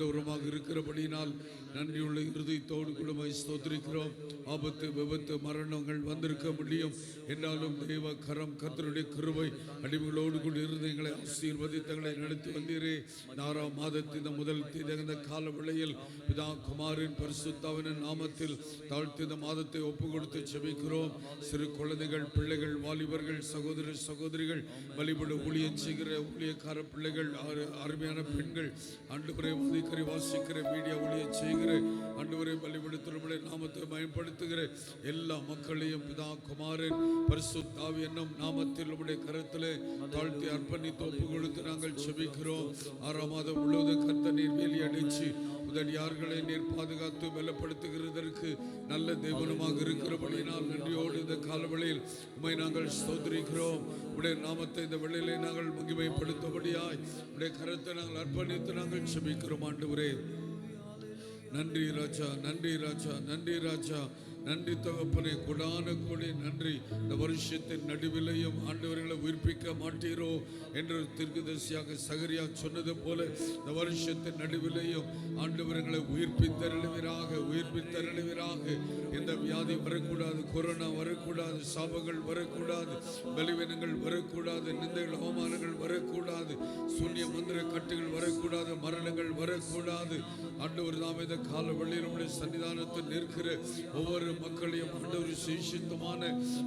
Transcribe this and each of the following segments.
உரமாக இருக்கிறபடினால் நன்றியுள்ள இருதயத்தோடு கூட ஸ்தோத்திரிக்கிறோம். ஆபத்து விபத்து மரணங்கள் வந்திருக்க முடியும் என்றாலும் தெய்வ கரம் கர்த்தருடைய கிருபை அடிமைகளோடு கூட இருந்து எங்களை ஆசீர்வதித்தங்களை நடத்தி வந்தீரே. 6ஆம் மாதத்தின் முதல் தீதந்த கால வேளையில் பிதா குமாரின் பரிசுத்தாவின் நாமத்தில் தாழ்த்தி இந்த மாதத்தை ஒப்பு கொடுத்து செபிக்கிறோம். சிறு குழந்தைகள், பிள்ளைகள், வாலிபர்கள், சகோதர சகோதரிகள், வழிபட ஊழியம் செய்கிற ஊழியக்கார பிள்ளைகள், அருமையான பெண்கள், ஆண்டவரை வாசிக்கிற மீடியா ஊழியம் செய்கிற ஆண்டவரை பலிபடுத்துகிற நாமத்தை பயன்படுத்துகிற எல்லா மக்களையும் பிதா குமாரன் பரிசுத்த ஆவி என்னும் நாமத்தில் நம்முடைய கருத்திலே தாழ்த்தி அர்ப்பணித்து ஒப்பு கொடுத்து நாங்கள் செபிக்கிறோம். 6ஆம் மாதம் முழுவதும் கர்த்தர் நீர் வேலி அடிச்சு உதவியார்களை நீர் பாதுகாத்து பலப்படுத்துகிறதற்கு நல்ல தேவனமாக இருக்கிறபடியினால் நன்றியோடு இந்த காலவெளியில் உம்மை நாங்கள் ஸ்தோத்திரிக்கிறோம். உடைய நாமத்தை இந்த வேளையிலே நாங்கள் மகிமைப்படுத்தபடியாய் உடைய கருத்தை நாங்கள் அர்ப்பணித்து நாங்கள் செபிக்கிறோம். ஆண்டவரே நன்றி ராஜா, நன்றி ராஜா, நன்றி ராஜா, நன்றி தகப்பனே, கொடான கோடி நன்றி. இந்த வருஷத்தின் நடுவிலையும் ஆண்டவர்களை உயிர்ப்பிக்க மாட்டீரோ என்று தீர்க்கதரிசியாக சகரியா சொன்னது போல இந்த வருஷத்தின் நடுவிலையும் ஆண்டவர்களை உயிர்ப்பித்தருளுவீராக, உயிர்ப்பித்தருளுவீராக. இந்த வியாதி வரக்கூடாது, கொரோனா வரக்கூடாது, சாபங்கள் வரக்கூடாது, பலவீனங்கள் வரக்கூடாது, நிந்தைகள் அவமானங்கள் வரக்கூடாது, சூன்ய மந்திர கட்டுகள் வரக்கூடாது, மரணங்கள் வரக்கூடாது. ஆண்டவர் தாம் இந்த கால வெளியினுடைய சன்னிதானத்தில் நிற்கிற ஒவ்வொரு மக்களையும் ஆண்டவர் விசேஷித்தமான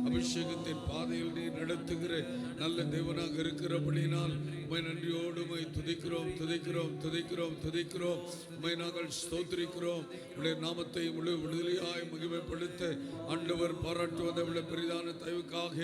அபிஷேகத்தின் பாதையில் நீ நடத்துகிற நல்ல தேவனாக இருக்கிறபடினால் உம்மை நன்றியோடு உம்மை துதிக்கிறோம், துதிக்கிறோம், துதிக்கிறோம், துதிக்கிறோம். உம்மை நாங்கள் ஸ்தோத்திரிக்கிறோம். உடைய நாமத்தை முழு விடுதலையாய் மகிமைப்படுத்த ஆண்டவர் பாராட்டுவதை பெரிதான தயவுக்காக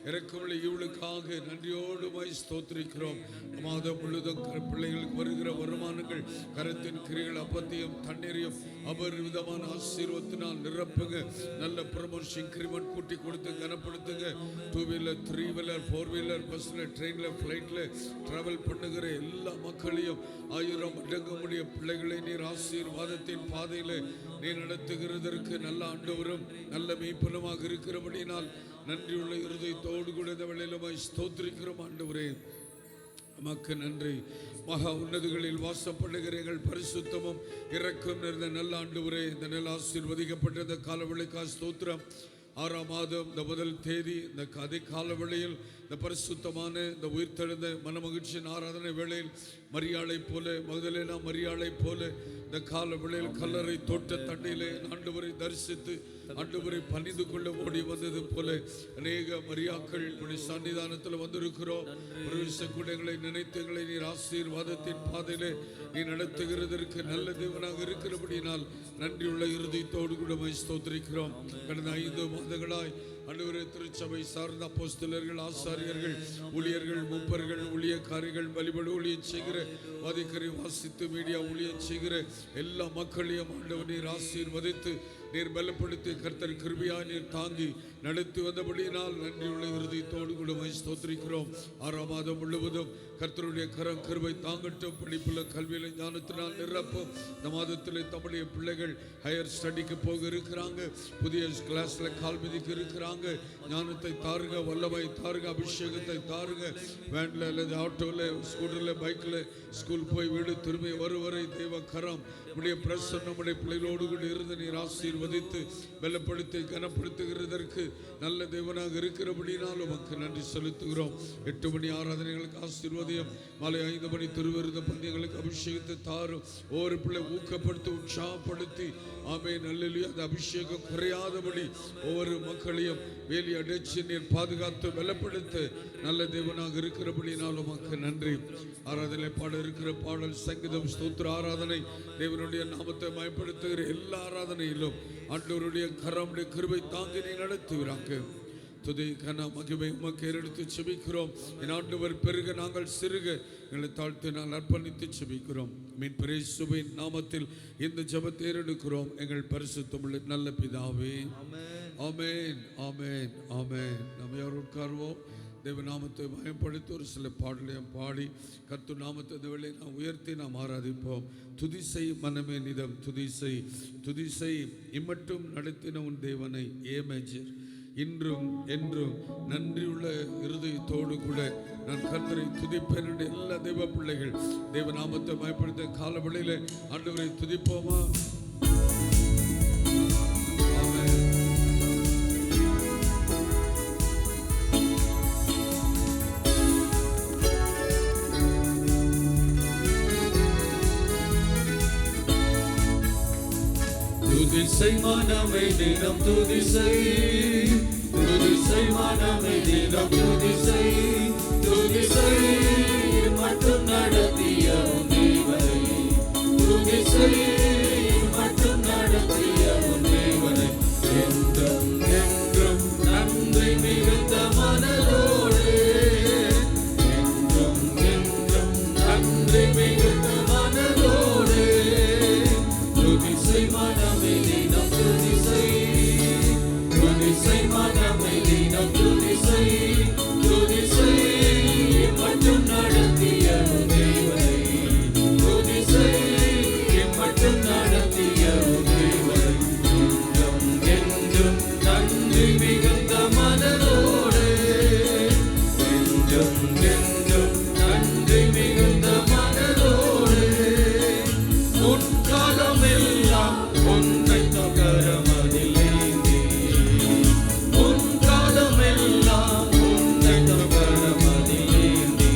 இறக்கமுள்ள ஈவுளுக்காக நன்றியோடு உம்மை ஸ்தோத்திரிக்கிறோம். மாதம் முழுதும் பிள்ளைகளுக்கு வருகிற வருமானங்கள் கரத்தின் கிரிகள் அப்பத்தையும் தண்ணீரையும் அபரிவிதமான ஆசீர்வாதத்தினால் நிரப்புங்க. நல்ல ப்ரமோஷன் இன்கிரிமெண்ட் கூட்டி கொடுத்து கனப்படுத்துங்க. 2 வீலர் 3 வீலர் 4 வீலர் பஸ்ல ட்ரெயின்ல ஃபிளைட்ல டிராவல் பண்ணுகிற எல்லா மக்களையும் 1000 மடங்கு முடிய பிள்ளைகளை நீர் ஆசீர்வாதத்தின் பாதையில நீ நடத்துகிறதற்கு நல்ல ஆண்டவரும் நல்ல மெய்ப்பனுமாக இருக்கிறபடினால் நன்றியுள்ள இருதயத்தோடு கூட இந்த வேளையில ஸ்தோத்திரிக்கிறோம். ஆண்டவரே உமக்கு நன்றி. மகா உன்னதங்களில் வாசப்படுகிற எங்கள் பரிசுத்தமும் இரக்கம் நிறைந்த நல்ல ஆண்டவரே, இந்த நெல் ஆசீர்வதிக்கப்பட்ட காலவெளிக்கா ஸ்தோத்திரம். 6ஆம் மாதம் இந்த முதல் தேதி இந்த அதே காலவெளியில் இந்த பரிசுத்தமான இந்த உயிர்த்தெழுந்த மனமகிழ்ச்சியின் ஆராதனை வேளையில் மரியாளை போல, மகதலேனா மரியாளை போல இந்த காலவெளியில் கல்லறை தோட்ட தண்டையிலே ஆண்டவரை தரிசித்து ஆண்டவரை பணிந்து கொள்ள ஓடி வந்தது போல அநேக மரியாக்கள் சன்னிதானத்தில் வந்திருக்கிறோம். கூடங்களை நினைத்து எங்களை நீர் ஆசீர்வாதத்தின் பாதையிலே நீ நடத்துகிறதற்கு நல்ல தேவனாக இருக்கிறபடினால் நன்றியுள்ள இருதயத்தோடு கூட ஸ்தோத்திரிக்கிறோம். கடந்த 5 மாதங்களாய் ஆண்டவரே திருச்சபை சார்ந்த அப்போஸ்தலர்கள், ஆசாரியர்கள், ஊழியர்கள், மூப்பர்கள், ஊழியக்காரிகள், பலிபடு ஊழியம் செய்கிற வாதிக்கரை வாசித்து மீடியா ஊழியம் செய்கிற எல்லா மக்களையும் ஆண்டவர் நீர் ஆசீர்வதித்து நீர் பலப்படுத்தி கர்த்தர் கிருபையா நீர் தாங்கி நடத்தி வந்தபடியினால் நன்றியுள்ள இருதயத்தோடு கூட ஸ்தோத்திரிக்கிறோம். 6ஆம் மாதம் முழுவதும் கர்த்தருடைய கரம் கிருபை தாங்கட்டும். படிப்புல கல்வியில ஞானத்தினால் நிரப்பும். இந்த மாதத்தில் நம்முடைய பிள்ளைகள் ஹையர் ஸ்டடிக்கு போக இருக்கிறாங்க, புதிய கிளாஸ்ல கால் மிதிக்க இருக்கிறாங்க. ஞானத்தை தாருங்க, வல்லமை தாருங்க, அபிஷேகத்தை தாருங்க. வேன்ல அல்லது ஆட்டோல, ஸ்கூட்டர்ல, பைக்ல ஸ்கூல் போய் வீடு திரும்பி வருவரை தெய்வ கரம் உடைய பிரசன்னம் நம்முடைய பிள்ளைகளோடு கூட இருந்து நீர் ஆசீர்வதித்து பலப்படுத்தி கனப்படுத்துகிறதற்கு நல்ல தேவனாக இருக்கிறபடினால் உமக்கு நன்றி செலுத்துகிறோம். 8 மணி ஆராதனைகளுக்கு ஆசீர்வாதம், மாலை 5 மணி திருவிருந்த பந்தியங்களுக்கு அபிஷேகத்தை தாரும். ஒவ்வொரு பிள்ளை ஊக்கப்படுத்தி உற்சாகப்படுத்தி ஆமென் அல்லேலூயா அந்த அபிஷேகம் குறையாதபடி ஒவ்வொரு மக்களையும் வேலி அடைச்சு நீர் பாதுகாத்து பலப்படுத்த நல்ல தேவனாக இருக்கிறபடினால் உமக்கு நன்றி. ஆராதனை பாட இருக்கிற பாடல், சங்கீதம், ஸ்தோத்திர ஆராதனை தேவனுடைய நாமத்தை மயப்படுத்துகிற எல்லா ஆராதனையிலும் ஆண்டவருடைய கரமுடைய கிருபை தாங்கி நீ நடத்துகிறாங்க. துதி கன மகிமை உமக்கு எடுத்து செபிக்கிறோம். என் ஆண்டவர் பெருக நாங்கள் சிறுக எங்களை தாழ்த்து நாங்கள் அர்ப்பணித்து செபிக்கிறோம். மீன் பிரேசுவின் நாமத்தில் இந்த ஜெபத்தை எடுக்கிறோம் எங்கள் பரிசுத்தமுள்ள நல்ல பிதாவே. ஆமென், ஆமென், ஆமென். நம்ம யாரும் உட்காருவோம். தேவ நாமத்தை பயன்படுத்தி ஒரு சில பாடலையும் பாடி கர்த்தர் நாமத்தை இந்த வேளை நாம் உயர்த்தி நாம் ஆராதிப்போம். துதிசை மனமே நிதம், துதிசை துதிசை இம்மட்டும் நடத்தின உன் தேவனை. ஏ மேஜர் இன்றும் என்றும் நன்றியுள்ள இருதயத்தோடு கூட நான் கர்த்தரை துதிப்பேன் என்று எல்லா தெய்வ பிள்ளைகள் தெய்வ நாமத்தை மயப்படுத்த காலவெளியில ஆண்டவரை துதிப்போமா? துதிசை மனமே தினம் துதிசை, துதிசை மனமே தினம் துதிசை, துதிசை மட்டும் நடத்திய தேவனை, துதிசை மட்டும் நடத்திய தேவனை, என்றும் என்றும் நன்றி மிகுந்த மனதோடு, என்றும் என்றும் நன்றி மிகுந்த மனதோடு, துதிசை மனமே தினம் துதிசை, துதிசை மனமே தினம் துதிசை, துதிசை மட்டும் நடத்திய தேவனை, துதிசை மட்டும் நடத்திய தேவனை, என்றும் என்றும் நன்றி மிகுந்த மனதோடு, என்றும் என்றும் நன்றி மிகுந்த மனதோடு, உன்காலமெல்லாம் உன்னை தகரமதில் ஏந்தி, உன்காலமெல்லாம் உன்னை தகரமதில் ஏந்தி,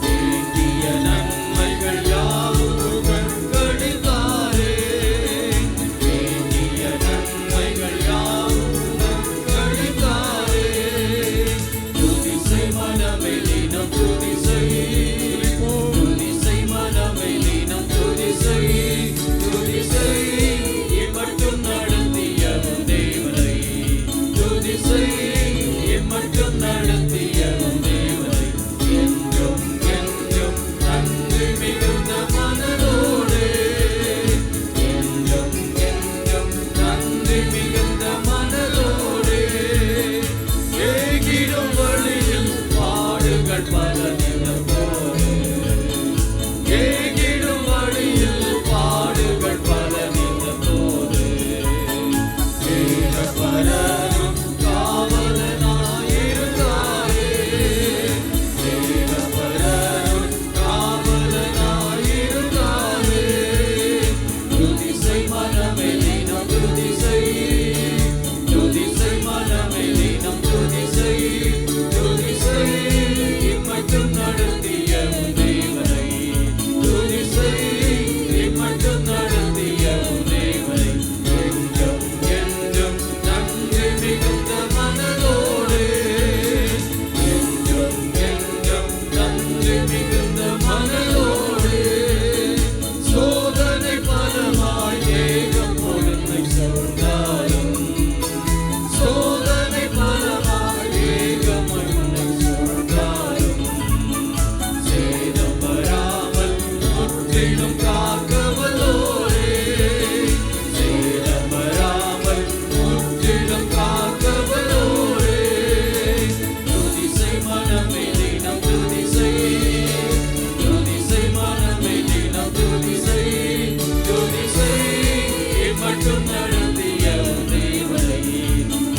வேண்டிய நன்மைகள் யாவும் கடிதாரே, வேண்டிய நன்மைகள் யாவும் கடிதாரே, துதிசை மனமே தினம் துதிசை, துதிசை மனமே தினம் துதிசை, துதிசை மட்டும் நடத்திய தேவனை, துதிசை மட்டும் நடத்திய தேவனை, என்றும் என்றும் நன்றி மிகுந்த மனதோடு, என்றும் என்றும் நன்றி மிகுந்த மனதோடு, ஏகிடும் வழியில் பாடுகள் பல நின்றபோது, ஏகிடும் வழியில் பாடுகள் பல நின்றபோது, தேவபரனும் காவலனாயிருந்தாரே, தேவபரனும் காவலனாயிருந்தாரே, துதிசை மனமே தினம் துதிசை, துதிசை மனமே தினம் துதிசை, துதிசை மட்டும் நடத்திய தேவனை, துதிசை மட்டும் நடத்திய தேவனை, என்றும் என்றும் நன்றி மிகுந்த மனதோடு, என்றும் என்றும் நன்றி மிகுந்த மனதோடு, சோதனை பலமாய் ஏகம் பொருளை சூழ்ந்தாலும், சோதனை பலமாய் ஏகம் பொருளை சூழ்ந்தாலும், சேதம் வராமல் முற்றிலும் காக்கவல்லோரே, சேதம் வராமல் முற்றிலும் காக்கவல்லோரே, துதிசை மனமே தினம் துதிசை, துதிசை மனமே தினம் துதிசை, துதிசை மட்டும் நடத்திய தேவனை,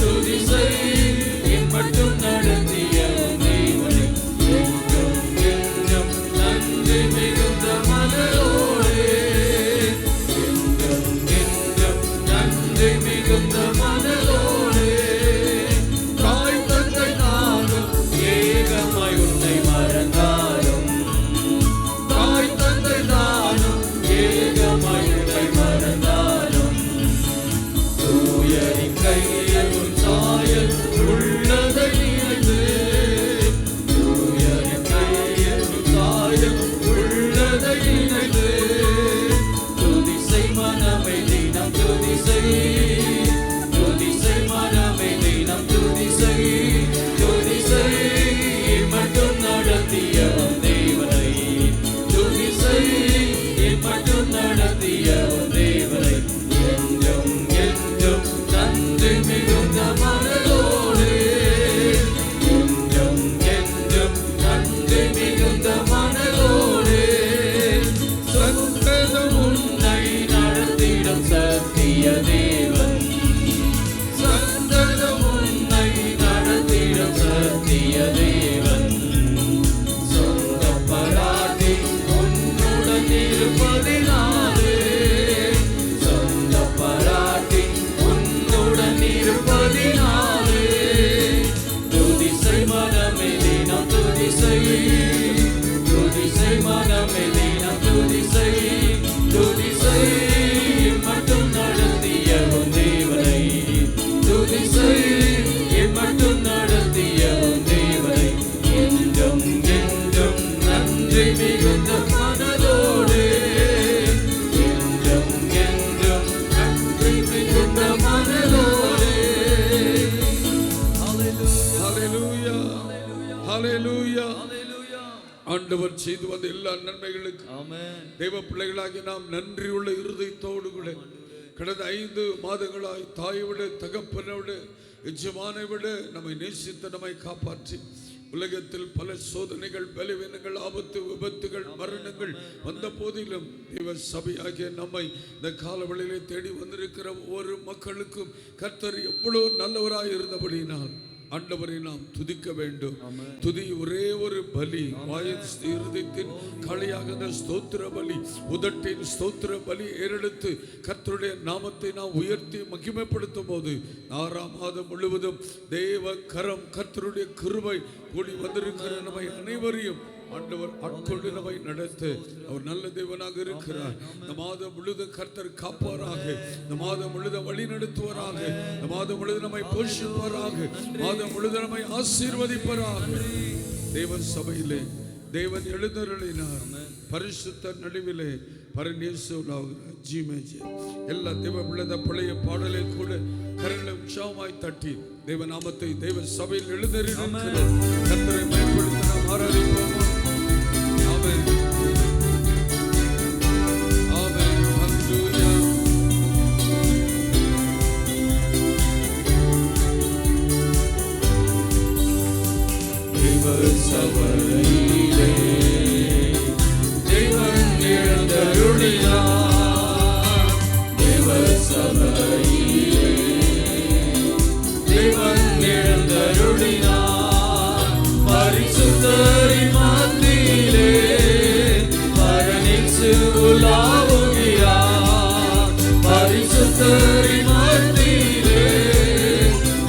துதிசை மட்டும் நடத்திய தேவனை, என்றும் என்றும் நன்றி மிகுந்த மனதோடு, என்றும் என்றும் நன்றி மிகுந்த மனதோடு, தாய் தந்தை நானும் ஏகமாய் உன்னை மறந்தாலும், தாய் தந்தை நானும் ஏகமாய் உன்னை மறந்தாலும், தூயரின் கையில் உன் சாயல் உள்ளதை நினைத்து, தூயரின் கையில் உன் சாயல் உள்ளதை நினைத்து, துதிசை மனமே தினம் துதிசை, துதிசை மனமே தினம் துதிசை, துதிசை மட்டும் நடத்திய தேவனை, துதிசை மட்டும் நடத்திய தேவனை, என்றும் என்றும் நன்றி மிகுந்த மனதோடு, என்றும் என்றும் நன்றி மிகுந்த மனதோடு, சந்ததம் உன்னை நடத்திடும் சத்திய தேவன், சந்ததம் ஆண்டவர் செய்து வந்த எல்லா நன்மைகளுக்கு தெய்வ பிள்ளைகளாகி நாம் நன்றியுள்ள இருதயத்தோடு கூட கடந்த 5 மாதங்களாய் தாயை விட தகப்பனை விட எஜமானை விட நம்மை நேசித்து நம்மை காப்பாற்றி உலகத்தில் பல சோதனைகள் பலவீனங்கள் ஆபத்து விபத்துகள் மரணங்கள் வந்த போதிலும் தெய்வ சபையாகிய நம்மை இந்த காலவெளியிலே தேடி வந்திருக்கிற ஒவ்வொரு மக்களுக்கும் கர்த்தர் எவ்வளவு நல்லவராய் இருந்தபடியினால் ஆண்டவரை நாம் துதிக்க வேண்டும். துதி ஒரே ஒரு பலி, இருதயத்தின் காளையாக ஸ்தோத்திர பலி, உதட்டின் ஸ்தோத்திர பலி ஏறெடுத்து கர்த்தருடைய நாமத்தை நாம் உயர்த்தி மகிமைப்படுத்தும் போது 6ஆம் மாதம் முழுவதும் தேவ கரம் கர்த்தருடைய கிருபை கூடி வந்திருக்கிற நம்மை அனைவரையும் ஆண்டவர் ஆட்கொண்டு நம்மை நடத்த அவர் நல்ல தேவனாக இருக்கிறார். இந்த மாதம் முழுதும் கர்த்தர் காப்பாராக, இந்த மாதம் முழுதும் வழி நடத்துவாராக, இந்த மாதம் முழுதும் நம்மை போஷிப்பாராக, மாதம் முழுதும் நம்மை ஆசீர்வதிப்பாராக. தேவ சபையிலே தேவன் எழுந்தருளினார். பரிசுத்த நடுவிலே பரநேசுவராகிறார். ஜீமேஜி எல்லா தேவ பிள்ளை பழைய பாடலை கூட கரங்களை உற்சாகமாய் தட்டி தேவ நாமத்தை தேவ சபையில் எழுந்தருளினார். கர்த்தரை பயன்படுத்த நாம் ஆராதிப்போம். ஆமென், ஆமென், ஹல்லேலூயா. தேவ சபையிலே தேவன் எழுந்தருளினார். தேவ சபையிலே தேவன் எழுந்தருளினார். பரிசுத்தரின் மத்தியிலே பரனேசு உலாவுகிறார். பரிசுத்தரின் மத்தியிலே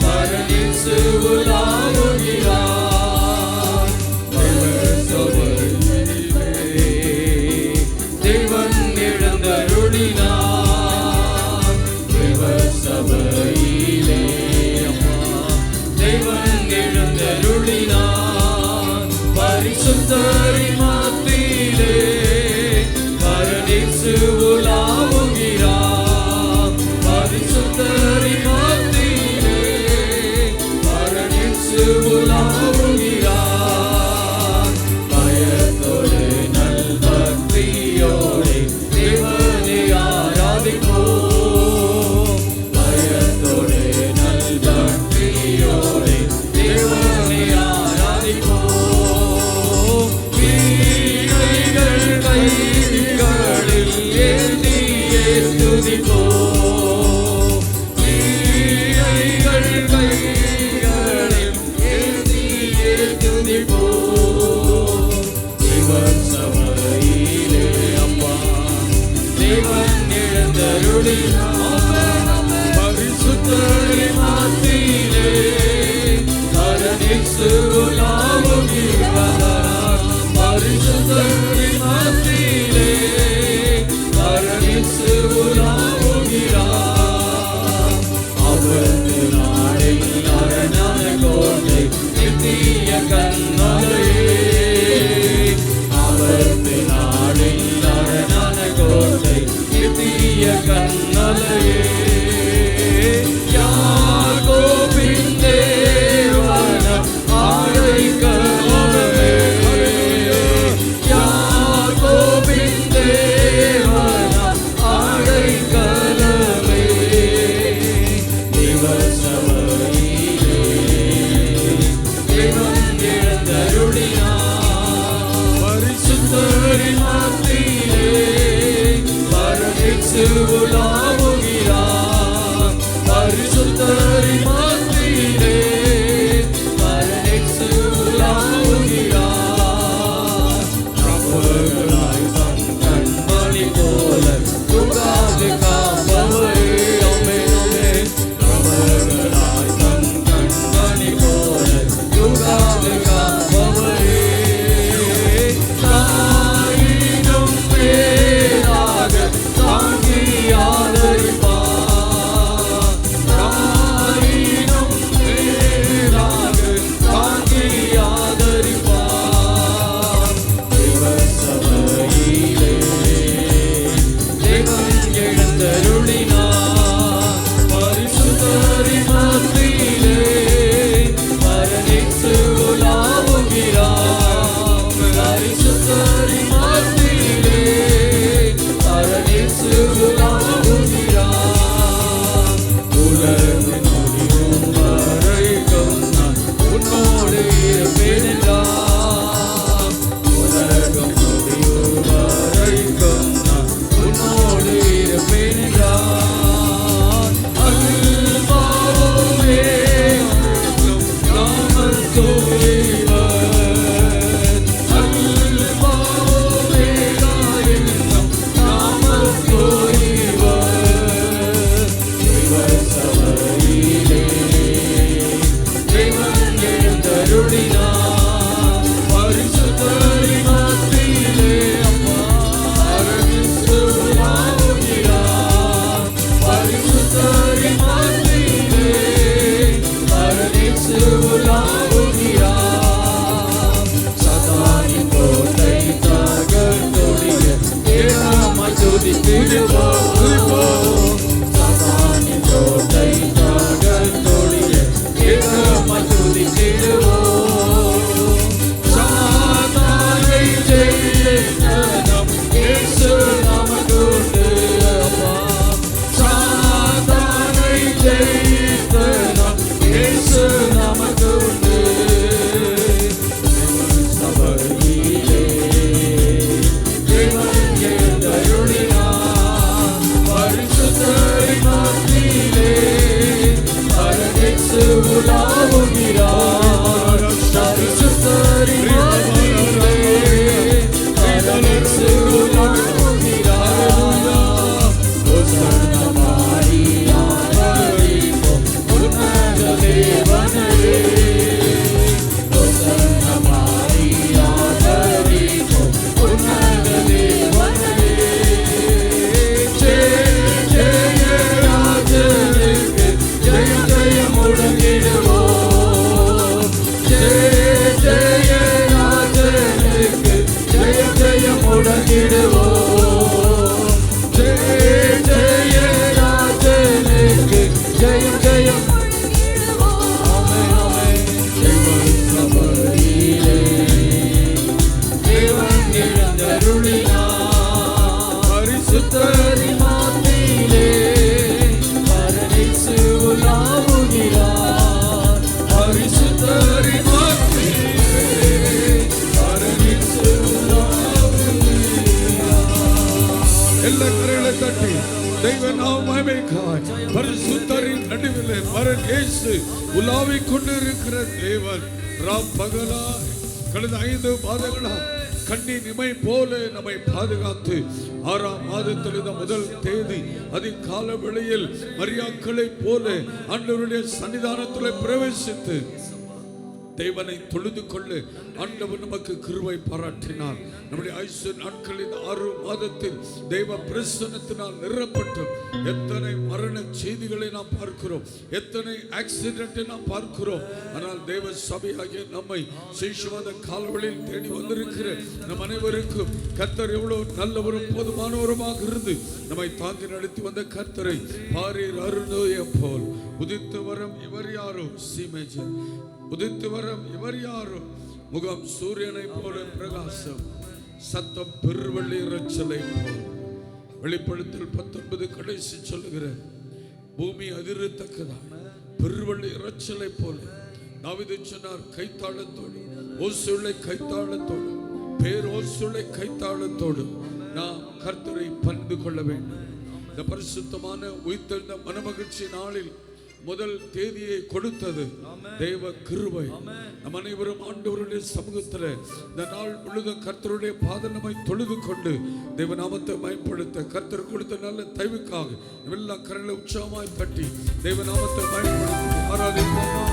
பரனேசு உலாவுகிறார். தேவன் எழுந்தருளினார். தேவ சபையிலே தேவன் எழுந்தருளினார். பரிசுத்தரின் மத்தியிலே பரனேசு உலாவுகிறார். பரிசுத்தரின் மத்தியிலே பரனேசு உலாவுகிறார். பயத்தோடு நல்பக்தியோடு தேவனை ஆராதிப்போம். பயத்தோடு நல்பக்தியோடு தேவனை ஆராதிப்போம். வீணைகள் கைகளில் ஏந்தியே துதிப்போம். வீணைகள் கைகளில் ஏந்தியே துதிப்போம். தேவன் சபையிலே அப்பா தேவன் எழுந்தருளினார். பரிசுத்தரின் மத்தியிலே பரனேசு உலாவுகிறார். பரிசுத்தரின் மத்தியிலே பரனேசு உலாவுகிறார். அவரது நாளில் அரணான கோட்டை நித்திய கன்மலையே. அவரது நாளில் அரணான கோட்டை நித்திய கன்மலையே. யாக்கோபின் தேவனம் துதிப்போம். சாத்தானின் கோட்டை தகர்த்தொழிய ஏகமாய் துதித்திடுவோம். சாத்தானை ஜெயித்த நம் இயேசு நமக்குண்டு அப்பா. சாத்தானை ஜெயித்த நம் இயேசு நமக்குண்டு. சபையிலே தேவன் எழுந்தருளினார். பரிசுத்தரின் மத்தியிலே பரதேசு உலாவுகிறார். பரிசுத்தரின் மத்தியிலே பரதேசு உலாவுகிறார். ஓசன்னா மாரியாவரிப்போம் உன்னத தேவனே. ஓசன்னா மாரியாவரிப்போம் உன்னத தேவனே. ஜெய ஜெய ராஜனுக்கு ஜெயம் ஜெயம் முழங்கிடுவோம். ஜெய ஜெய ராஜனுக்கு ஜெயம் ஜெயம் முழங்கிடுவோம். ஜெய ஜெய ராஜனுக்கு ஜெயம் ஜெயம். ஆமென் ஆமென். தேவன் சபையிலே தேவன் எழுந்தருளினார். பரிசுத்தரின் மத்தியிலே பரதேசு உலாவுகிறார். பரிசுத்தரின் மத்தியிலே பரதேசு உலாவுகிறார். எல்லா கரைகளை தட்டி தெய்வ நாமமைக்காய் பரிசுத்தரின் நடுவிலே மரன் இயேசு உலாவிக் கொண்டிருக்கிற தேவன் ராம் பகலா கடந்த 5 மாதங்களா கண்ணின் இமை போல நம்மை பாதுகாத்து 6ஆம் மாதத்தில் இந்த முதல் தேதி அதிகால வேளையில் மரியாக்களைப் போல ஆண்டவருடைய சன்னிதானத்தில் பிரவேசித்து தேவனை தொழுது கொள்ள ஆண்டவர் நமக்கு கிருபை பாராட்டினார். நம்முடைய ஆயுசு நாட்களின் 6 மாதத்தில் தேவ பிரசன்னத்தினால் நிரப்பட்டும் எத்தனை மரண செய்திகளை நாம் பார்க்கிறோம், எத்தனை ஆக்சிடென்ட்டை நாம் பார்க்கிறோம். ஆனால் தேவ சபையாகிய நம்மை சேஷவாத கால்வழியில் தேடி வந்திருக்கிற நம் அனைவருக்கும் கர்த்தர் எவ்வளவு நல்லவரும் போதுமானவருமாக இருந்து நம்மை தாங்கி நடத்தி வந்த கர்த்தரை பாரீர் அருணோயம் போல் உதித்து வரும் இவர் யாரோ சீமேஜர் உதித்து வரும் இவர் யாரோ முகம் சூரியனை போல பிரகாசம் சத்தம் பெருவெள்ளி இரைச்சலை போல். வெளிப்படுத்தல் 19 கடைசி சொல்லுகிற பூமி அதிரத்தக்கதா பெருவெள்ளி இரைச்சலை போல. தாவீது சொன்னார், கைத்தாளத்தோடு ஓசுளை கைத்தாளத்தோடு பேரோசுளை கைத்தாளத்தோடு நாம் கர்த்தரை பணிந்து கொள்ள வேண்டும். இந்த பரிசுத்தமான உயிர்த்தெழுந்த மனமகிழ்ச்சி நாளில் முதல் தேதியை கொடுத்தது தேவ கிருபை. நம் அனைவரும் ஆண்டவருடைய சமூகத்தில் இந்த நாள் முழுதும் கர்த்தருடைய பாதனமை தொழுது கொண்டு தேவ நாமத்தை பயன்படுத்த கர்த்தர் கொடுத்த நல்ல தயவுக்காக எல்லா கரங்களை உற்சாகமாய் தட்டி தேவ நாமத்தை பயன்படுத்தி ஆராதிப்போமா.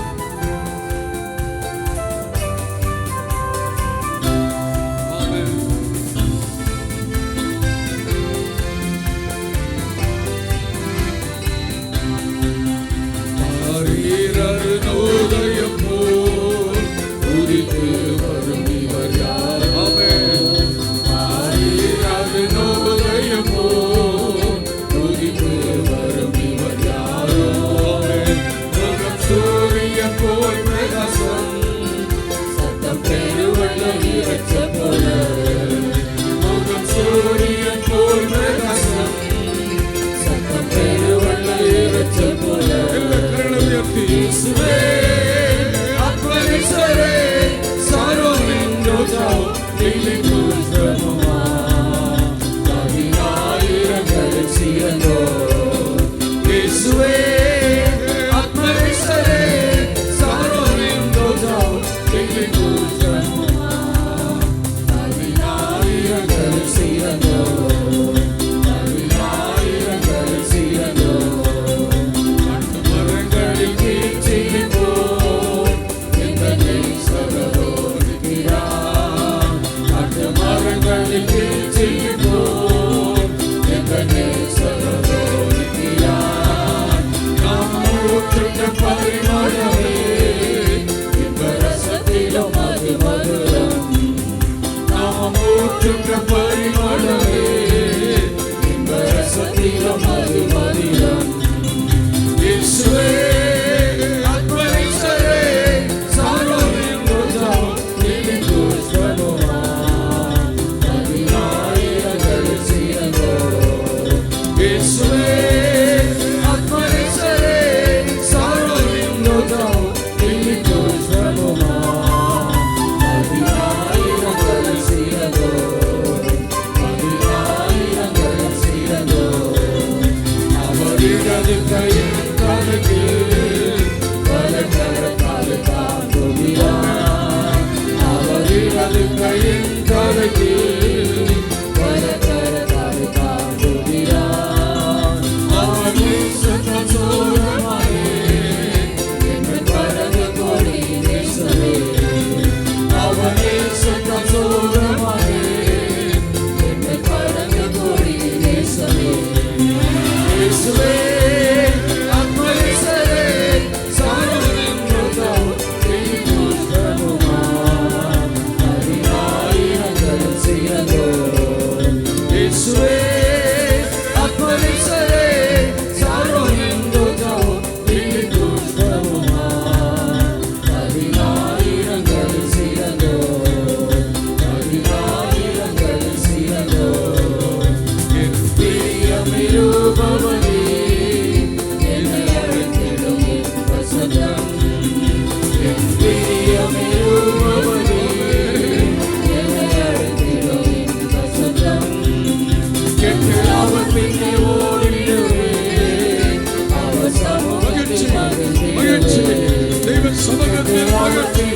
அருணோதயம் போல் உதித்து வரும் இவர் யார். ஆமென். அருணோதயம் போல் உதித்து வரும் இவர் யாரோ. ஆமென். முகம் சூரியன் அருள்பவரே, என்னை அழைத்திடும் வசந்தம். என் பிரியமிருபவரே, என்னை அழைத்திடும் வசந்தம். கேட்டு அவர் பின்னே ஓடிடுவேன், அவர் சமூகத்தில் மகிழ்ச்சி தெய்வ சமூகத்தில் மகிழ்ச்சி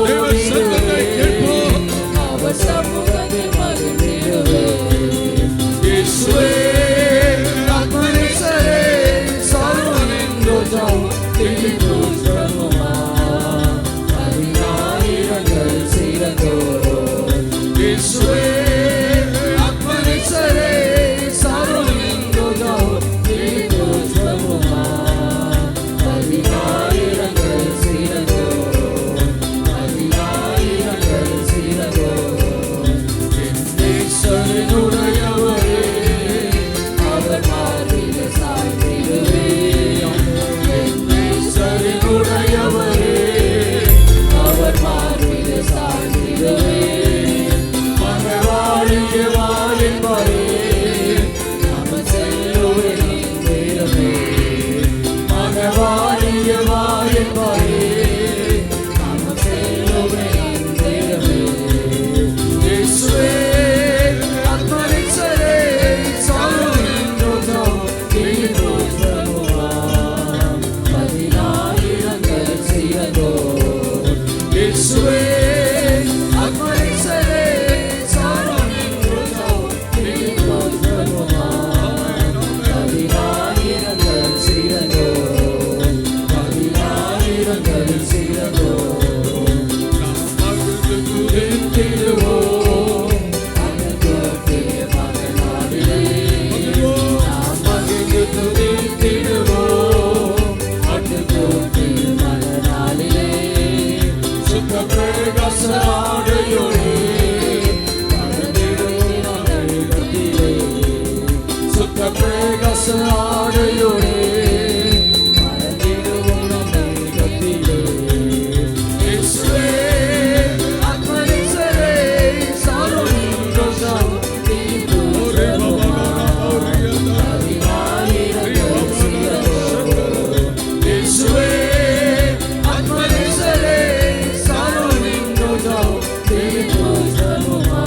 தெய்வ சத்தத்தை கேட்போம். அவர் சமூகத்தில் மகிழ்ந்திடுவேன். இயேசுவே ஆத்மநேசரே, சர்வனிந்தோஜம் திரிபுஷ்பமா, பதினாயிரங்கள் சிறந்தோர். இயேசுவே ஆத்மநேசரே, சர்வனிந்தோஜம் திரிபுஷ்பமா, பதினாயிரங்கள் சிறந்தோர், பதினாயிரங்கள் சிறந்தோர். என் நேசரினுடையவரே, அவர் மார்பிலே சாய்ந்திடுவேன். என் நேசரினுடையவரே, அவர் மார்பிலே சாய்ந்திடுவேன். மகவாழிய வாழின்பரே, நாம செல்லுவேன் வீரமே. மகவாழிய வாழின்பரே, நாம செல்லுவேன் வீரமே. இயேசுவே ஆத்மநேசரே, சர்வனிந்தோஜம் திரிபுஷ்பமா, பதினாயிரங்கள் சிறந்தோர். இயேசுவே ஆத்மநேசரே, சர்வனிந்தோஜம் திரிபுஷ்பமா, பதினாயிரங்கள் சிறந்தோர், பதினாயிரங்கள் சிறந்தோர். நாம் மகிழ்ந்து துதித்திடுவோம், அனுகூட்டிய மகனாடிலே. நாம் மகிழ்ந்து துதித்திடுவோம், அனுகூட்டிய மகனாடிலே. சுத்த பிரகாச ஆடையோடே மகிழ்ந்திடுவோம் அமிழ்தத்திலே. சுத்த பிரகாச ஆடையோடே மகிழ்ந்திடுவோம் அமிழ்தத்திலே. இயேசுவே ஆத்மநேசரே, சர்வனிந்தோஜம் திரிபுஷ்பமா, பதினாயிரங்கள் சிறந்தோர். இயேசுவே ஆத்மநேசரே, சர்வனிந்தோஜம் திரிபுஷ்பமா,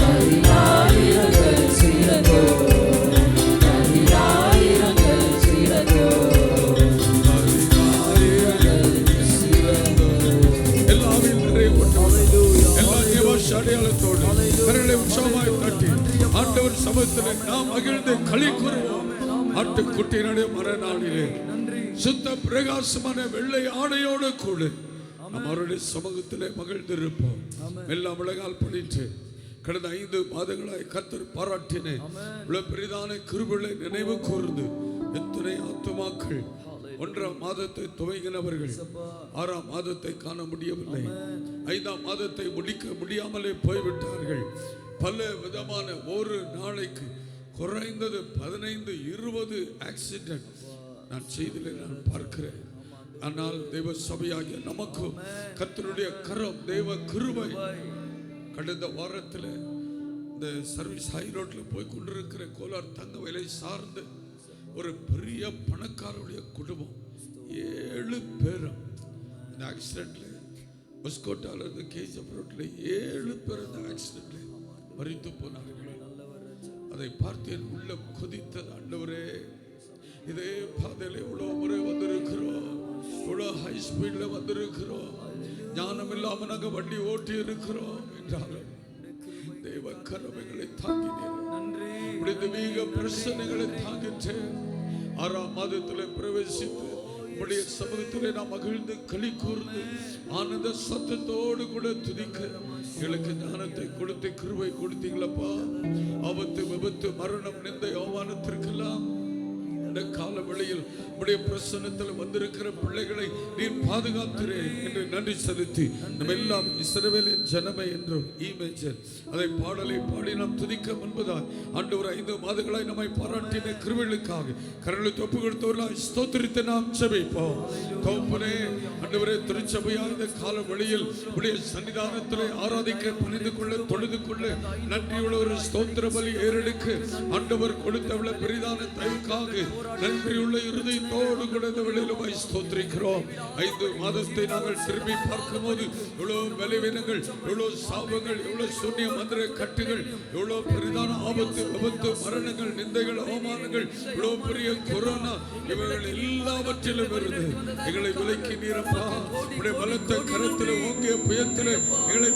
பதினாயிரங்கள் சிறந்தோர், பதினாயிரங்கள் சிறந்தோர், பதினாயிரங்கள் சிறந்தோர். எல்லாவின் நிறைவுற்றவர், எல்லா தேவாட்சி அடையாளத்தோடு கரங்களை உற்சாகமாய் தட்டி ஆண்டவர் சமூகத்திலே நாம் மகிழ்ந்து களி கூறுவோம். ஆட்டுக்குட்டியினுடைய மரணாளிலே சுத்த பிரகாசமான வெள்ளை ஆடையோடு கூட நாம் அவருடைய சமூகத்திலே மகிழ்ந்திருப்போம். எல்லாம் விலகால் படித்து கடந்த 5 மாதங்களாய் கர்த்தர் பாராட்டினேன். இவ்வளவு பெரிதான கிருபைகளை நினைவு கூர்ந்து எத்தனை ஆத்துமாக்கள் 1ஆம் மாதத்தை துவங்கினவர்கள் 6ஆம் மாதத்தை காண முடியவில்லை, 5ஆம் மாதத்தை முடிக்க முடியாமலே போய்விட்டார்கள். பல விதமான ஒரு நாளைக்கு குறைந்தது 15-20 ஆக்சிடென்ட் நான் செய்திலே நான் பார்க்கிறேன். ஆனால் தெய்வ சபையாகிய நமக்கும் கர்த்தருடைய கரம் தெய்வ கிருபை. கடந்த வாரத்தில் இந்த சர்வீஸ் ஹை ரோட்டில் போய் கொண்டிருக்கிற கோலார் தங்க விலை சார்ந்து ஒரு பெரிய பணக்காரருடைய குடும்பம் 7 பேரும் இந்த ஆக்சிடென்ட்ல மஸ்கோட்டாவிலிருந்து கேஜிஎஃப் ரோட்டில் 7 பேர் இந்த ஆக்சிடென்ட்ல மரித்து போனார்கள். அதை பார்த்து என் உள்ளம் கொதித்தது. ஆண்டவரே, இதே பாதையில் இவ்வளோ முறை வந்திருக்கிறோம், இவ்வளோ ஹை ஸ்பீடில் வந்திருக்கிறோம், ஞானம் இல்லாமல் நாங்கள் வண்டி ஓட்டி இருக்கிறோம் என்றாலும் தெய்வ கரமைகளை தாங்கினேன். தெய்வீக பிரச்சனைகளை தாங்கிட்டேன். 6ஆம் மாதத்தில் பிரவேசித்து உடைய சமூகத்திலே நாம் மகிழ்ந்து களி கூர்ந்து ஆனந்த சத்தத்தோடு கூட துதிக்க எங்களுக்கு ஞானத்தை கொடுத்து கிருபை கொடுத்தீங்களப்பா. ஆபத்து விபத்து மரணம் நிந்தை அவமானத்திற்கெல்லாம் இந்த கால வேளையில் உடைய பிரசன்னத்தில் வந்திருக்கிற பிள்ளைகளை நீர் பாதுகாத்திரே என்று நன்றி செலுத்தி நம்ம எல்லாம் இஸ்ரவேலின் ஜனமே என்றும் ஈமேஜர் அதை பாடலை பாடி நாம் துதிக்க முன்பதாய் ஆண்டவர் 5 மாதங்களாய் நம்மை பாராட்டின கிருபைகளுக்காக கரங்களை ஒப்பு கொடுத்தவர்களாய் ஸ்தோத்திரித்து நாம் ஜெபிப்போம். தகப்பனே, ஆண்டவரே, திருச்சபையாய் இந்த கால வேளையில் உடைய சன்னிதானத்திலே ஆராதிக்க புரிந்து கொள்ள தொழுது கொள்ள நன்றியுள்ள ஒரு ஸ்தோத்திர பலி ஏறெடுக்க ஆண்டவர் கொடுத்தவள பெரிதான தயவுக்காக நன்றியுள்ள இருதயத்தோடு கூட இந்த வேளையிலுமாய் ஸ்தோத்திரிக்கிறோம். 5 மாதத்தை நாங்கள் திரும்பி பார்க்கும் போது எவ்வளவு பலவீனங்கள், எவ்வளவு சாபங்கள், எவ்வளவு சூன்ய மந்திர கட்டுகள், எவ்வளவு பெரிதான ஆபத்து, விபத்து, மரணங்கள், நிந்தைகள், அவமானங்கள், எவ்வளவு பெரிய கொரோனா, இவர்கள் எல்லாவற்றிலும் இருந்து எங்களை விலக்கி நீரப்பா. உடைய பலத்த கரத்தில் ஓங்கிய புயத்தில் எங்களை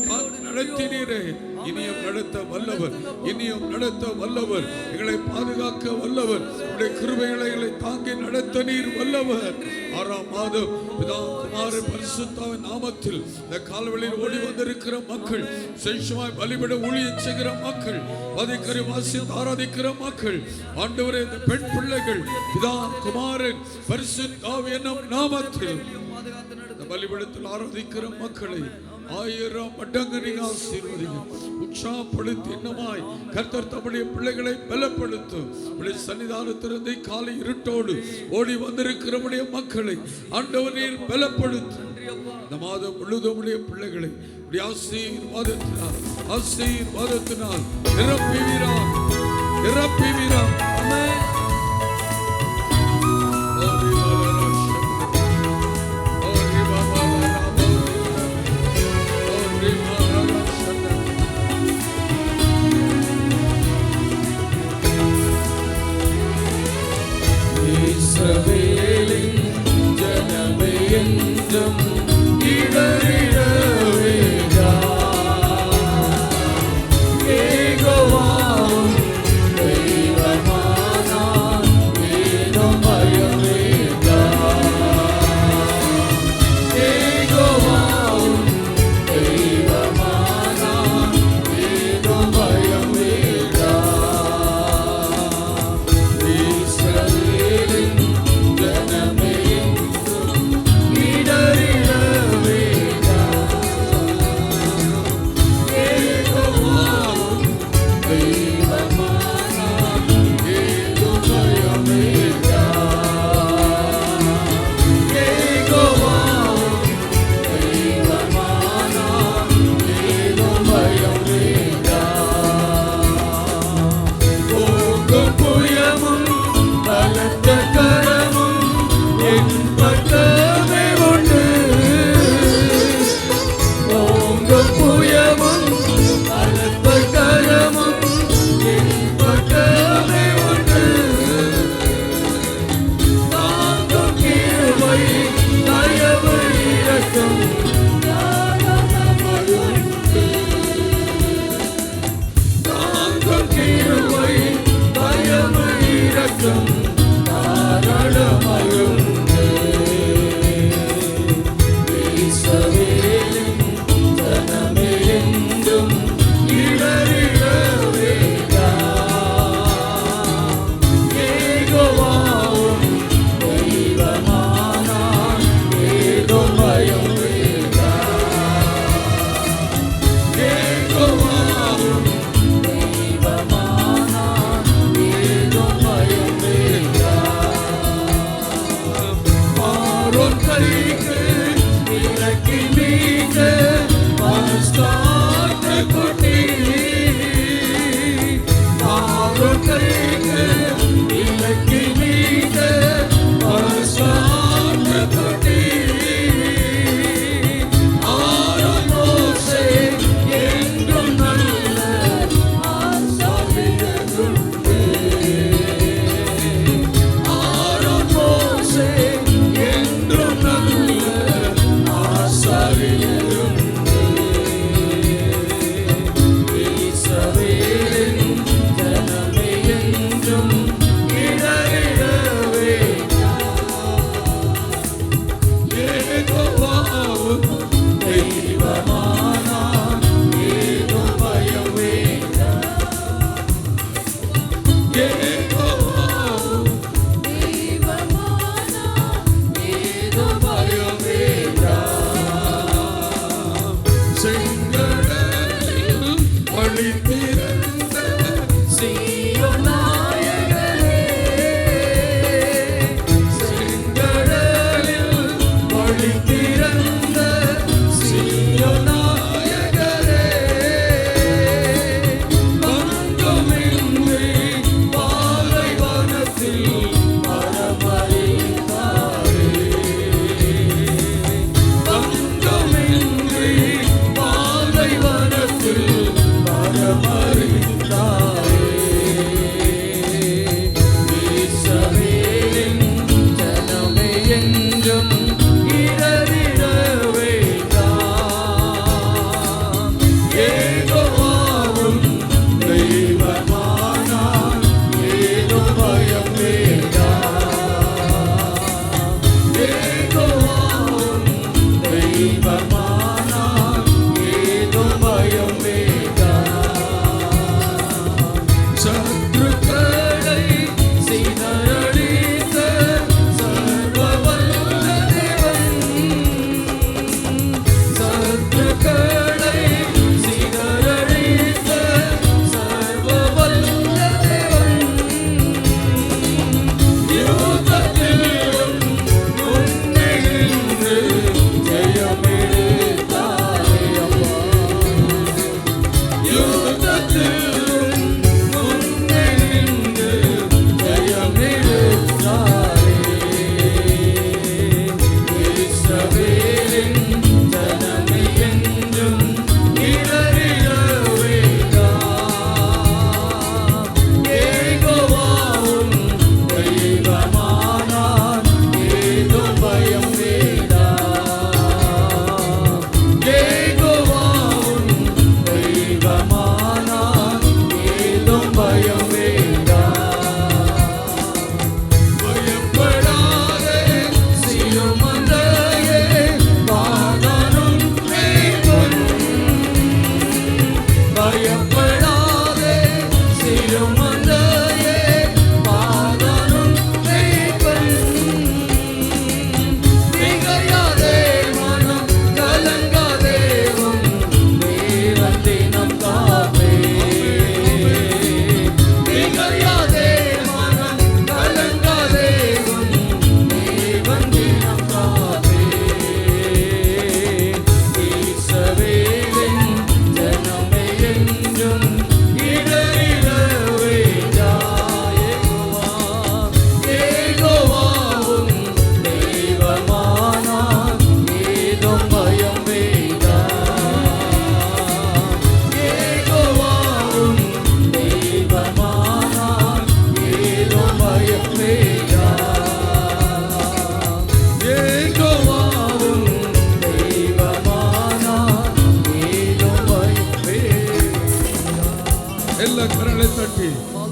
நடத்தினீரே. இனியும் நடத்த வல்லவர், இனியும் நடத்த வல்லவர், எங்களை பாதுகாக்க வல்லவர், உடைய கிருபைகளை தாங்கி நடத்த நீர் வல்லவர். 6ஆம் மாதம் பிதா குமார பரிசுத்தாவின் நாமத்தில் இந்த கால்வெளியில் ஓடி வந்திருக்கிற மக்கள், சேஷமாய் பலிபட ஊழியம் செய்கிற மக்கள், வதைக்கரை வாசித்து ஆராதிக்கிற மக்கள், ஆண்டவரே, இந்த பெண் பிள்ளைகள் பிதா குமாரன் பரிசுத்தாவின் என்னும் நாமத்தில் இந்த பலிபடத்தில் ஆராதிக்கிற மக்களை 1000 மடங்கு நீங்க ஆசீர்வதிங்க. உற்சாகப்படுத்தி இன்னமாய் கர்த்தர் தம்முடைய பிள்ளைகளை பலப்படுத்தும். உடைய சன்னிதானத்திலிருந்து காலை இருட்டோடு ஓடி வந்திருக்கிறவருடைய மக்களை ஆண்டவர் நீர் பலப்படுத்தும். இந்த மாதம் முழுதும் உடைய பிள்ளைகளை உடைய ஆசீர்வாதத்தினால் நிரப்புவீராக, நிரப்புவீராக. ஆமென். இஸ்ரவேலின் ஜனமே என்றும் இடறிடவே யெகோவாவும் தெய்வமானார், ஏதும் பயமேதா. யெகோவாவும் தெய்வமானார், ஏதும் பயமேதா. இஸ்ரவேலின் ஜனமே என்றும் இடறிடவே யெகோவாவும் தெய்வமானார், ஏதும் பயமேதா. யெகோவாவும் தெய்வமானார், ஏதும் பயமேதா. ஓங்கும் புயமும் பலத்த கரமும் என் பக்கமே உண்டு. ஓங்கும் புயமும் பலத்த கரமும் என் பக்கமே உண்டு. தாங்கும் கிருபை, தயவு, இரக்கம் உண்டு. தாங்கும் கிருபை, தயவு, இரக்கம் தாராளமாயுண்டு. இஸ்ரவேலின் ஜனமே என்றும் இடறிடவே யெகோவாவும் தெய்வமானார், ஏதும் பயமேதா. யெகோவாவும் தெய்வமானார், ஏதும் பயமேதா.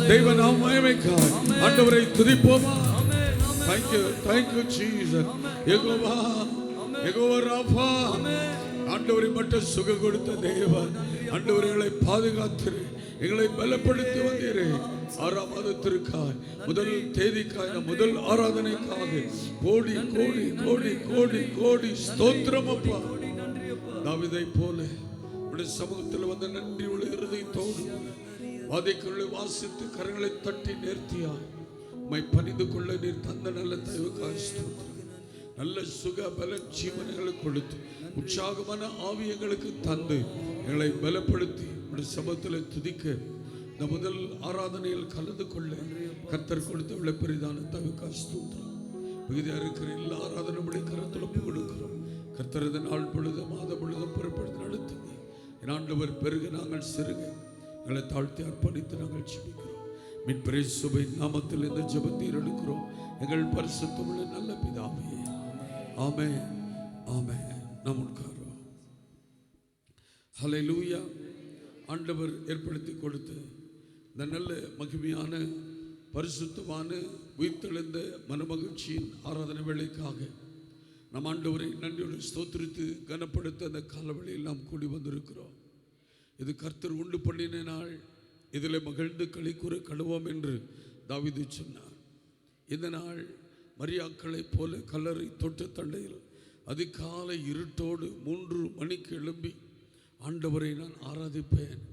தெய்வ நாம் மகிமைக்காய் ஆண்டவரை துதிப்போமா? Thank you Jesus. Jehovah Rafah, ஆண்டவரை மட்டும் சுகம் கொடுத்த தேவன், ஆண்டவர்களை பாதுகாத்து எங்களை பலப்படுத்தி வந்தீரே. 6ஆம் மாதத்திற்காய் முதல் தேதிக்காய் முதல் ஆராதனைக்காக கோடி கோடி கோடி கோடி கோடி ஸ்தோத்திரம் அப்பா. தாவீதை போல உடைய சமூகத்தில் வந்த நன்றி உள்ள இருதயத்தோடு வாதைக்குள்ளே வாசித்து கரங்களை தட்டி நேர்த்தியாய் மை பணிந்து கொள்ள நீர் தந்த நல்ல தயவுக்காய் ஸ்தோத்திரம். நல்ல சுக பல ஜீவனைகளை கொடுத்து உற்சாகமான ஆவியங்களுக்கு தந்து எங்களை பலப்படுத்தி உடைய சமூகத்தில் துதிக்க இந்த முதல் ஆராதனையில் கலந்து கொள்ள கர்த்தர் கொடுத்த பெரிதான தயவுக்காய் ஸ்தோத்திரம். மிகுதியாக இருக்கிற எல்லா ஆராதனையுடைய கருத்தில் ஒப்பு கொடுக்கிறோம். கர்த்தர் இந்த நாள் பொழுது மாத பொழுதும் பொறுப்படுத்தி நடத்துங்க. என் ஆண்டவர் பெருக நாங்கள் சிறுக எங்களை தாழ்த்தி அர்ப்பணித்து நாங்கள் ஜெபிக்கிறோம். மீட்பரே சுபை நாமத்தில் இந்த ஜெபத்தை எடுக்கிறோம் எங்கள் பரிசுத்தமுள்ள நல்ல பிதாவே. ஆமென் ஆமென். நாம் உட்கார்வோம். ஹல்லேலூயா. ஆண்டவர் ஏற்படுத்தி கொடுத்த இந்த நல்ல மகிமையான பரிசுத்தமான உயிர்த்தெழுந்த மனமகிழ்ச்சியின் ஆராதனை வேளைக்காக நம் ஆண்டவரை நன்றியோடு ஸ்தோத்திரித்து கனப்படுத்த அந்த காலவெளியில் நாம் கூடி வந்திருக்கிறோம். இது கர்த்தர் உண்டு பண்ணின நாள், இதில் மகிழ்ந்து களி கூற கழுவோம் என்று தாவீது சொன்னார். இந்த நாள் மரியாக்களை போல கல்லறை தொட்டு தண்டையில் அதிகாலை இருட்டோடு 3 மணிக்கு எழும்பி ஆண்டவரை நான் ஆராதிப்பேன்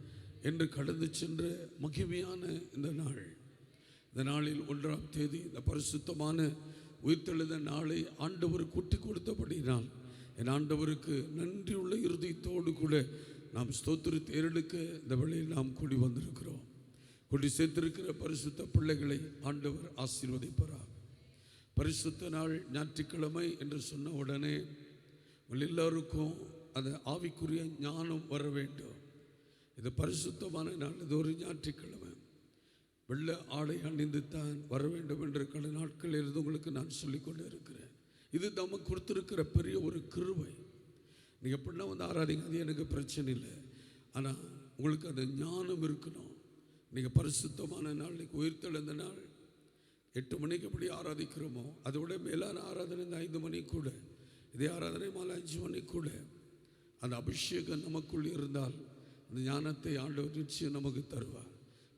என்று கடந்து சென்ற மகிமையான இந்த நாள். இந்த நாளில் 1ஆம் தேதி இந்த பரிசுத்தமான உயிர்த்தெழுந்த நாளை ஆண்டவர் கூட்டி கொடுத்தபடினால் என் ஆண்டவருக்கு நன்றியுள்ள இருதயத்தோடு கூட நாம் ஸ்தோத்திரத்தை ஏறெடுக்க இந்த வேளையில் நாம் கூடி வந்திருக்கிறோம். கூடி சேர்த்திருக்கிற பரிசுத்த பிள்ளைகளை ஆண்டவர் ஆசீர்வதிப்பாராக. பரிசுத்த நாள் ஞாயிற்றுக்கிழமை என்று சொன்ன உடனே எல்லாருக்கும் அந்த ஆவிக்குரிய ஞானம் வர வேண்டும். இது பரிசுத்தமான நாள், இது ஒரு ஞாயிற்றுக்கிழமை. வெள்ளை ஆடை அணிந்து தான் வர வேண்டும் என்று கடந்த நாட்களில் இருந்து உங்களுக்கு நான் சொல்லிக்கொண்டே இருக்கிறேன். இது நமக்கு கொடுத்திருக்கிற பெரிய ஒரு கிருபை. நீங்கள் எப்படின்னா வந்து ஆராதிங்க, அது எனக்கு பிரச்சனை இல்லை. ஆனால் உங்களுக்கு அந்த ஞானம் இருக்கணும். நீங்கள் பரிசுத்தமான நாள், இன்னைக்கு உயிர்த்தெழுந்த நாள். 8 மணிக்கு எப்படி ஆராதிக்கிறோமோ அதை விட மேலான ஆராதனை இந்த 5 மணிக்கு கூட, இதே ஆராதனை மாலை 5 மணிக்கு கூட அந்த அபிஷேகம் நமக்குள் இருந்தால் அந்த ஞானத்தை ஆண்டவர் நிச்சயம் நமக்கு தருவார்.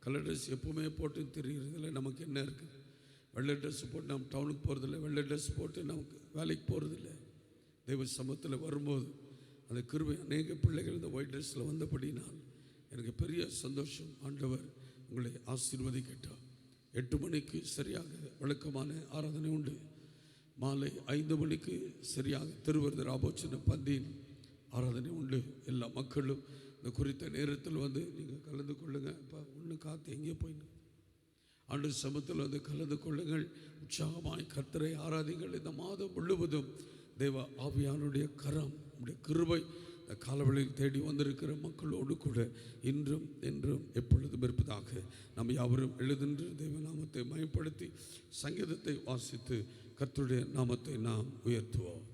கலர் ட்ரெஸ் எப்பவுமே போட்டு தெரிகிறதில்ல. நமக்கு என்ன இருக்குது? வெள்ளை ட்ரெஸ் போட்டு நம்ம டவுனுக்கு போகிறதில்ல, வெள்ளை ட்ரெஸ் போட்டு நமக்கு வேலைக்கு போகிறதில்ல. தெய்வ சமூகத்தில் வரும்போது அந்த கிருபை அநேக பிள்ளைகள் இந்த ஒயிட் ட்ரெஸ்ஸில் வந்தபடினால் எனக்கு பெரிய சந்தோஷம். ஆண்டவர் உங்களை ஆசீர்வதிக்கட்டும். 8 மணிக்கு சரியாக வழக்கமான ஆராதனை உண்டு. மாலை 5 மணிக்கு சரியாக திருவிருந்தர் ஆபோச்சன பந்தியின் ஆராதனை உண்டு. எல்லா மக்களும் இந்த குறித்த நேரத்தில் வந்து நீங்கள் கலந்து கொள்ளுங்கள். இப்போ ஒன்று காத்து எங்கே போயின்னு ஆண்டு சமத்தில் வந்து கலந்து கொள்ளுங்கள். உற்சாகமாய் கர்த்தரை ஆராதிங்கள். இந்த மாதம் முழுவதும் தேவ ஆவியானுடைய கரம், உடைய கிருபை இந்த காலவெளியில் தேடி வந்திருக்கிற மக்களோடு கூட இன்றும் என்றும் எப்பொழுதும் இருப்பதாக நாம் யாவரும் எழுதின்று தேவ நாமத்தை மயப்படுத்தி சங்கீதத்தை வாசித்து கர்த்தருடைய நாமத்தை நாம் உயர்த்துவோம்.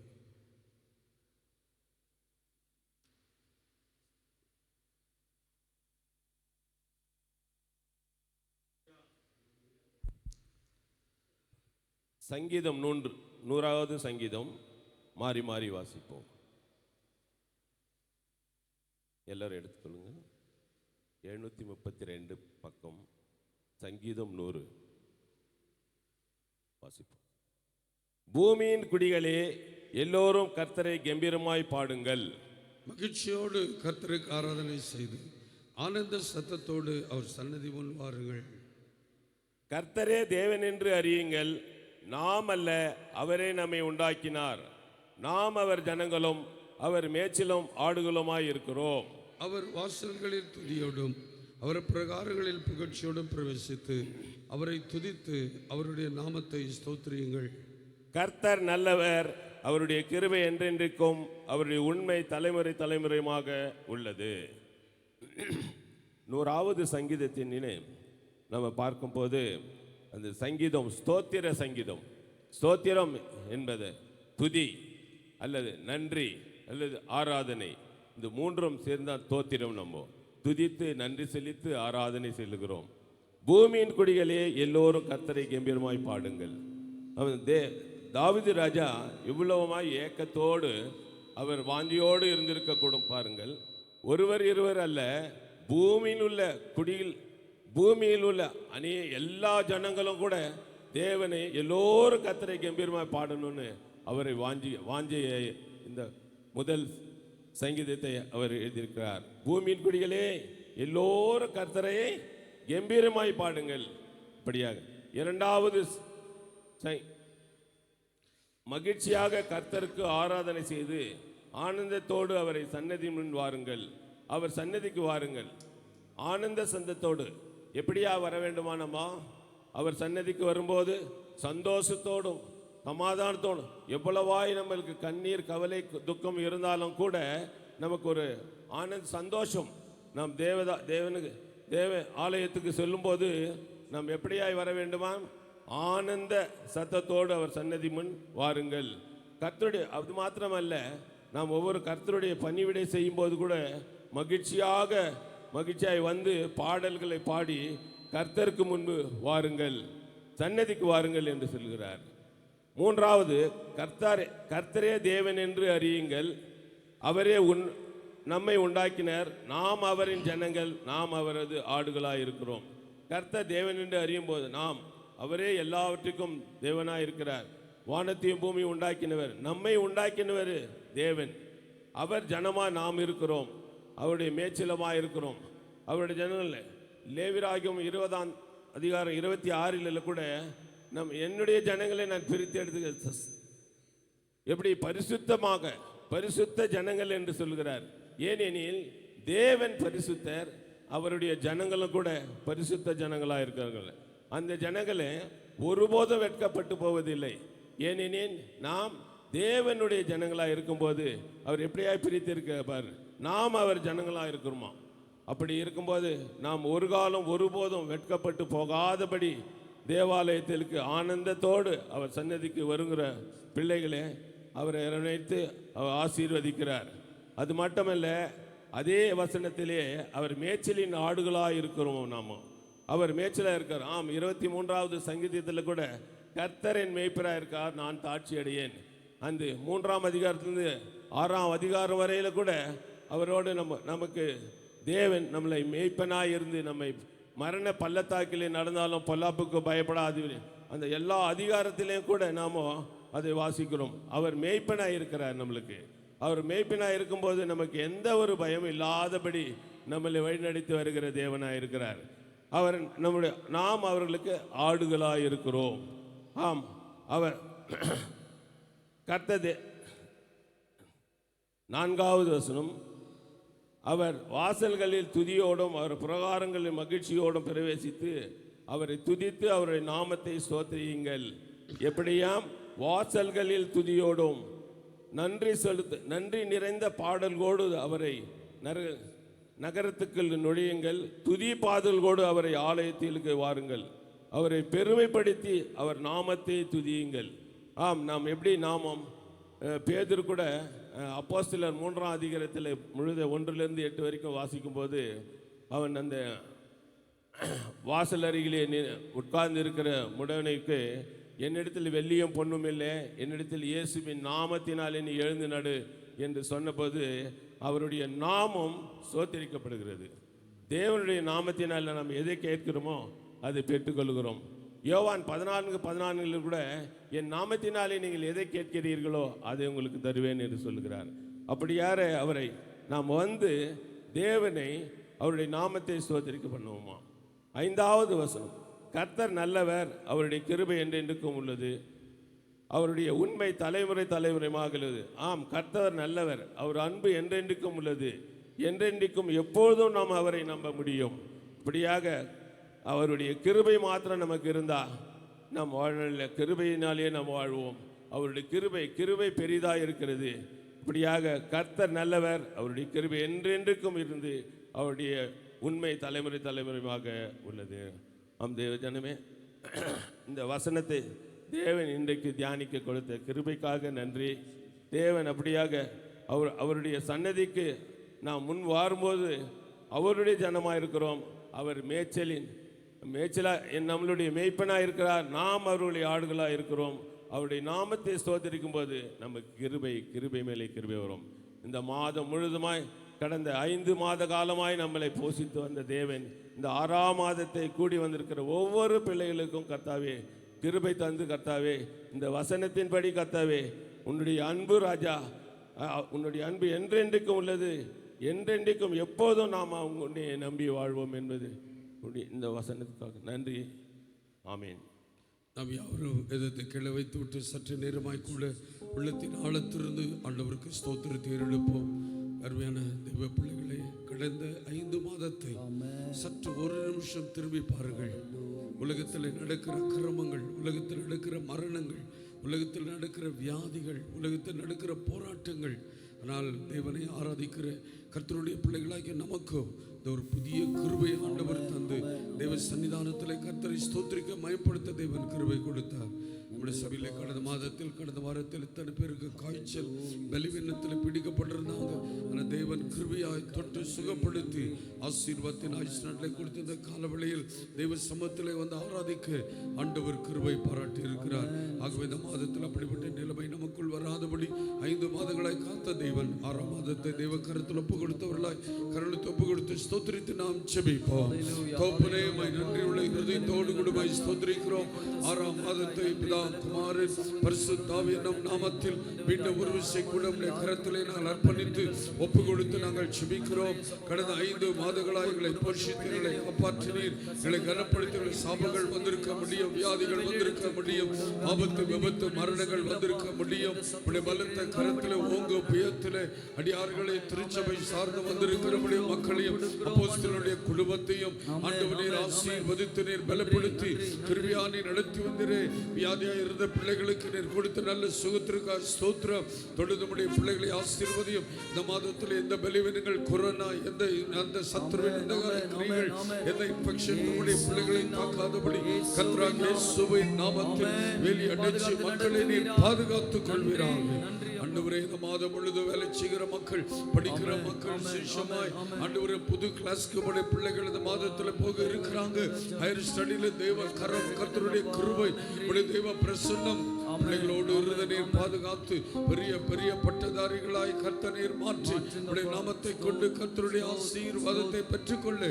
சங்கீதம் 100வது சங்கீதம் மாறி மாறி வாசிப்போம். எல்லாரும் எடுத்துக்கொள்ளுங்க. 732 பக்கம், சங்கீதம் 100 வாசிப்போம். பூமியின் குடிகளே, எல்லோரும் கர்த்தரை கம்பீரமாய் பாடுங்கள். மகிழ்ச்சியோடு கர்த்தருக்கு ஆராதனை செய்து ஆனந்த சத்தத்தோடு அவர் சன்னதி முன் வாருங்கள். கர்த்தரே தேவன் என்று அறியுங்கள். நாம் அல்ல, அவரே நம்மை உண்டாக்கினார். நாம் அவர் ஜனங்களும் அவர் மேய்ச்சலும் ஆடுகளுமாய் இருக்கிறோம். அவர் வாசல்களில் துதியோடும் அவர் பிரகாரங்களில் புகழ்ச்சியோடும் பிரவேசித்து அவரை துதித்து அவருடைய நாமத்தை ஸ்தோத்திரியுங்கள். கர்த்தர் நல்லவர், அவருடைய கிருபை என்றென்றைக்கும், அவருடைய உண்மை தலைமுறை தலைமுறையாக உள்ளது. 100வது சங்கீதத்தின் நம்ம பார்க்கும்போது அந்த சங்கீதம் ஸ்தோத்திர சங்கீதம். ஸ்தோத்திரம் என்பது துதி அல்லது நன்றி அல்லது ஆராதனை. இந்த 3ம் சேர்ந்தால் தோத்திரம். நம்ம துதித்து நன்றி செலுத்தி ஆராதனை செல்லுகிறோம். பூமியின் குடிகளே எல்லோரும் கர்த்தரை கம்பீரமாய் பாடுங்கள். தாவீது ராஜா இவ்வளவுமாய் ஏக்கத்தோடு அவர் வாஞ்சியோடு இருந்திருக்கக்கூடும். பாருங்கள், ஒருவர் இருவர் அல்ல, பூமியில் உள்ள எல்லா ஜனங்களும் கூட தேவனை எல்லோரும் கர்த்தரை கம்பீரமாய் பாடணும்னு அவரை வாஞ்சியை இந்த முதல் சங்கீதத்தை அவர் எழுதியிருக்கிறார். பூமியின் குடிகளே எல்லோரும் கர்த்தரை கம்பீரமாய் பாடுங்கள். இப்படியாக இரண்டாவது மகிழ்ச்சியாக கர்த்தருக்கு ஆராதனை செய்து ஆனந்தத்தோடு அவரை சன்னதி முன் வாருங்கள். அவர் சன்னதிக்கு வாருங்கள் ஆனந்த சந்தத்தோடு. எப்படியா வர வேண்டுமானம்மா? அவர் சன்னதிக்கு வரும்போது சந்தோஷத்தோடும் சமாதானத்தோடும். எவ்வளவாய் நம்மளுக்கு கண்ணீர் கவலை துக்கம் இருந்தாலும் கூட நமக்கு ஒரு ஆனந்த சந்தோஷம். நாம் தேவ ஆலயத்துக்கு செல்லும்போது நாம் எப்படியாய் வர வேண்டுமா? ஆனந்த சத்தத்தோடு அவர் சன்னதி முன் வாருங்கள். கர்த்தருடைய அது மாத்திரமல்ல, நாம் ஒவ்வொரு கர்த்தருடைய பணிவிடை செய்யும் போது கூட மகிழ்ச்சியாய் வந்து பாடல்களை பாடி கர்த்தருக்கு முன்பு வாருங்கள், சன்னதிக்கு வாருங்கள் என்று சொல்கிறார். மூன்றாவது, கர்த்தரே தேவன் என்று அறியுங்கள், அவரே நம்மை உண்டாக்கினர், நாம் அவரின் ஜனங்கள், நாம் அவரது ஆடுகளாய் இருக்கிறோம். கர்த்தர் தேவன் என்று அறியும் போது அவரே எல்லாவற்றுக்கும் தேவனாய் இருக்கிறார். வானத்தையும் பூமியும் உண்டாக்கினவர், நம்மை உண்டாக்கினவர் தேவன். அவர் ஜனமா நாம் இருக்கிறோம், அவருடைய மேய்ச்சலமாக இருக்கிறோம், அவருடைய ஜனங்கள். லேவியராகமம் 20ஆம் அதிகாரம் 26 கூட என்னுடைய ஜனங்களை நான் பிரித்து எடுத்து எப்படி பரிசுத்த ஜனங்கள் என்று சொல்கிறார். ஏனெனில் தேவன் பரிசுத்தர், அவருடைய ஜனங்களும் கூட பரிசுத்த ஜனங்களாக இருக்கிறார்கள். அந்த ஜனங்களே ஒருபோதும் வெட்கப்பட்டு போவதில்லை. ஏனெனில் நாம் தேவனுடைய ஜனங்களாக இருக்கும்போது அவர் எப்படியா பிரித்திருப்பார், நாம் அவர் ஜனங்களாக இருக்கிறோமா. அப்படி இருக்கும்போது நாம் ஒரு காலம் ஒருபோதும் வெட்கப்பட்டு போகாதபடி தேவாலயத்திற்கு ஆனந்தத்தோடு அவர் சன்னதிக்கு வருகிற பிள்ளைகளே அவரை நினைத்து அவர் ஆசீர்வதிக்கிறார். அது மட்டுமல்ல, அதே வசனத்திலே அவர் மேய்ச்சலின் ஆடுகளாக இருக்கிறோம். நாம அவர் மேய்ச்சலாக இருக்கார். 23வது சங்கீதத்தில் கூட கர்த்தரின் மேய்ப்பராக இருக்கார், நான் தாட்சி அடையேன். அந்த 3ஆம் அதிகாரத்திலிருந்து 6ஆம் அதிகாரம் வரையில கூட அவரோடு நமக்கு தேவன் நம்மளை மேய்ப்பனாக இருந்து நம்மை மரண பள்ளத்தாக்கிலே நடந்தாலும் பொல்லாப்புக்கு பயப்படாது. அந்த எல்லா அதிகாரத்திலையும் கூட நாம அதை வாசிக்கிறோம். அவர் மேய்ப்பனாக இருக்கிறார் நம்மளுக்கு. அவர் மேய்ப்பனாக இருக்கும்போது நமக்கு எந்த ஒரு பயம் இல்லாதபடி நம்மளை வழிநடத்தி வருகிற தேவனாக இருக்கிறார். நாம் அவர்களுக்கு ஆடுகளாக இருக்கிறோம். அவர் கர்த்தர் 4வது வசனம், அவர் வாசல்களில் துதியோடும் அவர் பிரகாரங்களில் மகிழ்ச்சியோடும் பிரவேசித்து அவரை துதித்து அவருடைய நாமத்தை ஸ்தோத்திரியுங்கள். எப்படியாம்? வாசல்களில் துதியோடும் நன்றி நிறைந்த பாடல்கோடு அவரை நகரத்துக்குள் நுழையுங்கள். துதி பாடல்கோடு அவரை ஆலயத்திற்கு வாருங்கள். அவரை பெருமைப்படுத்தி அவர் நாமத்தை துதியுங்கள். நாம் எப்படி நாமம் பேதுரு கூட அப்போஸ்தலர் 3ஆம் அதிகாரத்தில் முழுத 1லிருந்து 8 வரைக்கும் வாசிக்கும் போது அவன் அந்த வாசல் அருகிலே உட்கார்ந்து இருக்கிற முடவனுக்கு, என்னிடத்தில் வெள்ளியும் பொண்ணும் இல்லை, என்னிடத்தில் இயேசுவின் நாமத்தினாலே நீ எழுந்து நடு என்று சொன்னபோது அவருடைய நாமம் சோத்தரிக்கப்படுகிறது. தேவனுடைய நாமத்தினால் நாம் எதை கேட்கிறோமோ அதை பெற்றுக்கொள்கிறோம். யோவான் 14:14 கூட என் நாமத்தினாலே நீங்கள் எதை கேட்கிறீர்களோ அதை உங்களுக்கு தருவேன் என்று சொல்கிறார். அப்படியார அவரை நாம் தேவனை அவருடைய நாமத்தை ஸ்தோத்திரிக்க பண்ணுவோமா. 5வது வசனம், கர்த்தர் நல்லவர், அவருடைய கிருபை என்றென்றுக்கும் உள்ளது, அவருடைய உண்மை தலைமுறையாக உள்ளது. கர்த்தர் நல்லவர், அவர் அன்பு என்றென்றுக்கும் உள்ளது, என்றென்றைக்கும் எப்பொழுதும் நாம் அவரை நம்ப முடியும். இப்படியாக அவருடைய கிருபை மாத்திரம் நமக்கு இருந்தால் நாம் வாழ்நிலை கிருபையினாலே நாம் வாழ்வோம். அவருடைய கிருபை பெரிதாக இருக்கிறது. இப்படியாக கர்த்தர் நல்லவர், அவருடைய கிருபை என்றென்றுக்கும் இருந்து அவருடைய உண்மை தலைமுறையாக உள்ளது. தேவ ஜனமே, இந்த வசனத்தை தேவன் இன்றைக்கு தியானிக்க கொடுத்த கிருபைக்காக நன்றி. தேவன் அப்படியாக அவருடைய சன்னதிக்கு நாம் முன் வாரும்போது அவருடைய ஜனமாக இருக்கிறோம். அவர் மேய்ச்சலின் நம்மளுடைய மேய்ப்பனாக இருக்கிறார், நாம் அவருடைய ஆடுகளாக இருக்கிறோம். அவருடைய நாமத்தை ஸ்தோத்திரிக்கும் போது நமக்கு கிருபை மேலே கிருபை வரும். இந்த மாதம் முழுதுமாய் கடந்த 5 மாத காலமாய் நம்மளை போஷித்து வந்த தேவன் இந்த 6ஆம் மாதத்தை கூடி வந்திருக்கிற ஒவ்வொரு பிள்ளைகளுக்கும் கர்த்தாவே கிருபை தந்து, கர்த்தாவே இந்த வசனத்தின்படி கர்த்தாவே உன்னுடைய அன்பு ராஜா, உன்னுடைய அன்பு என்றென்றைக்கும் உள்ளது, என்றென்றைக்கும் எப்போதும் நாம் உன்னை நம்பி வாழ்வோம் என்பது இந்த வசனத்துக்காக நன்றி. ஆமீன். நாம் யாரும் எதத்தை கீழே வைத்து விட்டு சற்று நேரமாய் கூட உள்ளத்தின் ஆழத்திலிருந்து ஆண்டவருக்கு ஸ்தோத்திரத்தை எழுப்போம். அருமையான தெய்வ பிள்ளைகளே, கடந்த 5 மாதத்தை சற்று ஒரு நிமிஷம் திரும்பி பாருங்கள். உலகத்தில் நடக்கிற அக்கிரமங்கள், உலகத்தில் நடக்கிற மரணங்கள், உலகத்தில் நடக்கிற வியாதிகள், உலகத்தில் நடக்கிற போராட்டங்கள், ஆனால் தேவனை ஆராதிக்கிற கர்த்தருடைய பிள்ளைகளாகிய நமக்கோ இந்த ஒரு புதிய கிருபை ஆண்டவர் தந்து தேவ சன்னிதானத்தில் கர்த்தரை ஸ்தோத்திரிக்க மயப்படுத்த தேவன் கிருபை கொடுத்தார். நம்முடைய சபையில் கடந்த வாரத்தில் இத்தனை பேருக்கு காய்ச்சல் பலவீனத்தில் பிடிக்கப்பட்டிருந்தாங்க. ஆனால் தேவன் கிருபையாய் தொட்டு சுகப்படுத்தி ஆசீர்வாதத்தின் ஆயுஷ்நாட்டை கொடுத்த இந்த காலவெளியில் தெய்வ சமூகத்தில் வந்து ஆராதிக்க ஆண்டவர் கிருபை பாராட்டி இருக்கிறார். ஆகவே இந்த மாதத்தில் அப்படிப்பட்ட நிலைமை நமக்குள் வராதபடி 5 மாதங்களாய் காத்த தேவன் 6ஆம் மாதத்தை தெய்வ கருத்தில் ஒப்பு கொடுத்தவர்களாய் கருளுக்கு ஒப்பு கொடுத்து ஸ்தோத்திரித்து நாம் ஜெபிப்போம். தோப்பனே நன்றி உள்ள இருதயத்தோடு கூட ஸ்தோத்திரிக்கிறோம். 6ஆம் மாதத்தை பிதா குமாரன் பரிசுத்த ஆவியின் நாமத்தில் மீண்டும் ஒரு விஷயம் கூட கரத்திலே நாங்கள் அர்ப்பணித்து ஒப்பு கொடுத்து நாங்கள் ஜெபிக்கிறோம். கடந்த 5 மாதங்களாய் எங்களை போஷித்து எங்களை காப்பாற்றினீர், எங்களை கனப்படுத்தி சாபங்கள் வந்திருக்க முடியும், வியாதிகள் வந்திருக்க முடியும், ஆபத்து விபத்து மரணங்கள் வந்திருக்க முடியும். பலத்த கரத்திலே ஓங்க புயத்திலே அடியார்களை திருச்சபை சார்ந்து வந்திருக்கிற மக்களையும் அப்போஸ்தலருடைய குடும்பத்தையும் ஆண்டவரே ஆசீர்வதித்து நீர் பலப்படுத்தி கிருபையாய் நடத்தி வந்தீரே. வியாதியாய் இருந்த பிள்ளைகளுக்கு நீர் கொடுத்த நல்ல சுகத்திற்காக ஸ்தோத்திரம். தொடர்ந்து நம்முடைய பிள்ளைகளை ஆசீர்வதியும். இந்த மாதத்தில் எந்த பலவீனங்கள், கொரோனா, எந்த சத்துருவின் எந்த கிரிகள், எந்த இன்ஃபெக்ஷன் நம்முடைய பிள்ளைகளை தாக்காதபடி கர்த்தராகிய இயேசுவின் நாமத்தில் வேலி அடைச்சு மக்களை நீர் பாதுகாத்துக் கொள்வீராக. ஆண்டவரே, இந்த மாதம் முழுது வேலை செய்கிற மக்கள், படிக்கிற மக்கள், விசேஷமாய் ஆண்டவரே புது கிளாஸ்க்கு நம்முடைய பிள்ளைகள் இந்த மாதத்தில் போக இருக்கிறாங்க. ஹையர் ஸ்டடியில தேவ கரம் கர்த்தருடைய கிருபை தேவ பிரசன்னம் பிள்ளைகளோடு இருந்த நீர் பாதுகாத்து பெரிய பெரிய பட்டதாரிகளாய் கர்த்தர் நீர் மாற்றி உடைய நாமத்தை கொண்டு கர்த்தருடைய ஆசீர்வாதத்தை பெற்றுக்கொள்ள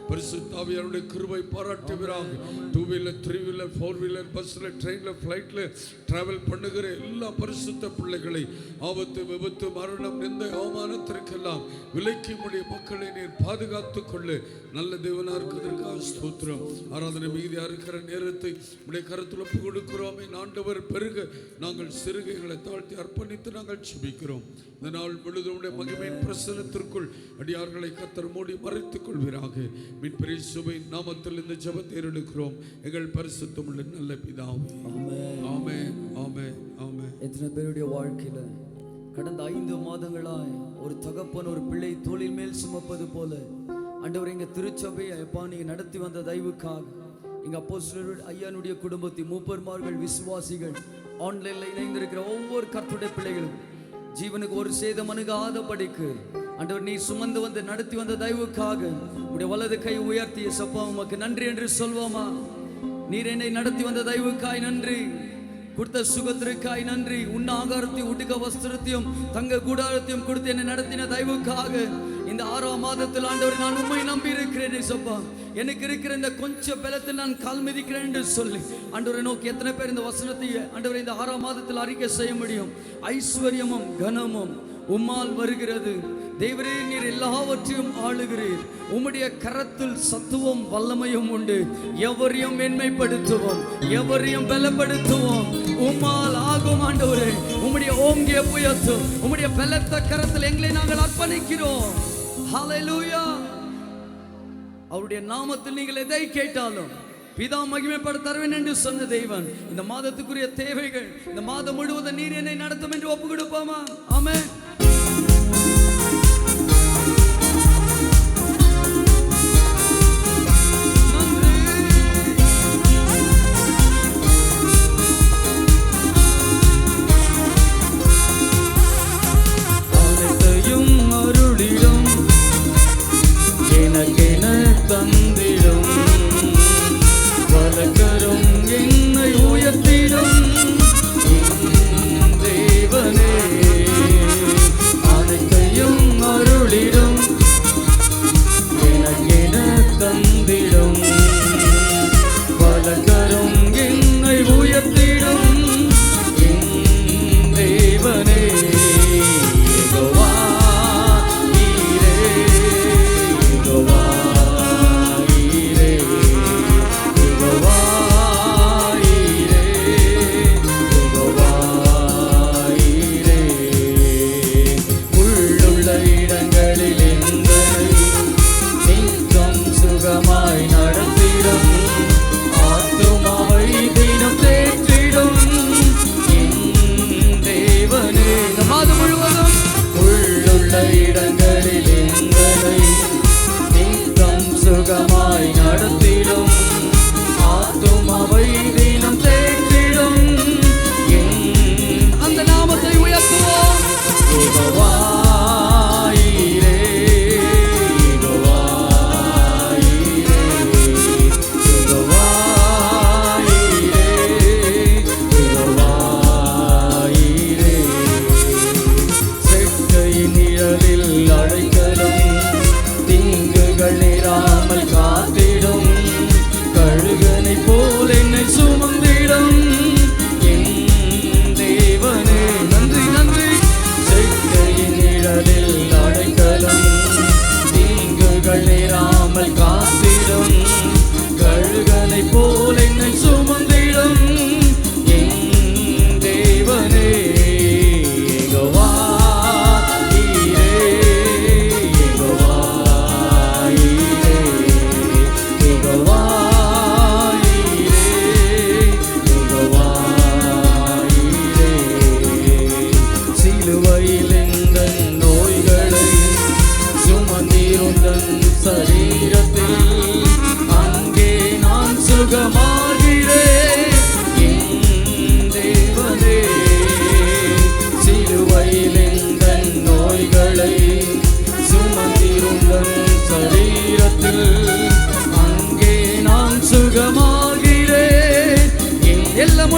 பரிசுத்த ஆவியாருடைய கிருபை பாராட்டுகிறாங்க. 2 வீலர் 3 வீலர் 4 வீலர் பஸ்ல ட்ரெயின்ல ஃபிளைட்ல டிராவல் பண்ணுகிற எல்லா பரிசுத்த பிள்ளைகளை ஆபத்து விபத்து மரணம் எந்த அவமானத்திற்கெல்லாம் விலக்கி உடைய மக்களை நீர் பாதுகாத்துக் கொள்ள நல்ல தேவனா இருக்கிறதற்காக ஸ்தோத்திரம். ஆராதனை மீதியா இருக்கிற நேரத்தை உடைய கருத்தில் ஒப்பு கொடுக்கிறோம். ஆண்டவர் பெருக நாங்கள் சிறுகைகளை தாழ்த்தி அர்ப்பணித்து நாங்கள் ஜெபிக்கிறோம். இந்த நாள் முழுவதும் மகிமையின் பிரசன்னத்திற்குள் அடியார்களை கர்த்தர் மூடி மறைத்துக் கொள்வீராக. மீட்பர் இயேசுவின் நாமத்தில் இந்த ஜெபத்தை எடுக்கிறோம் எங்கள் பரிசுத்தமுள்ள நல்ல பிதாவே. ஆமென், ஆமென், ஆமென். எத்தனை பேருடைய வாழ்க்கையில கடந்த 5 மாதங்களாய் ஒரு தகப்பன் ஒரு பிள்ளை தோளின் மேல் சுமப்பது போல ஆண்டவர் எங்க திருச்சபையை அப்பா நீங்க நடத்தி வந்த தயவுக்காக எங்க அப்போஸ்தலர் ஐயானுடைய குடும்பத்தின் மூப்பர்மார்கள், விசுவாசிகள், ஆன்லைன்ல இணைந்திருக்கிற ஒவ்வொரு கர்த்தருடைய பிள்ளைகளும் ஜீவனுக்கு ஒரு சேதம் அணுகாதபடிக்கு ஆண்டவர் நீ சுமந்து வந்து நடத்தி வந்த தயவுக்காக உடைய வலது கை உயர்த்தி சப்பா உமக்கு நன்றி என்று சொல்வோமா? நீர் என்னை நடத்தி வந்த தயவுக்காய் நன்றி, கொடுத்த சுகத்திற்காய் நன்றி, உண்ண ஆகாரத்தையும் உடுக்க வஸ்திரத்தையும் தங்க கூடாரத்தையும் கொடுத்து என்னை நடத்தின தயவுக்காக இந்த 6ஆம் மாதத்தில் ஆண்டவர் நான் உண்மை நம்பி இருக்கிறேன் சப்பா. எனக்கு இருக்கிற இந்த கொஞ்சம் பலத்தில் நான் கால் மிதிக்கிறேன் என்று சொல்லி ஆண்டவரை நோக்கி எத்தனை பேர் இந்த வசனத்தை ஆண்டவரை இந்த 6ஆம் மாதத்தில் அறிக்கை செய்ய முடியும்? ஐஸ்வர்யமும் கனமும் உம்மால் வருகிறது. தேவரே, நீர் எல்லாவற்றையும் ஆளுகிறீர். உம்முடைய கரத்தில் சத்துவம் வல்லமையும் உண்டு. எவரையும் மேன்மைப்படுத்துவோம், எவரையும் பலப்படுத்துவோம். உம்மால் ஆகும் ஆண்டவரே. உம்முடைய ஓங்கிய புயத்து உம்முடைய பலத்த கரத்தில் எங்களை நாங்கள் அர்ப்பணிக்கிறோம். ஹல்லேலூயா. அவருடைய நாமத்தில் நீங்கள் எதை கேட்டாலும் பிதா மகிமைப்பட தருவேன் என்று சொன்ன தெய்வன் இந்த மாதத்துக்குரிய தேவைகள் இந்த மாதம் முழுவதும் நீர் என்னை நடத்தும் என்று ஒப்பு கொடுப்போமா? ஆமென்.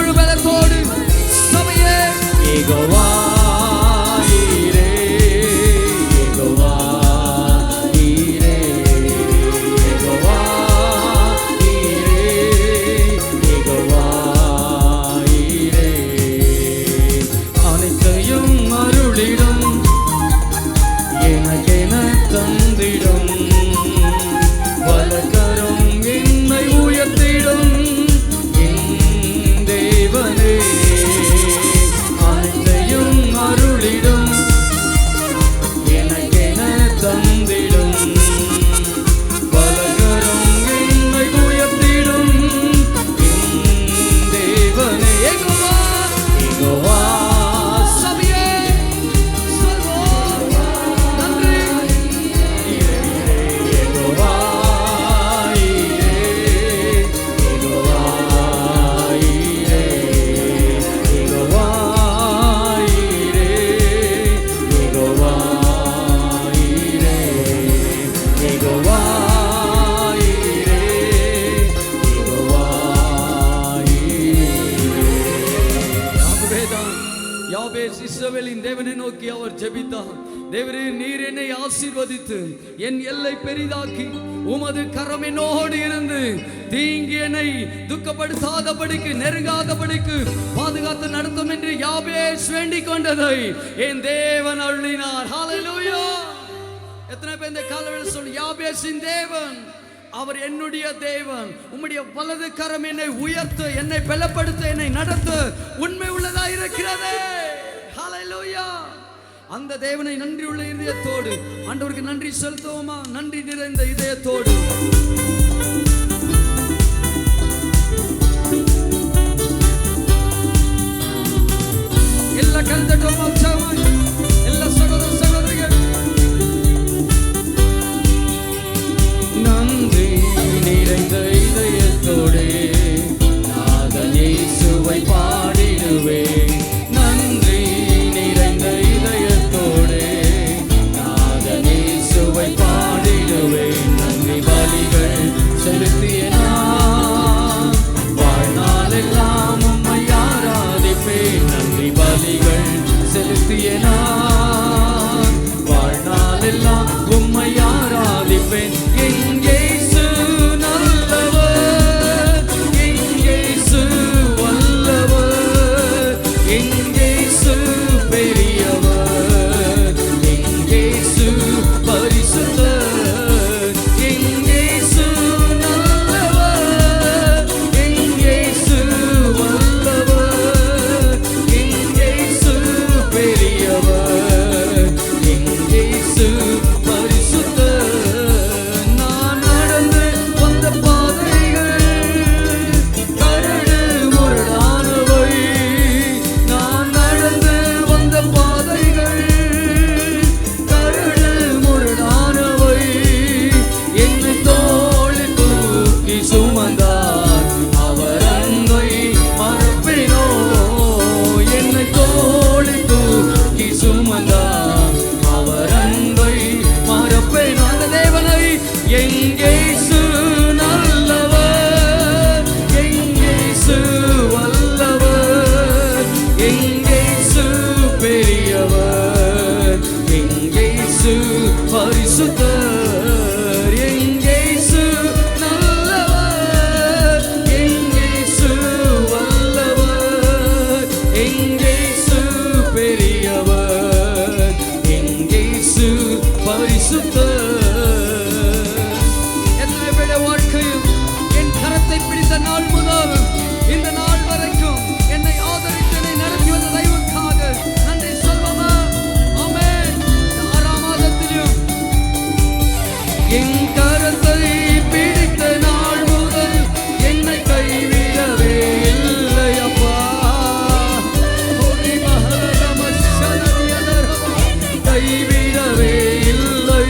முழு பலத்தோடு சபையே யெகோவா ஈரே, யெகோவா ஈரே, யெகோவா ஈரே, யெகோவா ஈரே. அனைத்தையும் அருளிடும் எனக்கென தந்திடும் வலக்கரம் என்னை உயர்த்திடும் என் தேவனே. அனைத்தையும் அருளிடும் எனக்கென தந்திடும் வலக்கரம் என்னை உயர்த்திடும் என் தேவனே. யெகோவா யெகோவா சபையே சொல்வோம் நன்றி. யெகோவா ஈரே, யெகோவா ஈரே, யெகோவா ஈரே, யெகோவா ஈரே, யெகோவா ஈரே, யெகோவா யாவேதான் யாபேஸ் இஸ்ரவேலின் தேவனை நோக்கி அவர் ஜெபித்தார். தேவரே, நீர் என்னை ஆசீர்வதித்து என் எல்லை பெரிதாக்கி உமது கரம் என்னோடு இருந்து தீங்கு என்னை துக்கப்படுத்தாதபடிக்கு நெருங்காதபடிக்கு பாதுகாத்து நடத்தும் என்று யாபேஸ் வேண்டிக் கொண்டதை என் தேவன் அருளினார். ஹalleluya. எத்தனை பேர் இந்த காலவெளியில் சொல்லி யாபேசின் தேவன் அவர் என்னுடைய தேவன், உம்முடைய வலது கரம் என்னை உயர்த்த, என்னை பலப்படுத்த, என்னை நடத்த உண்மை உள்ளதா இருக்கிறது. ஹalleluya. அந்த தேவனை நன்றியுள்ள இதயத்தோடு ஆண்டவருக்கு நன்றி செலுத்துவோமா? நன்றி நிறைந்த இதயத்தோடு எல்லா கருத்தட்டோமா உற்சாகமாய் எல்லா சகோதர சகோதரிகள் நன்றி நிறைந்த இதயத்தோடு நாதன் இயேசுவை பாடிடுவேன். நன்றி நிறைந்த இதயத்தோடு நாதன் இயேசுவை பாடிடுவேன். நன்றி பலிகள் செலுத்திய நான் வாழ்நாளெல்லாம் உம்மை ஆராதிப்பேன். நன்றி பலிகள் செலுத்திய நான் வாழ்நாளெல்லாம் உம்மை ஆராதிப்பேன். என் இயேசு நல்லவர், என் இயேசு வல்லவர், என் இயேசு பெரியவர், என் இயேசு பரிசுத்தர், என் இயேசு நல்லவர், என் இயேசு வல்லவர், என் இயேசு பெரியவர், என் இயேசு பரிசுத்தர். நான் நடந்து வந்த பாதைகள் கரடு முரடானவை, நான் நடந்து வந்த பாதைகள் கரடு முரடானவை. என்னை தோளில் தூக்கி சுமந்தார், அவர் அன்பை மறப்பேனோ. என்னை தோளில் தூக்கி சுமந்தார், அவர் அன்பை மறப்பேனோ. அந்த தேவனை என் இயேசு நல்லவர், என் இயேசு வல்லவர், என் இயேசு பெரியவர், என் இயேசு பரிசுத்தர், என் இயேசு நல்லவர், என் இயேசு வல்லவர், என் இயேசு பெரியவர், என் இயேசு பரிசுத்தர். எத்தனை பேருடைய வாழ்க்கையில் என் கரத்தை பிடித்த நாள் முதல் இந்த நாள் வரைக்கும் என்னை ஆதரித்து என்னை நடத்தி வந்த தெய்வத்துக்காக நன்றி சொல்வோமா? ஆமென். இந்த 6ஆம் மாதத்திலும் என் கரத்தை பிடித்த நாள் முதல் என்னை கைவிடவே இல்லை அப்பா. கைவிடவே இல்லை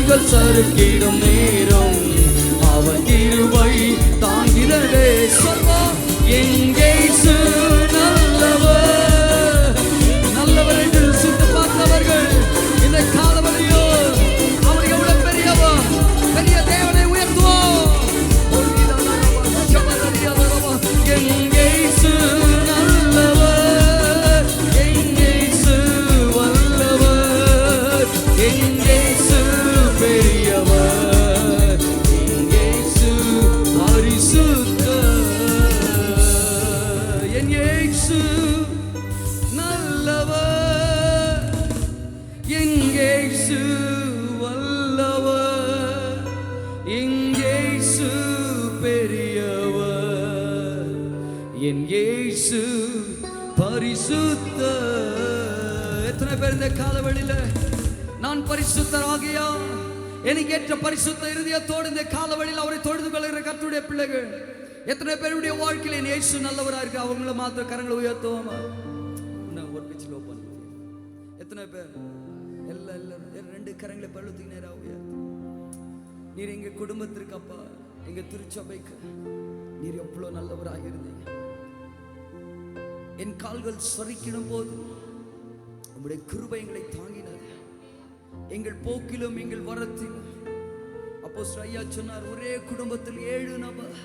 கால்கள் சறுக்கிடும் நேரம் அவர் கிருபை தாங்கினதே. சொல்வோம், எங்கே நல்லவர், நல்லவர் என்று சுட்டு பார்த்தவர்கள் இந்த காலவழியோ அவர் எவ்வளவு பெரியவர், பெரிய தேவனை உயர்த்துவோம். எங்கே நல்லவர், எங்கே வல்லவர், எங்கே பெரியவர், எங்கே பரிசுத்தர். என் இயேசு நல்லவர், என் இயேசு வல்லவர், என் இயேசு பெரியவர், என் இயேசு பரிசுத்தர். எத்தனை பேர் இந்த காலவெளியில நான் பரிசுத்தராகியா எனக்கு ஏற்ற பரிசுத்த இருதயத்தோடு இந்த காலவெளியில் அவரை தொழுது கொள்கிற கர்த்தருடைய பிள்ளைகள் எத்தனை பேருடைய வாழ்க்கையில் என் இயேசு நல்லவராக இருக்கு? அவங்கள மாத்திர கரங்களை உயர்த்துவோமா? ஒரு பிச்சில் ஓப்பன். எத்தனை பேர்? எல்லாரும் ரெண்டு கரங்களை பழுத்துக்கு நேராக உயர்த்து. நீர் எங்க குடும்பத்திற்கு அப்பா, எங்க திருச்சபைக்கு நீர் எவ்வளவு நல்லவராக இருந்தீங்க. என் கால்கள் சரிக்கிடும் போது உங்களுடைய கிருபை எங்களை தாங்கினது. எங்கள் போக்கிலும் எங்கள் வரத்திலும் அப்போஸ்தலர் ஐயா சொன்னார், ஒரே குடும்பத்தில் 7 நபர்.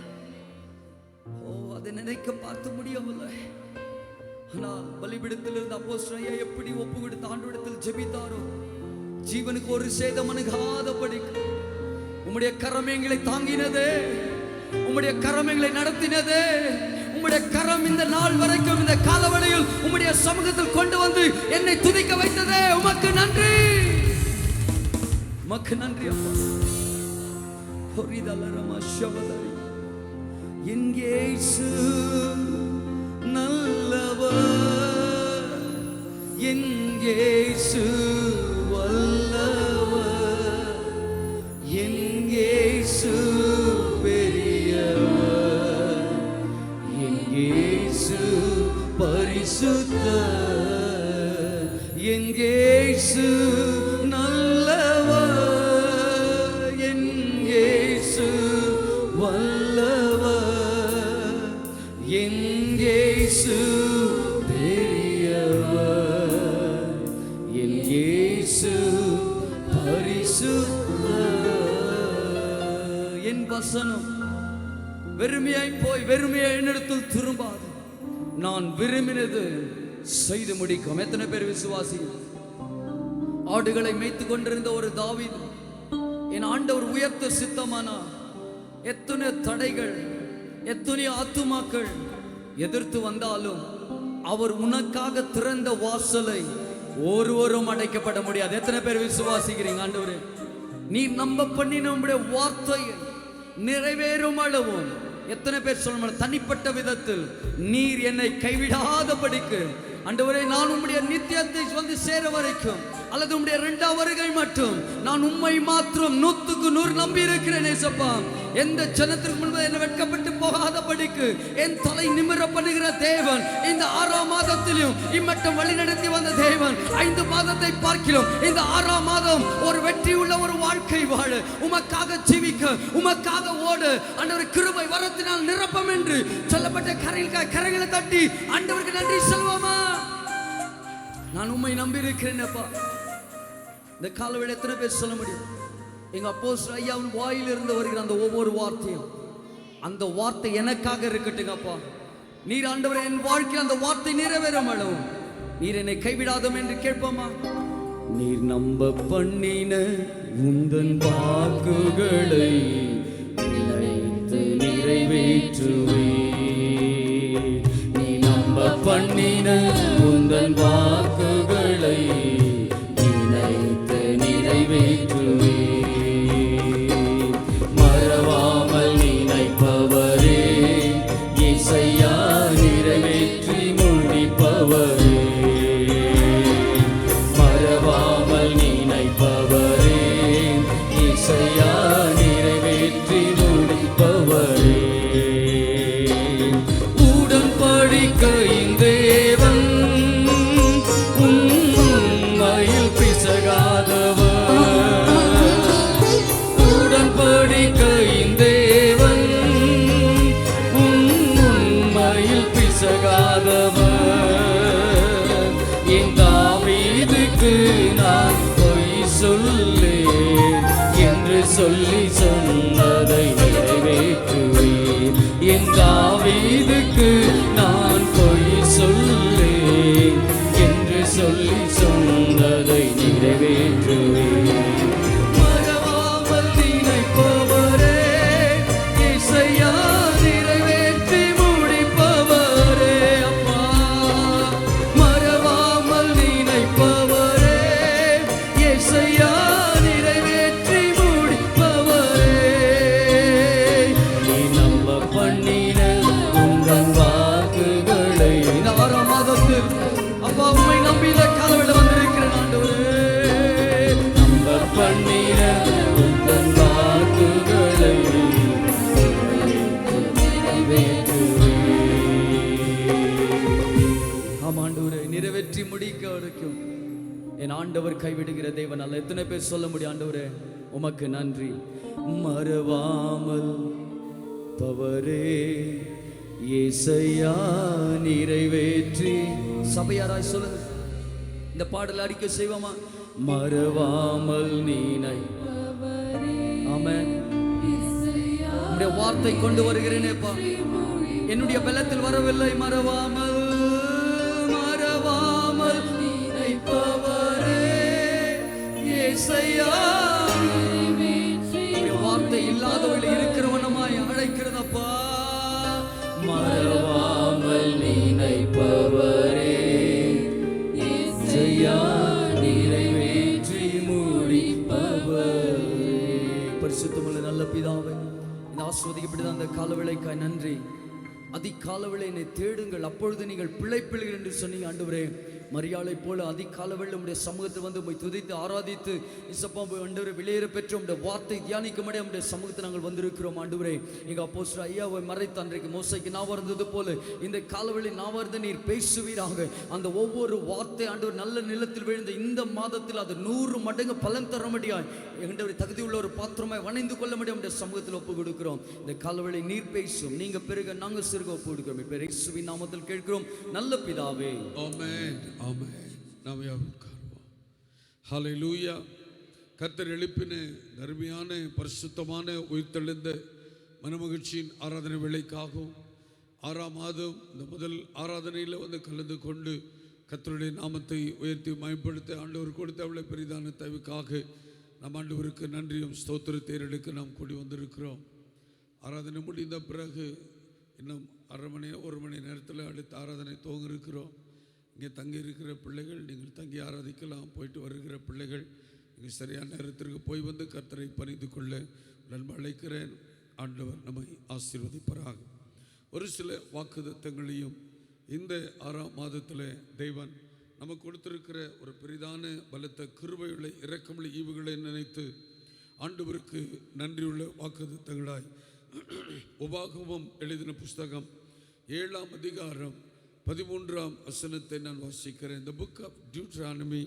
அதை நினைக்க பார்த்து முடியவில்லை. ஆனால் பலிபீடத்தில் இருந்து அப்போஸ்தலர் ஐயா எப்படி ஒப்பு கொடுத்து ஆண்டவரிடத்தில் ஜெபித்தாரோ, ஜீவனுக்கு ஒரு சேதம் அணுகாதபடி உம்முடைய கரம் எங்களை தாங்கினதே, உம்முடைய கரம் எங்களை நடத்தினதே, உம்முடைய கரம் இந்த நாள் வரைக்கும் இந்த காலவெளியில் உம்முடைய சமூகத்தில் கொண்டு வந்து என்னை துதிக்க வைத்ததே. உமக்கு நன்றி, உமக்கு நன்றி அப்பா. என் இயேசு நல்லவர், என் இயேசு வல்லவர், என் இயேசு பெரியவர், என் இயேசு பரிசுத்தர், என் இயேசு நல்லவர், என் இயேசு வல்லவர், என் இயேசு பெரியவர், என் இயேசு பரிசுத்தர். என் வசனம் வெறுமையாய் போய் வெறுமையாய் என்னிடத்தில் திரும்பாது, நான் விரும்பினது செய்து முடிக்கும். எத்தனை பேர் விசுவாசி? ஆடுகளை மேய்த்து கொண்டிருந்த ஒரு தாவீது, என் ஆண்டவர் உயர்த்த சித்தமானா எத்தனை தடைகள், எத்தனை ஆத்துமாக்கள் எதிர்த்து வந்தாலும் அவர் உனக்காக திறந்த வாசலை ஒருவரும் அடைக்கப்பட முடியாது. எத்தனை பேர் விசுவாசிக்கிறீங்க? ஆண்டவரே, நீ நம்ப பண்ணி நம்முடைய வார்த்தையை நிறைவேறும் அளவும் எத்தனை பேர் சொல்ல தனிப்பட்ட விதத்தில் நீர் என்னை கைவிடாதபடிக்கு ஆண்டவரே, நான் உம்முடைய நித்தியத்தை வந்து சேர வரைக்கும் அல்லது உம்முடைய 2ஆம் வருகை மட்டும் நான் உம்மை மாத்திரம் 100க்கு 100 நம்பி இருக்கிறேன். ஏசப்பா, எந்த ஜனத்திற்கு முன்பு என்னை வெட்கப்பட்டு போகாதபடிக்கு என் தலை நிமிர பண்ணுகிற தேவன் இந்த 6ஆம் மாதத்திலும் இம்மட்டும் வழி நடத்தி வந்த தேவன் 5 மாதத்தை பார்க்கிறோம். இந்த 6ஆம் மாதம் ஒரு வெற்றி உள்ள ஒரு வாழ்க்கை வாழ, உமக்காக ஜீவிக்க, உமக்காக ஓட ஆண்டவர் கிருபை வரத்தினால் நிரப்பம் என்று சொல்லப்பட்ட கரைகளை தட்டி ஆண்டவருக்கு நன்றி சொல்வோமா? நான் உம்மை நம்பி இருக்கிறேன் அப்பா. இந்த காலவேளை எத்தனை பேர் சொல்ல முடியும்? எங்க அப்போஸ்தலர் ஐயாவின் வாயில் இருந்து வருகிற அந்த ஒவ்வொரு வார்த்தையும், அந்த வார்த்தை எனக்காக இருக்கட்டுங்க அப்பா. நீர் ஆண்டவரே, என் வாழ்க்கையில் அந்த வார்த்தை நிறைவேறும் அளவு நீர் என்னை கைவிடாதோம் என்று கேட்போமா? நீர் நம்ப பண்ணின உந்தன் வாக்குகளை நினைத்து நிறைவேற்றுவே, நீ நம்ப பண்ணின உந்தன் வாக்குகளை நினைத்து நிறைவேற்றுவே, மறவாமல் நினைப்பவரே இசையா நிறைவேற்றி முடிப்பவரே, மறவாமல் நினைப்பவரே இசையா நிறைவேற்றி முடிப்பவரே, சொல்லி சொன்னதை நிறைவேற்றுவீர். என் தாவீதுக்கு நான் பொய் சொல்லேன் என்று சொல்லி சொன்னதை நிறைவேற்றுவீர். மறவாமல் நினைப்பவரே, இசையா நிறைவேற்றி முடிப்பவரே. அப்பா, மறவாமல் நினைப்பவரே, இசையா நிறைவேற்றி முடிப்பவரே. நீ நம்ப பண்ணின உங்கள் வாக்குகளை இந்த 6ஆம் மாதத்தில் அப்பா உம்மை நம்பி இந்த காலவெளியில் வந்திருக்கிறேன் ஆண்டவரே. நம்ப பண்ணின உங்கள் வாக்குகளை ஆம் ஆண்டவரே, நிறைவேற்றி முடிக்க வரைக்கும் என் ஆண்டவர் கைவிடுகிற தேவன் அல்ல. எத்தனை பேர் சொல்ல முடியும் ஆண்டவரே உமக்கு நன்றி. மறவாமல் பவரே, இசையா நிறைவேற்றி. சபையாராய் சொல்லுங்க, இந்த பாடல் அறிக்கை செய்வோமா? மறவாமல் நீனை. ஆமென். உம்முடைய வார்த்தை கொண்டு வருகிறேனேப்பா, என்னுடைய பலத்தில் வரவில்லை. மறவாமல் மறவாமல் நினைப்பவரே, இசையா உம்முடைய வார்த்தை இல்லாதவர்கள் இருக்கிறவனமாய் அழைக்கிறதப்பா. மறவாமல் நினைப்பவரே, இசையா நிறைவேற்றி முடிப்பவரே. பரிசுத்தமுள்ள நல்ல பிதாவே, இந்த ஆசீர்வதிக்கப்பட்ட அந்த காலவேளைக்காய் நன்றி. அதிகாலவேளை என்னை தேடுங்கள், அப்பொழுது நீங்கள் பிழைப்பீர்கள் என்று சொன்னீங்க ஆண்டவரே. மரியாளை போல அதிகாலவேளை உம்முடைய சமூகத்தில் வந்து உம்மை துதித்து ஆராதித்து இசப்பா ஆண்டவரே வெளியேற பெற்று உம்முடைய வார்த்தை தியானிக்கும்படி உம்முடைய சமூகத்தில் நாங்கள் வந்திருக்கிறோம் ஆண்டவரே. எங்க அப்போஸ்தலர் ஐயாவை மறைத்து அன்றைக்கு மோசேக்கு நாவ இருந்தது போல இந்த காலவேளை நாவ இருந்து நீர் பேசுவீராக. அந்த ஒவ்வொரு வார்த்தை ஆண்டவர் நல்ல நிலத்தில் விழுந்த இந்த மாதத்தில் அது 100 மடங்கு பலன் தர முடியாது எங்களுடைய தகுதி உள்ள ஒரு பாத்திரமாய் வணைந்து கொள்ள முடியும் உம்முடைய சமூகத்தில் ஒப்பு கொடுக்கிறோம். இந்த காலவேளை நீர் பேசும், நீங்க பெருக நாங்கள் சிறுக ஒப்பு கொடுக்கிறோம். இப்ப இயேசுவின் நாமத்தில் கேட்கிறோம் நல்ல பிதாவே, ஆமென், ஆமென். நாம் யாரும் உட்காருவோம். ஹல்லேலூயா. கர்த்தர் எழுப்பின அருமையான பரிசுத்தமான உயிர்த்தெழுந்த மனமகிழ்ச்சியின் ஆராதனை வேளைக்காகவும் 6ஆம் மாதம் இந்த முதல் ஆராதனையில் வந்து கலந்து கொண்டு கர்த்தருடைய நாமத்தை உயர்த்தி மயப்படுத்த ஆண்டவர் கொடுத்த அவ்வளவு பெரிதான தயவுக்காக நம் ஆண்டவருக்கு நன்றியும் ஸ்தோத்திரத்தை எடுக்க நாம் கூடி வந்திருக்கிறோம். ஆராதனை முடிந்த பிறகு இன்னும் 1 மணி நேரத்தில் அடுத்த ஆராதனை துவங்க இருக்கிறோம். இங்கே தங்கி இருக்கிற பிள்ளைகள் நீங்கள் தங்கி ஆராதிக்கலாம். போயிட்டு வருகிற பிள்ளைகள் நீங்கள் சரியான நேரத்திற்கு போய் வந்து கர்த்தரை பணிந்து கொள்ள நன்மை அழைக்கிறேன். ஆண்டவர் நம்மை ஆசீர்வதிப்பாராக. ஒரு சில வாக்குத்தத்தங்களையும் இந்த 6ஆம் மாதத்தில் தேவன் நமக்கு கொடுத்திருக்கிற ஒரு பெரிதான பலத்த கிருபையுள்ள இரக்கமுள்ள ஈவுகளை நினைத்து ஆண்டவருக்கு நன்றியுள்ள வாக்குத்தத்தங்களாய் உபாகமம் எழுதின புஸ்தகம் 7ஆம் அதிகாரம் 13ஆம் வசனத்தை நான் வாசிக்கிறேன். The book of Deuteronomy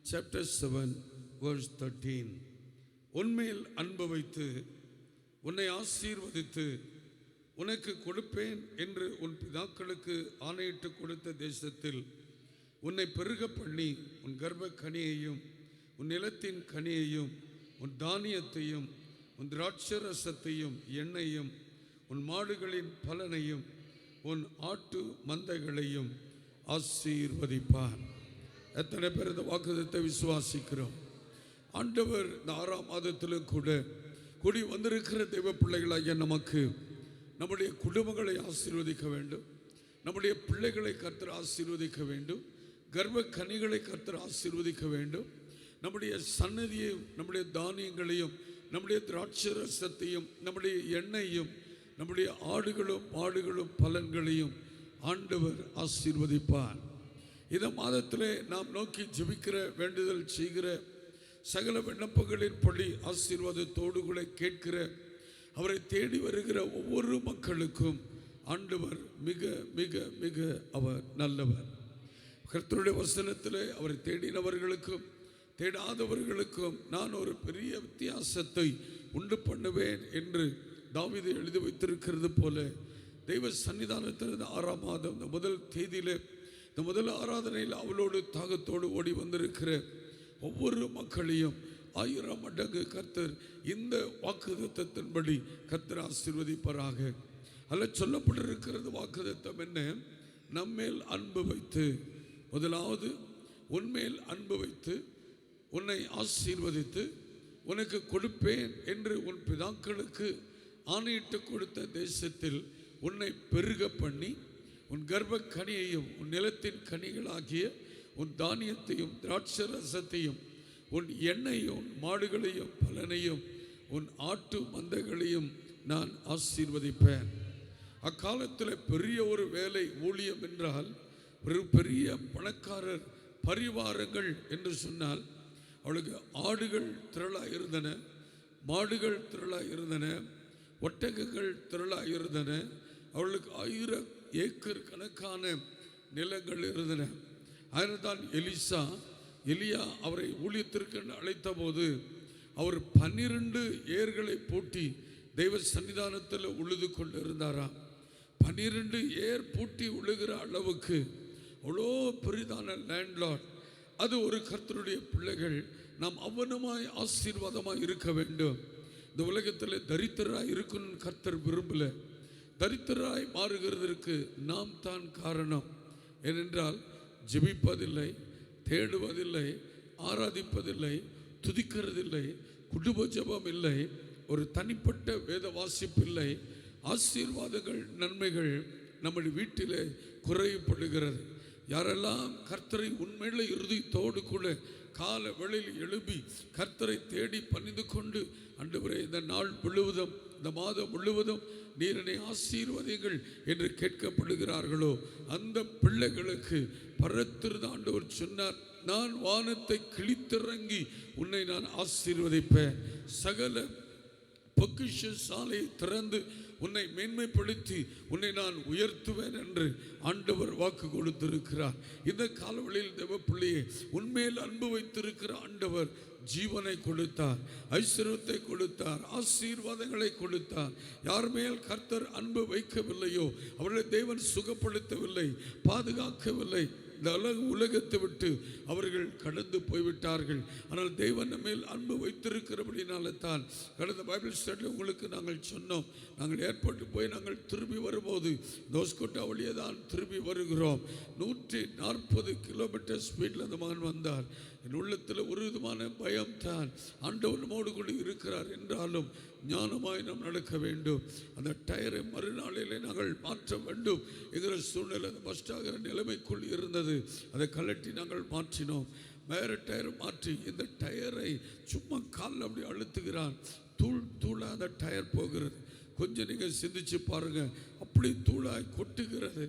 chapter 7 verse 13. உன்மேல் அன்பு வைத்து உன்னை ஆசீர்வதித்து உனக்கு கொடுப்பேன் என்று உன் பிதாக்களுக்கு ஆணையிட்டு கொடுத்த தேசத்தில் உன்னை பெருக பண்ணி உன் கர்ப்ப கனியையும் உன் நிலத்தின் கனியையும் உன் தானியத்தையும் உன் திராட்சரசத்தையும் எண்ணெயும் உன் மாடுகளின் பலனையும் உன் ஆட்டு மந்தைகளையும் ஆசீர்வதிப்பார். எத்தனை பேர் இந்த வாக்குத்தத்தை விசுவாசிக்கிறோம்? ஆண்டவர் இந்த 6ஆம் மாதத்திலும் கூட கூடி வந்திருக்கிற தெய்வ பிள்ளைகளாகிய நமக்கு நம்முடைய குடும்பங்களை ஆசீர்வதிக்க வேண்டும், நம்முடைய பிள்ளைகளை கர்த்தர் ஆசீர்வதிக்க வேண்டும், கர்ப்ப கனிகளை கர்த்தர் ஆசீர்வதிக்க வேண்டும், நம்முடைய சன்னதியையும் நம்முடைய தானியங்களையும் நம்முடைய திராட்சரசத்தையும் நம்முடைய எண்ணெயையும் நம்முடைய ஆடுகளும் மாடுகளும் பலன்களையும் ஆண்டவர் ஆசீர்வதிப்பார். இந்த மாதத்திலே நாம் நோக்கி ஜெபிக்கிற வேண்டுதல் செய்கிற சகல விண்ணப்பங்களின் படி ஆசீர்வாதத்தோடு கூட கேட்கிற அவரை தேடி வருகிற ஒவ்வொரு மக்களுக்கும் ஆண்டவர் மிக மிக மிக அவர் நல்லவர். கர்த்தருடைய வசனத்திலே அவரை தேடினவர்களுக்கும் தேடாதவர்களுக்கும் நான் ஒரு பெரிய வித்தியாசத்தை உண்டு பண்ணுவேன் என்று தாவீது எழுதி வைத்திருக்கிறது போல தெய்வ சன்னிதானத்தில் இந்த 6ஆம் மாதம் இந்த முதல் தேதியிலே இந்த முதல் ஆராதனையில் அவளோடு தாகத்தோடு ஓடி வந்திருக்கிற ஒவ்வொரு மக்களையும் 1000 மடங்கு கர்த்தர் இந்த வாக்குத்தத்தத்தின்படி கர்த்தர் ஆசீர்வதிப்பாராக. அல்ல சொல்லப்பட்டிருக்கிறது வாக்குத்தத்தம் என்ன? நம்மேல் அன்பு வைத்து, முதலாவது உன்மேல் அன்பு வைத்து உன்னை ஆசீர்வதித்து உனக்கு கொடுப்பேன் என்று உன் பிதாக்களுக்கு ஆணையிட்டு கொடுத்த தேசத்தில் உன்னை பெருக பண்ணி உன் கர்ப்ப கனியையும் உன் நிலத்தின் கனிகளாகிய உன் தானியத்தையும் திராட்சை ரசத்தையும் உன் எண்ணெயையும் உன் மாடுகளையும் பலனையும் உன் ஆட்டு மந்தைகளையும் நான் ஆசீர்வதிப்பேன். அக்காலத்தில் பெரிய ஒரு வேலை ஊழியம் என்றால், ஒரு பெரிய பணக்காரர் பரிவாரங்கள் என்று சொன்னால் அவளுக்கு ஆடுகள் திரளாக இருந்தன, மாடுகள் திரளாக இருந்தன, ஒட்டகங்கள் திரளாக இருந்தன. அவளுக்கு 1000 ஏக்கர் கணக்கான நிலங்கள் இருந்தன. அதனால்தான் எலியா அவரை ஊழியத்திற்கு அழைத்த போது அவர் 12 ஏர்களை பூட்டி தெய்வ சன்னிதானத்தில் உழுது கொண்டு இருந்தாராம். 12 ஏர் பூட்டி உழுகிற அளவுக்கு அவ்வளோ பெரிதான லேண்ட்லார்ட். அது ஒரு கர்த்தருடைய பிள்ளைகள் நாம் அவனமாய் ஆசீர்வாதமாய் இருக்க வேண்டும். இந்த உலகத்தில் தரித்திராய் இருக்கணும்னு கர்த்தர் விரும்பல. தரித்திராய் மாறுகிறதற்கு நாம் தான் காரணம். ஏனென்றால் ஜெபிப்பதில்லை, தேடுவதில்லை, ஆராதிப்பதில்லை, துதிக்கிறதில்லை, குடும்ப ஜெபம் இல்லை, ஒரு தனிப்பட்ட வேத வாசிப்பு இல்லை. ஆசீர்வாதங்கள் நன்மைகள் நம்முடைய வீட்டிலே குறையப்படுகிறது. யாரெல்லாம் கர்த்தரை உண்மையில இருதயத்தோடு கூட கால வேளையில் எழுப்பி கர்த்தரை தேடி பணிந்து கொண்டு, ஆண்டவரே இந்த நாள் முழுவதும் இந்த மாதம் முழுவதும் நீர் என்னை ஆசீர்வதிங்கள் என்று கேட்கப்படுகிறார்களோ அந்த பிள்ளைகளுக்கு பரத்திருந்த ஆண்டவர் சொன்னார், நான் வானத்தை கிழித்திறங்கி உன்னை நான் ஆசீர்வதிப்பேன், சகல பொக்கிஷ சாலையை திறந்து உன்னை மேன்மைப்படுத்தி உன்னை நான் உயர்த்துவேன் என்று ஆண்டவர் வாக்கு கொடுத்திருக்கிறார். இந்த காலவெளியில் தேவ பிள்ளையே, உன்மேல் அன்பு வைத்திருக்கிற ஆண்டவர் ஜீவனை கொடுத்தார், ஐஸ்வர்யத்தை கொடுத்தார், ஆசீர்வாதங்களை கொடுத்தார். யார் மேல் கர்த்தர் அன்பு வைக்கவில்லையோ அவர்களை தேவன் சுகப்படுத்தவில்லை, பாதுகாக்கவில்லை. இந்த உலகத்தை விட்டு அவர்கள் கடந்து போய்விட்டார்கள். ஆனால் தேவன் மேல் அன்பு வைத்திருக்கிறபடினால தான் கடந்த பைபிள் ஸ்டடியில் உங்களுக்கு நாங்கள் சொன்னோம், நாங்கள் ஏற்பட்டு போய் நாங்கள் திரும்பி வரும்போது தோஸ்கோட்டா வழியே தான் திரும்பி வருகிறோம். 140 கிலோமீட்டர் ஸ்பீடில் அந்த மகன் வந்தார். என் உள்ளத்தில் ஒரு விதமான பயம் தான். ஆண்டவர் நம்மோடு கூட இருக்கிறார் என்றாலும் ஞானமாய் நாம் நடக்க வேண்டும். அந்த டயரை மறுநாளிலே நாங்கள் மாற்ற வேண்டும் என்கிற சூழ்நிலை அந்த பஸ் ஆகிற நிலைமைக்குள் இருந்தது. அதை கலட்டி நாங்கள் மாற்றினோம். வேறு டயரை மாற்றி இந்த டயரை சும்மா காலில் அப்படி அழுத்துகிறான். தூளாக அந்த டயர் போகிறது. கொஞ்சம் நீங்கள் சிந்திச்சு பாருங்க, அப்படி தூளாய் கொட்டுகிறது.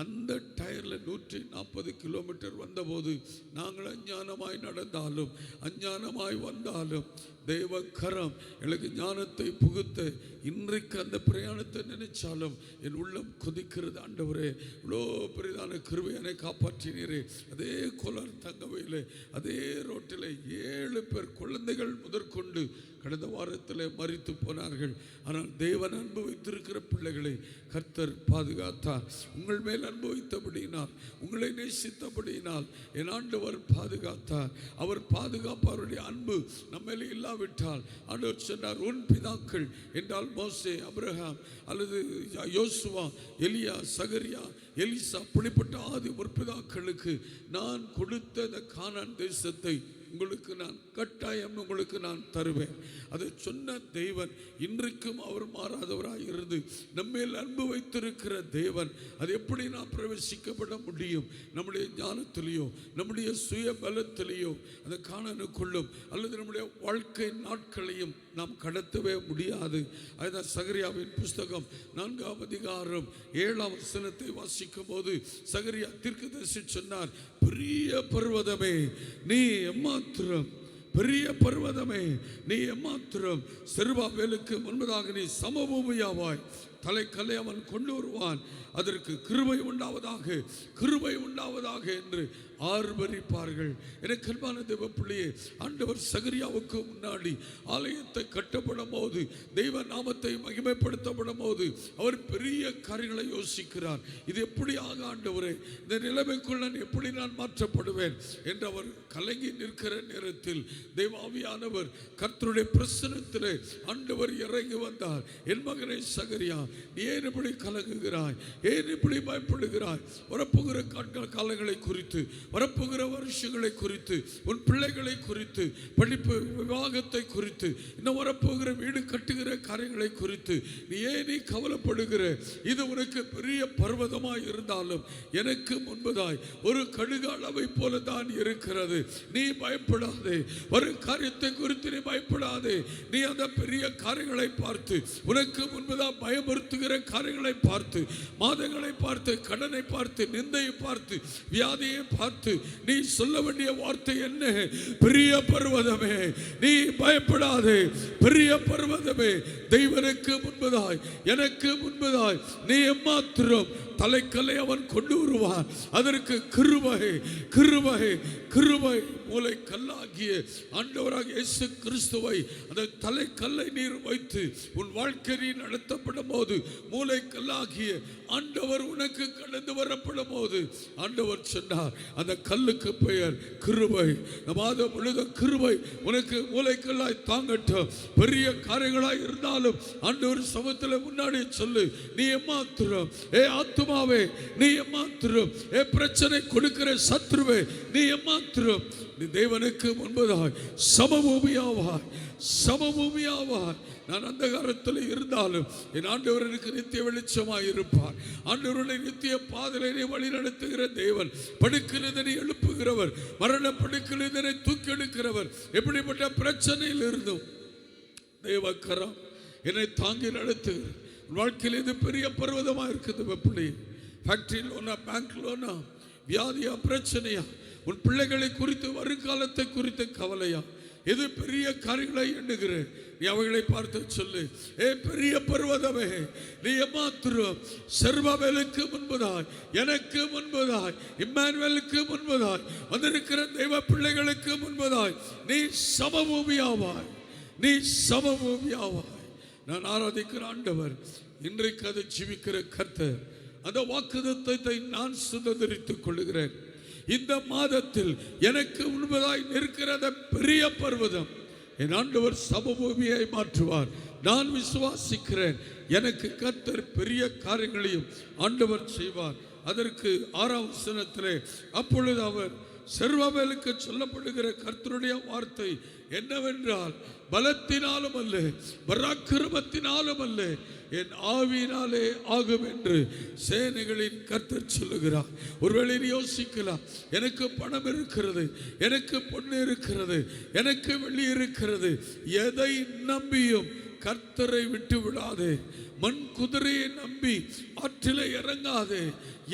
அந்த டயரில் 140 கிலோமீட்டர் வந்தபோது நாங்கள் அஞ்ஞானமாய் நடந்தாலும் அஞ்ஞானமாய் வந்தாலும் தெய்வ கரம் எனக்கு ஞானத்தை புகுத்த இன்றைக்கு அந்த பிரயாணத்தை நினைச்சாலும் என் உள்ளம் கொதிக்கிறது. ஆண்டவரே, இவ்வளோ பெரிதான கிருபை என்னை காப்பாற்றினீரே. அதே கோலார் தங்கவையில் அதே ரோட்டில் 7 பேர் குழந்தைகள் முதற்கொண்டு கடந்த வாரத்தில் மரித்து போனார்கள். ஆனால் தேவன் அன்பு வைத்திருக்கிற பிள்ளைகளை கர்த்தர் பாதுகாத்தார். உங்கள் மேல் அன்பு வைத்தபடியினால், உங்களை நேசித்தபடியினால் என் ஆண்டவர் பாதுகாத்தார். அவர் பாதுகாப்பாருடைய அன்பு நம்ம இல்லாவிட்டால் ஆண்டவர் சொன்னார், உன் பிதாக்கள் என்றால் மோசே, அபிரகாம் அல்லது யோசுவா, எலியா, சகரியா, எலிசா, அப்படிப்பட்ட ஆதி முற்பிதாக்களுக்கு நான் கொடுத்த இந்த கானான் தேசத்தை உங்களுக்கு நான் கட்டாயம் உங்களுக்கு நான் தருவேன். அதை சொன்ன தேவன் இன்றைக்கும் அவர் மாறாதவராக இருந்து நம்மேல் அன்பு வைத்திருக்கிற தேவன். அது எப்படி நாம் பிரவேசிக்கப்பட முடியும்? நம்முடைய ஞானத்திலேயோ நம்முடைய சுய பலத்திலேயோ அதை காணனுக்குள்ளும் அல்லது நம்முடைய வாழ்க்கை நாட்களையும் நாம் கடத்தவே முடியாது. அதுதான் சகரியாவின் புஸ்தகம் 4ஆம் அதிகாரம் 7ஆம் வசனத்தை வாசிக்கும் போது சகரியா தீர்க்கதரிசி சொன்னார், பெரிய பர்வதமே நீ எம்மாத்திரம், பெரிய பர்வதமே நீ எம்மாத்திரம், செருபாபேலுக்கு முன்பதாக நீ சமபூமியாவாய், தலைக்கல்லை அவன் கொண்டு வருவான், அதற்கு கிருபை உண்டாவதாக, கிருபை உண்டாவதாக என்று ஆர்ப்பரிப்பார்கள். எனக்கு அன்பான தேவ பிள்ளையே, ஆண்டவர் சகரியாவுக்கு முன்னாடி ஆலயத்தை கட்டப்படும் போது, தெய்வ நாமத்தை மகிமைப்படுத்தப்படும் போது அவர் பெரிய காரியங்களை யோசிக்கிறார். இது எப்படியாக ஆண்டவரே, இந்த நிலைமைக்குள் நான் எப்படி நான் மாற்றப்படுவேன் என்று அவர் கலங்கி நிற்கிற நேரத்தில் தெய்வ ஆவியானவர் கர்த்தருடைய பிரசன்னத்திலே ஆண்டவர் இறங்கி வந்தார். என் மகனே சகரியா, நீ ஏன் இப்படி கலங்குகிறாய்? ஏன் இப்படி பயப்படுகிறாய்? வரப்போகிற காலங்களை குறித்து, வரப்போகிற வருஷங்களை குறித்து, உன் பிள்ளைகளை குறித்து, படிப்பு விவாகத்தை குறித்து, இன்னும் வரப்போகிற வீடு கட்டுகிற காரியங்களை குறித்து நீ ஏன் கவலைப்படுகிற? இது உனக்கு பெரிய பர்வதமாய் இருந்தாலும் எனக்கு முன்பதாய் ஒரு கடுகு அளவை போல தான் இருக்கிறது. நீ பயப்படாதே. ஒரு காரியத்தை குறித்து நீ பயப்படாதே. நீ அந்த பெரிய காரியங்களை பார்த்து, உனக்கு முன்பதாக பயமுறுத்துகிற காரியங்களை பார்த்து, மாதங்களை பார்த்து, கடனை பார்த்து, நிந்தையை பார்த்து, வியாதியை பார்த்து நீ சொல்ல வேண்டிய வார்த்தை என்ன? பெரிய பர்வதமே, நீ பயப்படாதே. பெரிய பர்வதமே, தெய்வனுக்கு முன்பதாய், எனக்கு முன்பதாய் நீ எம்மாத்திரம் தலைக்கல்லை அவன் கொண்டு வருவான். அதற்கு கிருபை, கிருபை, கிருபை. மூளை கல்லாகிய ஆண்டவராக இயேசு கிறிஸ்துவை அந்த தலைக்கல்லை நீர் வைத்து உன் வாழ்க்கை நீ நடத்தப்படும் போது, மூளை கல்லாகிய ஆண்டவர் உனக்கு கடந்து வரப்படும் போது ஆண்டவர் சொன்னார், அந்த கல்லுக்கு பெயர் கிருபை. மாதம் முழுத கிருபை உனக்கு மூளைக்கல்லாய் தாங்கட்டும். பெரிய காரியங்களாய் இருந்தாலும் ஆண்டவர் சமூகத்தில் முன்னாடி சொல்லு, நீ எம்மாத்திரம், ஏ ஆத்துமாவே நீ எம்மாத்திரம், ஏ பிரச்சனை கொடுக்கிற சத்ருவே நீ எம்மாத்திரம். நீ தேவனுக்கு முன்பதாய் சமபூமியாவாய், சமபூமியாவாய். நான் அந்த காலத்தில் இருந்தாலும் என் ஆண்டவர் எனக்கு நித்திய வெளிச்சமாய் இருப்பார். ஆண்டவருடைய நித்திய பாதையிலே வழி நடத்துகிற தேவன், படுக்கிறதனை எழுப்புகிறவர், மரண படுக்கிறதனை தூக்கி எடுக்கிறவர். எப்படிப்பட்ட பிரச்சனையில் இருந்தும் தேவக்கரம் என்னை தாங்கி நடத்துகிற வாழ்க்கையில் இது பெரிய பர்வதமாக இருக்குது. எப்படி ஃபேக்டரி லோனா, பேங்க் லோனா, வியாதியா, பிரச்சனையா, உன் பிள்ளைகளை குறித்து, வருங்காலத்தை குறித்து கவலையா, எது பெரிய காரியங்களை எண்ணுகிறேன், நீ அவைகளை பார்த்து சொல்லு, ஏ பெரிய பர்வதமே நீ எம்மாத்திரம். செருபாபேலுக்கு முன்பதாய், எனக்கு முன்பதாய், இம்மானுவேலுக்கு முன்பதாய், வந்திருக்கிற தெய்வ பிள்ளைகளுக்கு முன்பதாய் நீ சமபூமியாவாய், நீ சமபூமியாவாய். நான் ஆராதிக்கிற ஆண்டவர் இன்றைக்கு அதை ஜீவிக்கிற கர்த்தர். அந்த வாக்குத்தத்தத்தை நான் சுதந்திரித்துக் கொள்கிறேன். இந்த மாதத்தில் எனக்கு முன்பதாய் நிற்கிற பெரிய பர்வதம் என் ஆண்டவர் சமபூமியை மாற்றுவார். நான் விசுவாசிக்கிறேன். எனக்கு கர்த்தர் பெரிய காரியங்களையும் ஆண்டவர் செய்வார். அதற்கு 6ஆம் வசனத்திலே அப்பொழுது அவர் செருபாபேலுக்கு சொல்லப்படுகிற கர்த்தருடைய வார்த்தை என்னவென்றால், பலத்தினாலும் அல்ல, பராக்கிரமத்தினாலும் அல்ல, என் ஆவியினாலே ஆகும் என்று சேனைகளின் கர்த்தர் சொல்லுகிறார். ஒருவேளை யோசிக்கலாம், எனக்கு பணம் இருக்கிறது, எனக்கு பொண்ணு இருக்கிறது, எனக்கு வெள்ளி இருக்கிறது, எதை நம்பியும் கர்த்தரை விட்டு விடாதே. மண் குதிரையை நம்பி ஆற்றிலே இறங்காதே.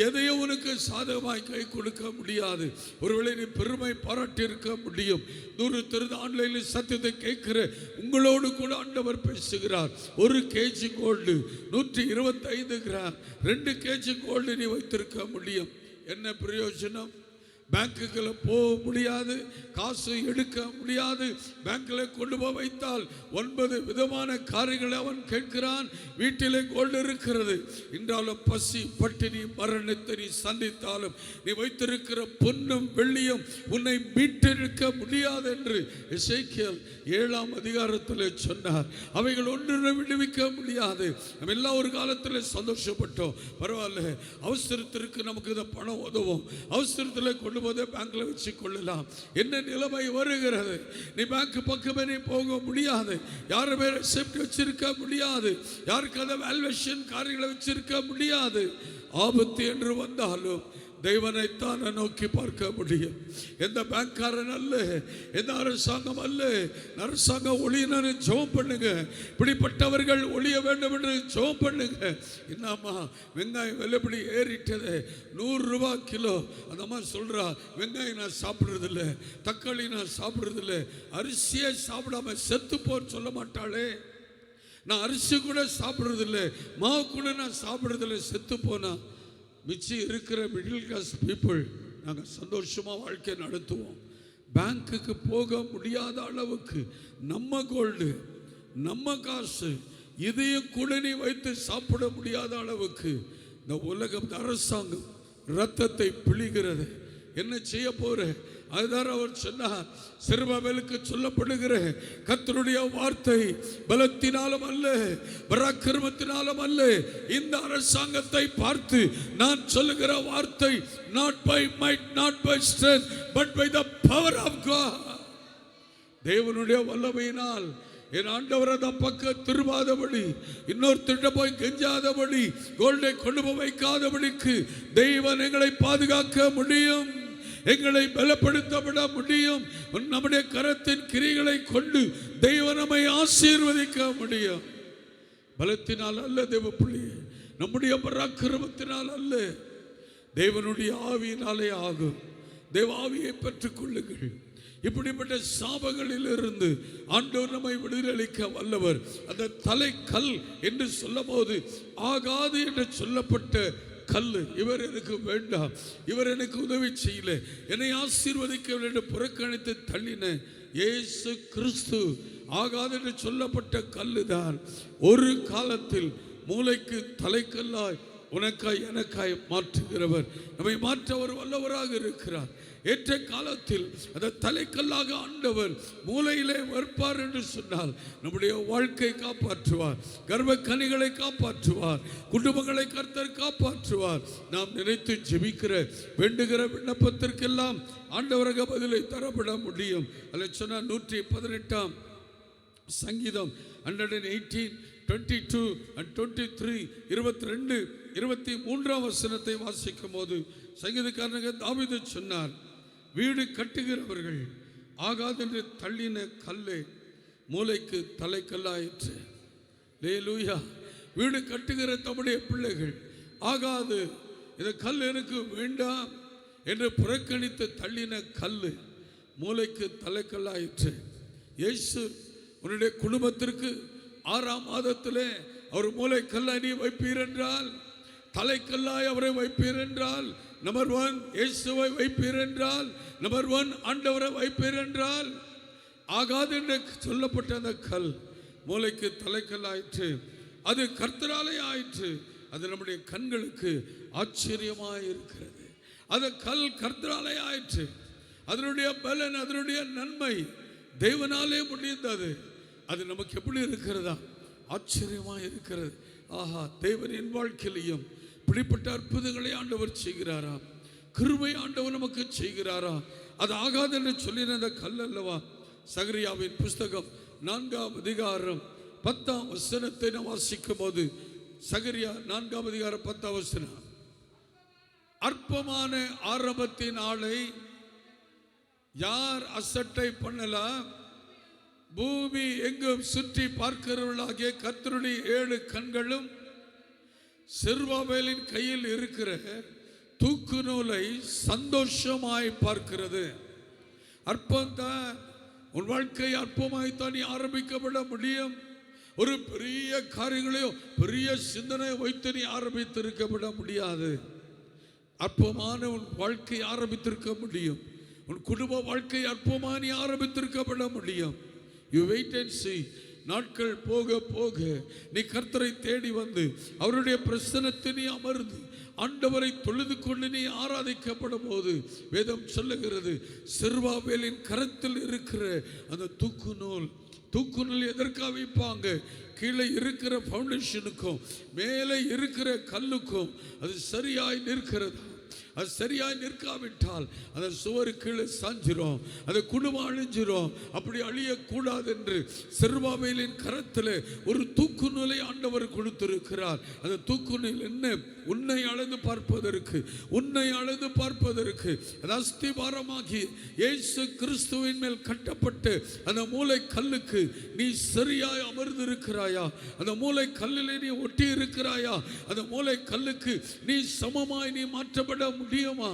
எதையோ உனக்கு சாதகமாய் கை கொடுக்க முடியாது. ஒருவேளை நீ பெருமை பாராட்டி இருக்க முடியும். 100 திரு ஆன்லைனில் சத்தியத்தை கேட்கிற உங்களோடு கூட ஆண்டவர் பேசுகிறார். 1 kg gold 125 gram, 2 kg gold நீ வைத்திருக்க முடியும். என்ன பிரயோஜனம்? பேங்குகளை போக முடியாது, காசு எடுக்க முடியாது. பேங்கில் கொண்டு போய் வைத்தால் 9 விதமான காரியங்களை அவன் கேட்கிறான். வீட்டிலே கோல்டு இருக்கிறது என்றாலும் பசி, பட்டினி, மரணத்தை நீ சந்தித்தாலும் நீ வைத்திருக்கிற பொன்னும் வெள்ளியும் உன்னை மீட்டெடுக்க முடியாது என்று எசேக்கியேல் 7ஆம் அதிகாரத்தில் சொன்னார். அவைகள் ஒன்றை விடுவிக்க முடியாது. நம்ம எல்லாம் ஒரு காலத்தில் சந்தோஷப்பட்டோம், பரவாயில்ல, அவசரத்திற்கு நமக்கு இந்த பணம் உதவும், அவசரத்தில் கொண்டு போதே பேங்க்ல வச்சு கொள்ளலாம். என்ன நிலைமை வருகிறது? நீ பேங்க் பக்கமே நீ போக முடியாது. யாருமே ரெசிப்ட் வச்சிருக்க முடியாது. யாருக்கு அந்த வேல்யூவேஷன் காரியங்களை வச்சிருக்க முடியாது. ஆபத்து என்று வந்தாலும் தெய்வனைத்தான் நோக்கி பார்க்க முடியும். எந்த பேங்க்காரன் அல்ல, எந்த அரசாங்கம் அல்ல. அரசாங்கம் ஒளியினு ஜெபம் பண்ணுங்க. இப்படிப்பட்டவர்கள் ஒளிய வேண்டும் என்று ஜெபம் பண்ணுங்க. என்னம்மா வெங்காயம் விலைப்படி ஏறிட்டது, 100 ரூபாய் கிலோ. அந்த அம்மா சொல்றா, வெங்காயம் நான் சாப்பிட்றதில்ல, தக்காளி நான் சாப்பிட்றதில்ல, அரிசியே சாப்பிடாம செத்து போன்னு சொல்ல மாட்டாளே. நான் அரிசி கூட சாப்பிட்றதில்லை, மாவு கூட நான் சாப்பிட்றதில்லை, செத்து போனா மிச்சம் இருக்கிற மிடில் கிளாஸ் பீப்புள் நாங்கள் சந்தோஷமா வாழ்க்கை நடத்துவோம். பேங்க்குக்கு போக முடியாத அளவுக்கு நம்ம கோல்டு, நம்ம காசு, இதையும் கூட நீ வைத்து சாப்பிட முடியாத அளவுக்கு இந்த உலகம், அரசாங்கம் ரத்தத்தை பிழிகிறது. என்ன செய்ய போற? அதுதான் அவர் சொன்னார். செருபாபேலுக்கு சொல்லப்படுகிற கர்த்தருடைய வார்த்தை பலத்தினாலும் அல்ல, பராக்கிரமத்தினாலும் அல்ல. இந்த அரசாங்கத்தை பார்த்து நான் சொல்லுகிற வார்த்தை, not by might, not by strength, but by the power of God. தேவனுடைய வல்லமையினால் என் ஆண்டவர் அந்த பக்கம் திரும்பாதபடி, இன்னொருத்திட்ட போய் கெஞ்சாதபடி, கோல்டை கொண்டு போய் வைக்காதபடிக்கு தெய்வன் எங்களை பாதுகாக்க முடியும், எங்களை பலப்படுத்தப்பட முடியும். நம்முடைய கரத்தின் கிரிகளை கொண்டு தெய்வம் நம்மை ஆசீர்வதிக்க முடியும். பலத்தினால் அல்ல தேவ பிள்ளையே, நம்முடைய பராக்கிரமத்தினால் அல்ல, தேவனுடைய ஆவியினாலே ஆகும். தேவ ஆவியை பெற்றுக் கொள்ளுங்கள். இப்படிப்பட்ட சாபங்களில் இருந்து ஆண்டவர் நம்மை விடுதலைக்க வல்லவர். அந்த தலைக்கல் என்று சொல்லும் போது ஆகாது என்று சொல்லப்பட்ட கல், இவர் எனக்கு வேண்டாம், இவர் எனக்கு உதவி செய்யல, என்னை ஆசீர்வதிக்கவில்லை என்று புறக்கணித்து தள்ளின இயேசு கிறிஸ்து ஆகாது என்று சொல்லப்பட்ட கல்லுதான் ஒரு காலத்தில் மூளைக்கு தலைக்கல்லாய் உனக்காய் எனக்காய் மாற்றுகிறவர். நம்மை மாற்ற ஒரு வல்லவராக இருக்கிறார். ஏற்ற காலத்தில் அந்த தலைக்கல்லாக ஆண்டவர் மூலையிலே வைப்பார் என்று சொன்னால் நம்முடைய வாழ்க்கை காப்பாற்றுவார், கர்ப்ப கனிகளை காப்பாற்றுவார், குடும்பங்களை கர்த்தர் காப்பாற்றுவார். நாம் நினைத்து ஜெபிக்கிற வேண்டுகிற விண்ணப்பத்திற்கெல்லாம் ஆண்டவராக பதிலை தரப்பட முடியும். அதில் சொன்ன 118 சங்கீதம் 118 22 and 23 22 23 வசனத்தை வாசிக்கும் போது சங்கீதக்காரனாக தாவீது சொன்னார், வீடு கட்டுகிறவர்கள் ஆகாதென்று தள்ளின கல்லே மூளைக்கு தலைக்கல்லாயிற்று. அல்லேலூயா. வீடு கட்டுகிற தம்முடைய பிள்ளைகள் ஆகாது, இந்த கல் எனக்கு வேண்டாம் என்று புறக்கணித்து தள்ளின கல் மூளைக்கு தலைக்கல்லாயிற்று. இயேசு உன்னுடைய குடும்பத்திற்கு 6ஆம் மாதத்திலே அவர் மூளைக்கல்லை நீ வைப்பீர் என்றால், தலைக்கல்லாய் அவரை வைப்பீர் என்றால், நம்பர் 1 இயேசுவை வைப்பீர் என்றால், நம்பர் 1 ஆண்டவரை வைப்பீர் என்றால், ஆகாது என்று சொல்லப்பட்ட அந்த கல் மூளைக்கு தலைக்கல்லாயிற்று. அது கர்த்தராலே ஆயிற்று. அது நம்முடைய கண்களுக்கு ஆச்சரியமாய் இருக்கிறது. அந்த கல் கர்த்தராலே ஆயிற்று. அதனுடைய பலன், அதனுடைய நன்மை தேவனாலே முடிந்தது. அது நமக்கு எப்படி இருக்கிறதா? ஆச்சரியமாக இருக்கிறது. ஆஹா, தேவனின் வாழ்க்கையிலையும் இப்படிப்பட்ட அற்புதங்களை ஆண்டவர் செய்கிறாரா? கிருபை ஆண்டவர் நமக்கு செய்கிறாரா? அது ஆகாது என்று சொல்லின அந்த கல் அல்லவா? சகரியாவின் புஸ்தகம் 4ஆம் அதிகாரம் 10ஆம் வசனத்தை நாம் வாசிக்கும் போது, சகரியா 4ஆம் அதிகாரம் 10ஆம் வசனம், அற்பமான ஆரம்பத்தின் ஆளை யார் அசட்டை பண்ணலாம்? பூமி எங்கும் சுற்றி பார்க்கிறவர்களாகிய கர்த்தருடைய 7 கண்களும் செருபாபேலின் கையில் இருக்கிற தூக்கு நூலை சந்தோஷமாய் பார்க்கிறது. அற்பம்தான் உன் வாழ்க்கை, அற்பமாய்த்தான் நீ ஆரம்பிக்கப்பட முடியும். ஒரு பெரிய காரியங்களையோ பெரிய சிந்தனை வைத்து நீ ஆரம்பித்திருக்கப்பட முடியாது. அற்பமான உன் வாழ்க்கை ஆரம்பித்திருக்க முடியும். உன் குடும்ப வாழ்க்கை அற்பமாக நீ ஆரம்பித்திருக்கப்பட முடியும். You wait and see. நாட்கள் போக போக நீ கர்த்தரை தேடி வந்து அவருடைய பிரசன்னத்தை நீ அமர்ந்து ஆண்டவரை தொழுது கொண்டு நீ ஆராதிக்கப்படும் போது வேதம் சொல்லுகிறது, செருபாபேலின் கரத்தில் இருக்கிற அந்த தூக்கு நூல் எதற்காக வைப்பாங்க? கீழே இருக்கிற ஃபவுண்டேஷனுக்கும் மேலே இருக்கிற கல்லுக்கும் அது சரியாய் நிற்கிறது. அது சரியாய் நிற்காவிட்டால் அந்த சுவரு கீழே சாஞ்சிரும், அந்த குடும்பம் அழிஞ்சிரும். அப்படி அழியக்கூடாது என்று செருபாபேலின் கரத்தில் ஒரு தூக்கு நூலை ஆண்டவர் கொடுத்திருக்கிறார். அந்த தூக்கு நூல் என்ன? உன்னை அளந்து பார்ப்பதற்கு அது அஸ்திபாரமாகி இயேசு கிறிஸ்துவின் மேல் கட்டப்பட்டு அந்த மூளை கல்லுக்கு நீ சரியாய் அமர்ந்திருக்கிறாயா? அந்த மூளை கல்லிலே நீ ஒட்டி இருக்கிறாயா? அந்த மூளை கல்லுக்கு நீ சமமாய் நீ மாற்றப்பட முடியுமா?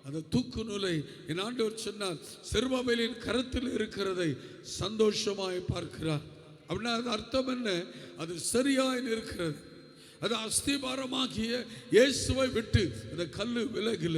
அந்த தூக்கு நூலை என் ஆண்டவர் சொன்னார், செருபாபேலின் கரத்தில் இருக்கிறதை சந்தோஷமாய் பார்க்கிறார். அப்படின்னா அது அர்த்தம் என்ன? அது சரியாய் இருக்கிறது. அது அஸ்திபாரமாகிய இயேசுவை விட்டு அந்த கல்லு விலகல,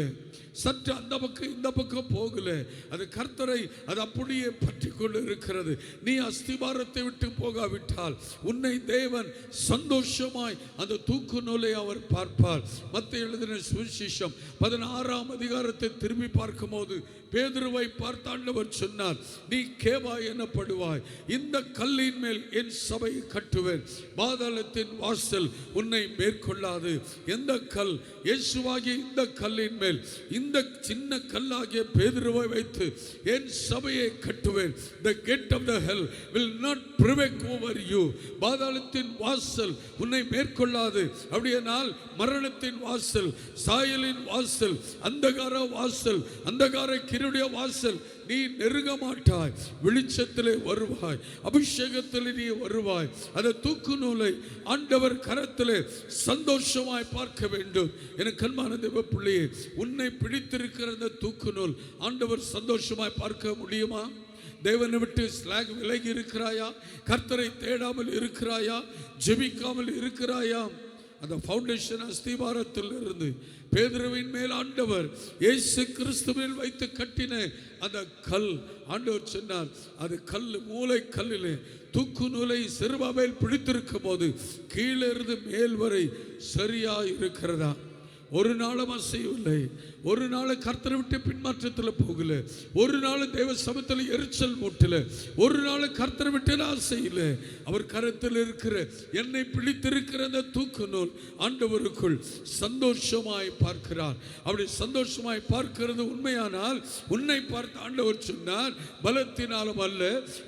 சற்று அந்த பக்கம் இந்த பக்கம் போகல. அது கர்த்தரை அது அப்படியே பற்றி கொண்டு இருக்கிறது. நீ அஸ்திபாரத்தை விட்டு போகாவிட்டால் உன்னை தேவன் சந்தோஷமாய் அந்த தூக்கு நூலை அவர் பார்ப்பார். மத்தேயு எழுதின சுவிசேஷம் 16ஆம் அதிகாரத்தை திரும்பி பார்க்கும் போது பேதுருவை பார்த்து ஆண்டவர் சொன்னார், நீ கேவா எனப்படுவாய், இந்த கல்லின் மேல் என் சபையை கட்டுவேன், பாதாளத்தின் வாசல் உன்னை மேற்கொள்ளாது. எந்த கல்? இயேசுவாகிய இந்த கல்லின் மேல் இந்த சின்ன கல்லாகிய பேதுருவை வைத்து என் சபையை கட்டுவேன். The gate of the hell will not prevail over you. பாதாளத்தின் வாசல் உன்னை மேற்கொள்ளாது. அப்படியானால் மரணத்தின் வாசல், சாயலின் வாசல், அந்தகார வாசல், அந்தகார கிருடைய வாசல் நீ நெருங்க மாட்டாய். வெளிச்சத்திலே வருவாய், அபிஷேகத்திலே நீ வருவாய். அந்த தூக்கு நூலை ஆண்டவர் கரத்திலே சந்தோஷமாய் பார்க்க வேண்டும். எனக்கு அன்பான தேவ பிள்ளையே, உன்னை பிடித்திருக்கிற அந்த தூக்கு நூல் ஆண்டவர் சந்தோஷமாய் பார்க்க முடியுமா? தேவனை விட்டு ஸ்லாக் விலகி இருக்கிறாயா? கர்த்தரை தேடாமல் இருக்கிறாயா? ஜெபிக்காமல் இருக்கிறாயா? அந்த ஃபவுண்டேஷன் அஸ்திபாரத்தில் இருந்து பேதுருவின் மேல் ஆண்டவர் இயேசு கிறிஸ்துவில் வைத்து கட்டின அந்த கல், ஆண்டவர் சொன்னார், அது கல், மூளை கல்லிலே தூக்கு நூலை செருபாபேல் பிடித்திருக்கும் போது கீழே இருந்து மேல் வரை சரியா இருக்கிறதா? ஒரு நாளும் அசையவில்லை. ஒரு நாள் கர்த்தரை விட்டு பின்மாற்றத்தில் போகல. ஒரு நாள் தேவ சமத்தில் எரிச்சல் மூட்டல. ஒரு நாள் கர்த்தரை விட்டு ஆசையில. அவர் கரத்தில் இருக்கிற என்னை பிடித்திருக்கிற அந்த தூக்கு நூல் ஆண்டவருக்குள் சந்தோஷமாய் பார்க்கிறார். அப்படி சந்தோஷமாய் பார்க்கிறது உண்மையானால் உன்னை பார்த்து ஆண்டவர் சொன்னார், பலத்தினாலும் அல்ல,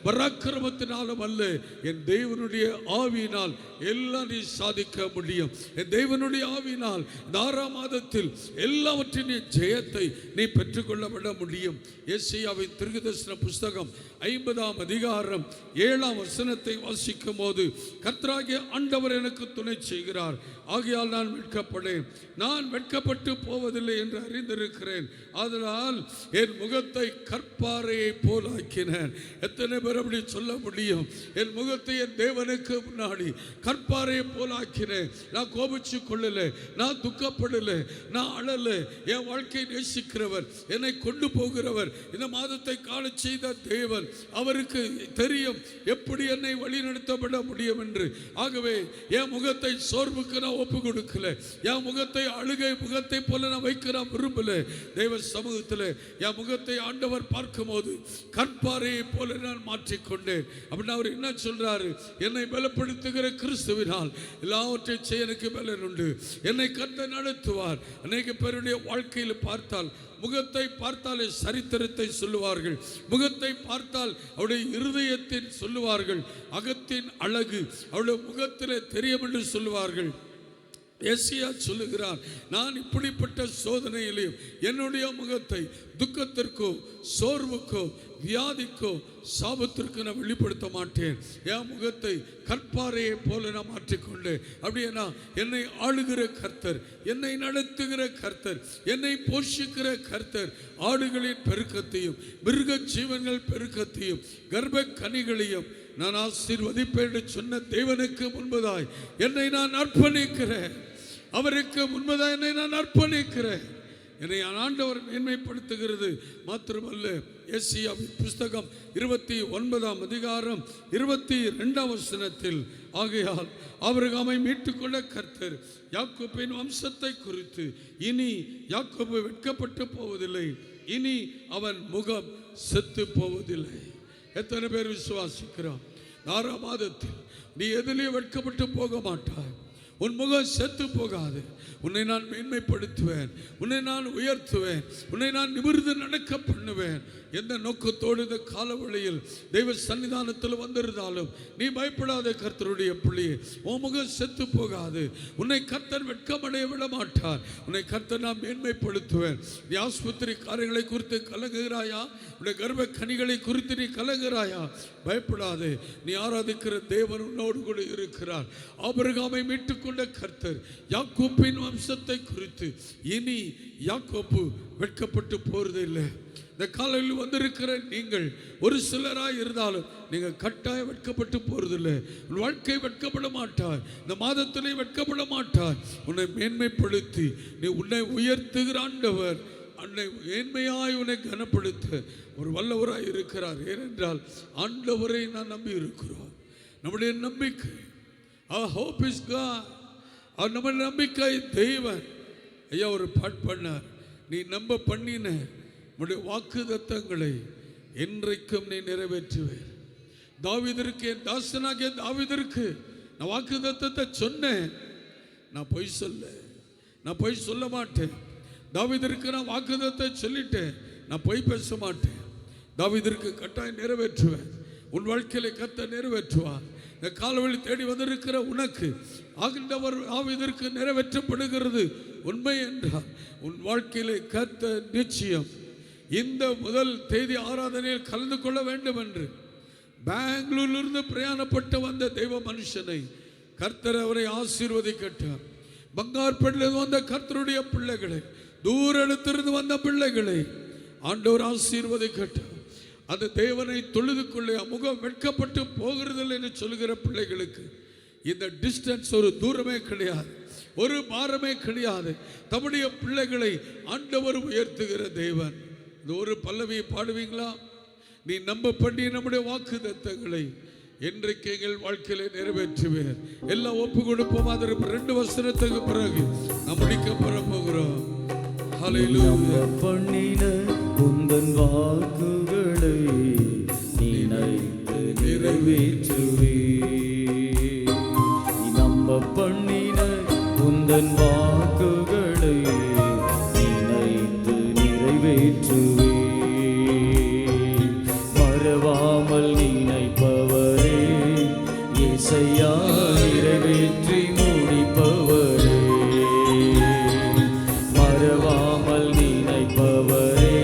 பராக்கிரமத்தினாலும் அல்ல, என் தேவனுடைய ஆவியினால் எல்லாம் நீ சாதிக்க முடியும். என் தேவனுடைய ஆவியினால் இந்த 6ஆம் மாதத்தில் எல்லாவற்றின் ஜெயத்தை நீ பெற்றுக்கொள்ள விட முடியும். ஏசாயாவின் தீர்க்கதரிசன புஸ்தகம் 50ஆம் அதிகாரம் 7ஆம் வசனத்தை வாசிக்கும் போது, கர்த்தராகிய ஆண்டவர் எனக்கு துணை செய்கிறார், ஆகையால் நான் வெட்கப்படேன், நான் வெட்கப்பட்டு போவதில்லை என்று அறிந்திருக்கிறேன். அதனால் என் முகத்தை கற்பாறையை போல் ஆக்கினேன். எத்தனை பேர் அப்படி சொல்ல முடியும்? என் முகத்தை என் தேவனுக்கு முன்னாடி கற்பாறையை போல் ஆக்கினேன். நான் கோபிச்சு கொள்ளல, நான் துக்கப்படல, நான் அழல. என் வாழ்க்கையை நேசிக்கிறவர், என்னை கொண்டு போகிறவர், இந்த மாதத்தை காண செய்த தேவன், அவருக்கு தெரியும் எப்படி என்னை வழி நடத்தப்பட முடியும் என்று. ஆகவே என் முகத்தை சோர்வுக்கு நான் ஒப்பு கொடுக்கல. என் முகத்தை அழுகை முகத்தை போல நான் வைக்க நான் விரும்பல. தேவ சமூகத்தில் என் முகத்தை ஆண்டவர் பார்க்கும் போது கற்பாறையை போல நான் மாற்றிக்கொண்டேன். அப்படின்னு அவர் என்ன சொல்றாரு? என்னை பலப்படுத்துகிற கிறிஸ்துவினால் எல்லாவற்றையும் செய்ய எனக்கு பலன் உண்டு. என்னை கர்த்தர் நடத்துவார். அநேக பேருடைய வாழ்க்கையில் பார்த்தால், முகத்தை பார்த்தாலே சரித்திரத்தை சொல்லுவார்கள், முகத்தை பார்த்தால் அவருடைய இருதயத்தின் சொல்லுவார்கள், அகத்தின் அழகு அவருடைய முகத்திலே தெரியும் என்று சொல்லுவார்கள். ஏசாயா சொல்லுகிறார், நான் இப்படிப்பட்ட சோதனையிலையும் என்னுடைய முகத்தை துக்கத்திற்கோ சோர்வுக்கோ வியாதிக்கோ சாபத்திற்கு நான் வெளிப்படுத்த மாட்டேன். என் முகத்தை கற்பாறையை போல நான் மாற்றிக்கொண்டேன். அப்படின்னா என்னை ஆளுகிற கர்த்தர், என்னை நடத்துகிற கர்த்தர், என்னை போஷிக்கிற கர்த்தர் ஆடுகளின் பெருக்கத்தையும் மிருக ஜீவன்கள் பெருக்கத்தையும் கர்ப்ப கனிகளையும் நான் ஆசீர்வதிப்பேன் என்று சொன்ன தேவனுக்கு முன்பதாய் என்னை நான் அர்ப்பணிக்கிறேன். அவருக்கு முன்பதாய் என்னை நான் அர்ப்பணிக்கிறேன். என்னை ஆண்டவர் மேன்மைப்படுத்துகிறது மாத்திரமல்ல. ஏசாயாவின் புஸ்தகம் 29ஆம் அதிகாரம் 22ஆம் வசனத்தில், ஆகையால் ஆபிரகாமை மீட்டுக்கொள்ள கர்த்தர் யாக்கோபின் வம்சத்தை குறித்து இனி யாக்கோபு வெட்கப்பட்டு போவதில்லை, இனி அவன் முகம் செத்து போவதில்லை. எத்தனை பேர் விசுவாசிக்கிறோம்? 6ஆம் மாதத்தில் நீ எதிலே வெட்கப்பட்டு போக மாட்டாய். உன் முகம் செத்து போகாது. உன்னை நான் மேன்மைப்படுத்துவேன், உன்னை நான் உயர்த்துவேன், உன்னை நான் நிமிர்ந்து நடக்க பண்ணுவேன். எந்த நோக்கத்தோடு இந்த காலவழியில் தெய்வ சன்னிதானத்தில் வந்திருந்தாலும் நீ பயப்படாத கர்த்தருடைய பிள்ளையே, உன் முகம் செத்து போகாது. உன்னை கர்த்தர் வெட்கமடைய விட மாட்டார். உன்னை கர்த்தர் நான் மேன்மைப்படுத்துவேன். நீ ஆஸ்பத்திரி காரியங்களை குறித்து கலங்குகிறாயா? உன்னுடைய கர்ப்ப கனிகளை குறித்து நீ கலங்குகிறாயா? பயப்படாது. நீ ஆராதிக்கிற தேவன் உன்னோடு கூட இருக்கிறார். ஆபிரகாமை மீட்டுக் கொண்ட கர்த்தர் யாக்கோப்பின் வம்சத்தை குறித்து இனி யாக்கோப்பு வெட்கப்பட்டு போறதில்லை. இந்த காலையில் வந்திருக்கிற நீங்கள் ஒரு சிலராய் இருந்தாலும் நீங்கள் கட்டாயம் வெட்கப்பட்டு போறதில்லை. உன் வாழ்க்கை வெட்கப்பட மாட்டாய். இந்த மாதத்திலே வெட்கப்பட மாட்டாய். உன்னை மேன்மைப்படுத்தி நீ உன்னை உயர்த்துகிற ஆண்டவர் அன்னை மேன்மையாய் உன்னை கனப்படுத்த ஒரு வல்லவராய் இருக்கிறார். ஏனென்றால் ஆண்டவரை நான் நம்பி இருக்கிறோம். நம்முடைய நம்பிக்கை our hope is God. நம்ம நம்பிக்கை தெய்வன். ஐயா ஒரு பாட்டு பண்ணார், நீ நம்ப பண்ணின உன்னுடைய வாக்குத்தத்தங்களை என்றைக்கும் நீ நிறைவேற்றுவேன். தாவீதிற்கு, என் தாசனாகிய தாவீதிற்கு நான் வாக்குத்தத்தத்தை சொன்னேன். நான் பொய் சொல்ல மாட்டேன். தாவீதிற்கு நான் வாக்குத்தத்தத்தை சொல்லிட்டேன். நான் பொய் பேச மாட்டேன். தாவீதிற்கு கட்டாயம் நிறைவேற்றுவேன். உன் வாழ்க்கையில கர்த்தர் நிறைவேற்றுவார். இந்த காலவெளி தேடி வந்திருக்கிற உனக்கு ஆண்டவர் தாவீதிற்கு நிறைவேற்றப்படுகிறது உண்மை என்றால் உன் வாழ்க்கையிலே கர்த்தர் நிச்சயம் இந்த முதல் தேதி ஆராதனையில் கலந்து கொள்ள வேண்டும் என்று பெங்களூரிலிருந்து பிரயாணப்பட்டு வந்த தெய்வ மனுஷனை கர்த்தர் அவரை ஆசீர்வதிக்கட்டார். பங்கார்பேட்டில் வந்த கர்த்தருடைய பிள்ளைகளை, தூர இடத்திலிருந்து வந்த பிள்ளைகளை ஆண்டவர் ஆசீர்வதிக்கட்டார். அந்த தேவனை தொழுது கொள்ள முகம் வெட்கப்பட்டு போகிறதில்லை என்று சொல்லுகிற பிள்ளைகளுக்கு இந்த டிஸ்டன்ஸ் ஒரு தூரமே கிடையாது, ஒரு பாரமே கிடையாது. தம்முடைய பிள்ளைகளை ஆண்டவர் உயர்த்துகிற தேவன். இந்த ஒரு பல்லவியை பாடுவீங்களா? நீ நம்ப பண்ணி நம்முடைய வாக்குத்தத்தங்களை என்றைக்கு எங்கள் வாழ்க்கையில நிறைவேற்றுவேன். எல்லாம் ஒப்பு கொடுப்போம். அதற்கு 2 வசனத்துக்கு பிறகு நாம் முடிக்க பெற போகிறோம். பண்ணின உந்தன் வாக்குகளை நினைத்து நிறைவேற்றுவே. நம்ப பண்ணின உந்தன் வாக்குகளை நினைத்து நிறைவேற்றுவே. மறவாமல் நினைப்பவரே இயேசையா, நிறைவேற்றி முடிப்பவரே. மறவாமல் நினைப்பவரே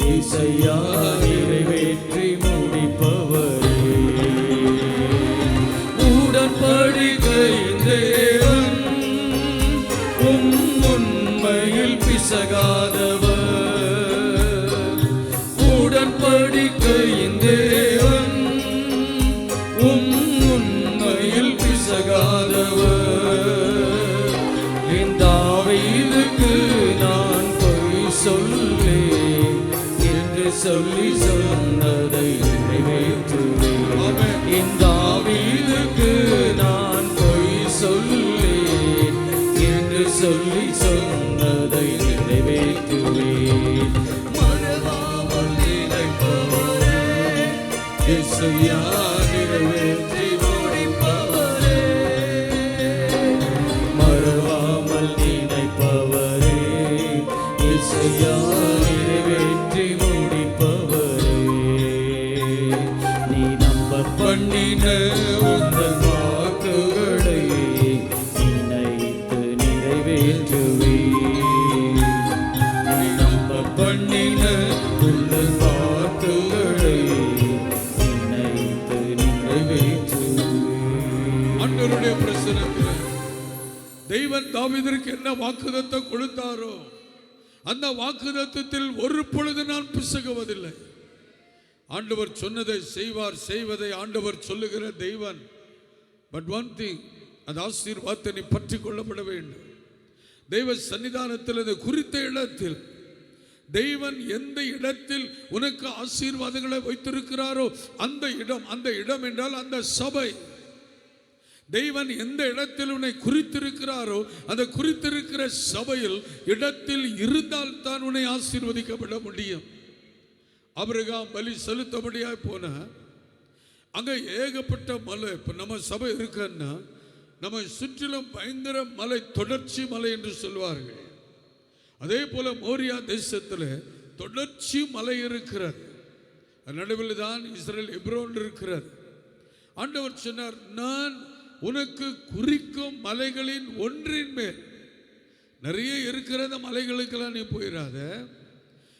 இயேசையா, நிறைவேற்றி முடிப்பவரே. உடன்படிக்கையின் தேவன் உண்மையில் பிசகாதவர். உடன்படிக்கையின் தேவன் உண்மையில் பிசகாதவர். என் தாவீதுக்கு நான் பொய் சொல்லேன் என்று சொல்லி சொன்னதை நிறைவேற்றுவேன். என் தாவீதுக்கு நான் பொய் சொல்லேன் என்று சொல்லி சொன்னதை நிறைவேற்றுவேன். மறவாமல் நினைப்பவரே இயேசையா, நிறைவேற்றி முடிப்பவரே. மறவாமல் நினைப்பவரே இயேசையா, நிறைவேற்றி முடிப்பவரே. நீ நம்ப பண்ணின உந்தன் வாக்குகளை நினைத்து நிறைவேற்றுவே. நீ நம்ப பண்ணின உந்தன் வாக்குகளை நினைத்து நிறைவேற்றுவே. ஆண்டவருடைய பிரசன்னத்தில் தெய்வன் தாவீதிற்கு என்ன வாக்குத்தத்தம் கொடுத்தாரோ அந்த வாக்குத்தத்தத்தில் ஒரு பொழுது நான் பிசகுவதில்லை. ஆண்டவர் சொன்னதை செய்வார், செய்வதை ஆண்டவர் சொல்லுகிற தெய்வன். பட் ஒன் திங், அந்த ஆசீர்வாதத்தை நீ பற்றி கொள்ளப்பட வேண்டும். தெய்வ சன்னிதானத்தில் இந்த குறித்த இடத்தில் தெய்வன் எந்த இடத்தில் உனக்கு ஆசீர்வாதங்களை வைத்திருக்கிறாரோ அந்த இடம் என்றால் அந்த சபை. தெய்வன் எந்த இடத்தில் உன்னை குறித்திருக்கிறாரோ அந்த குறித்திருக்கிற சபையில் இடத்தில் இருந்தால் தான் உன்னை ஆசீர்வதிக்கப்பட முடியும். ஆபிரகாம் பலி செலுத்தபடியாய் போன அங்க ஏகப்பட்ட மலை. இப்ப நம்ம சபை இருக்குன்னா நம்ம சுற்றிலும் பயங்கர மலை, தொடர்ச்சி மலை என்று சொல்வார்கள். அதே போல மோரியா தேசத்தில் தொடர்ச்சி மலை இருக்கிறது. நடுவில் தான் இஸ்ரேல் எப்ரோன் இருக்கிறது. ஆண்டவர் சொன்னார், நான் உனக்கு குறிக்கும் மலைகளின் ஒன்றின் மேல், நிறைய இருக்கிற மலைகளுக்கெல்லாம் நீ போயிடாத,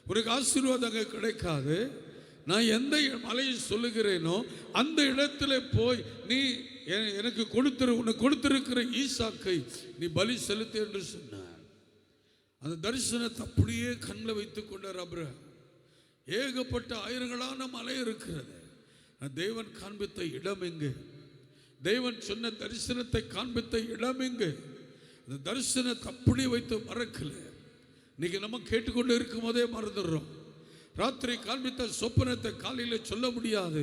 உனக்கு ஆசீர்வாதம் அங்கே கிடைக்காது. நான் எந்த மலையை சொல்லுகிறேனோ அந்த இடத்துல போய் நீ எனக்கு உனக்கு கொடுத்திருக்கிற ஈசாக்கை நீ பலி செலுத்து என்று சொன்னார். அந்த தரிசனத்தை அப்படியே கண்ணில் வைத்துக் கொண்டார் அபிரகாம். ஏகப்பட்ட ஆயிரங்களான மலை இருக்கிறது. தேவன் காண்பித்த இடம் எங்கு? தேவன் சொன்ன தரிசனத்தை காண்பித்த இடம் எங்கு? அந்த தரிசனத்தை அப்படி வைத்து மறக்கல. இன்னைக்கு நம்ம கேட்டுக்கொண்டு இருக்கும் போதே மறந்துடுறோம். ராத்திரி காண்பித்த சொப்பனத்தை காலையில் சொல்ல முடியாது.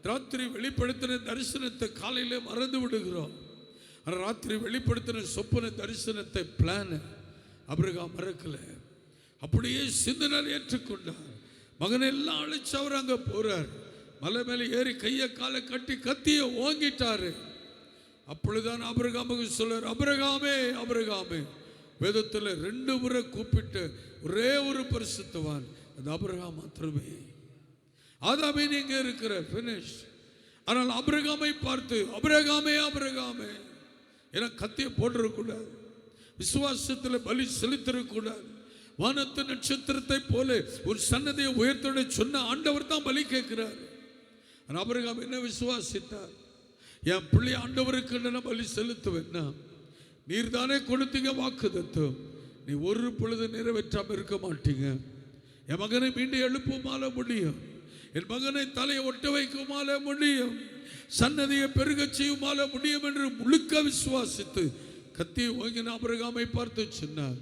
ராத்திரி வெளிப்படுத்தின தரிசனத்தை காலையிலே மறந்து விடுகிறோம். ஆனால் ராத்திரி வெளிப்படுத்தின சொப்பன தரிசனத்தை பிளான் அபிரகாம் மறக்கல. அப்படியே சிந்தனை ஏற்றுக்கொண்டார். மகனை எல்லாம் அழைச்சு அவர் அங்கே போறார். மலை மேலே ஏறி கையை காலை கட்டி கத்திய ஓங்கிட்டாரு. அப்பொழுதுதான் அபிரகாமுக்கு சொல்றார், அபிரகாமே அபிரகாமே. வேதத்தில் 2 முறை கூப்பிட்டு ஒரே ஒரு பரிசுத்தவான் அந்த அபிரகாம் மாத்திரமே. ஆதாமே நீங்க இருக்கிற பினிஷ். ஆனால் அபிரகாமை பார்த்து அபிரகாமே அபிரகாமே என கத்தியை போட்டிருக்கூடாது. விசுவாசத்தில் பலி செலுத்திடக்கூடாது. வானத்து நட்சத்திரத்தை போல ஒரு சன்னதியை உயர்த்தோட சொன்ன ஆண்டவர் தான் பலி கேட்கிறார். அபிரகாம் என்ன விசுவாசித்தார்? என் பிள்ளை ஆண்டவருக்கு என்ன பலி செலுத்துவேன்னா, நீர் தானே கொடுத்தீங்க வாக்குத்தத்தம், நீ ஒரு பொழுது நிறைவேற்றாம இருக்க மாட்டீங்க. என் மகனை மீண்டும் எழுப்புமால முடியும், என் மகனை தலையை ஒட்ட வைக்குமால முடியும், சன்னதியை பெருக செய்யுமால முடியும் என்று முழுக்க விசுவாசித்து கத்தி ஓங்கின அபிரகாமை பார்த்து சொன்னார்,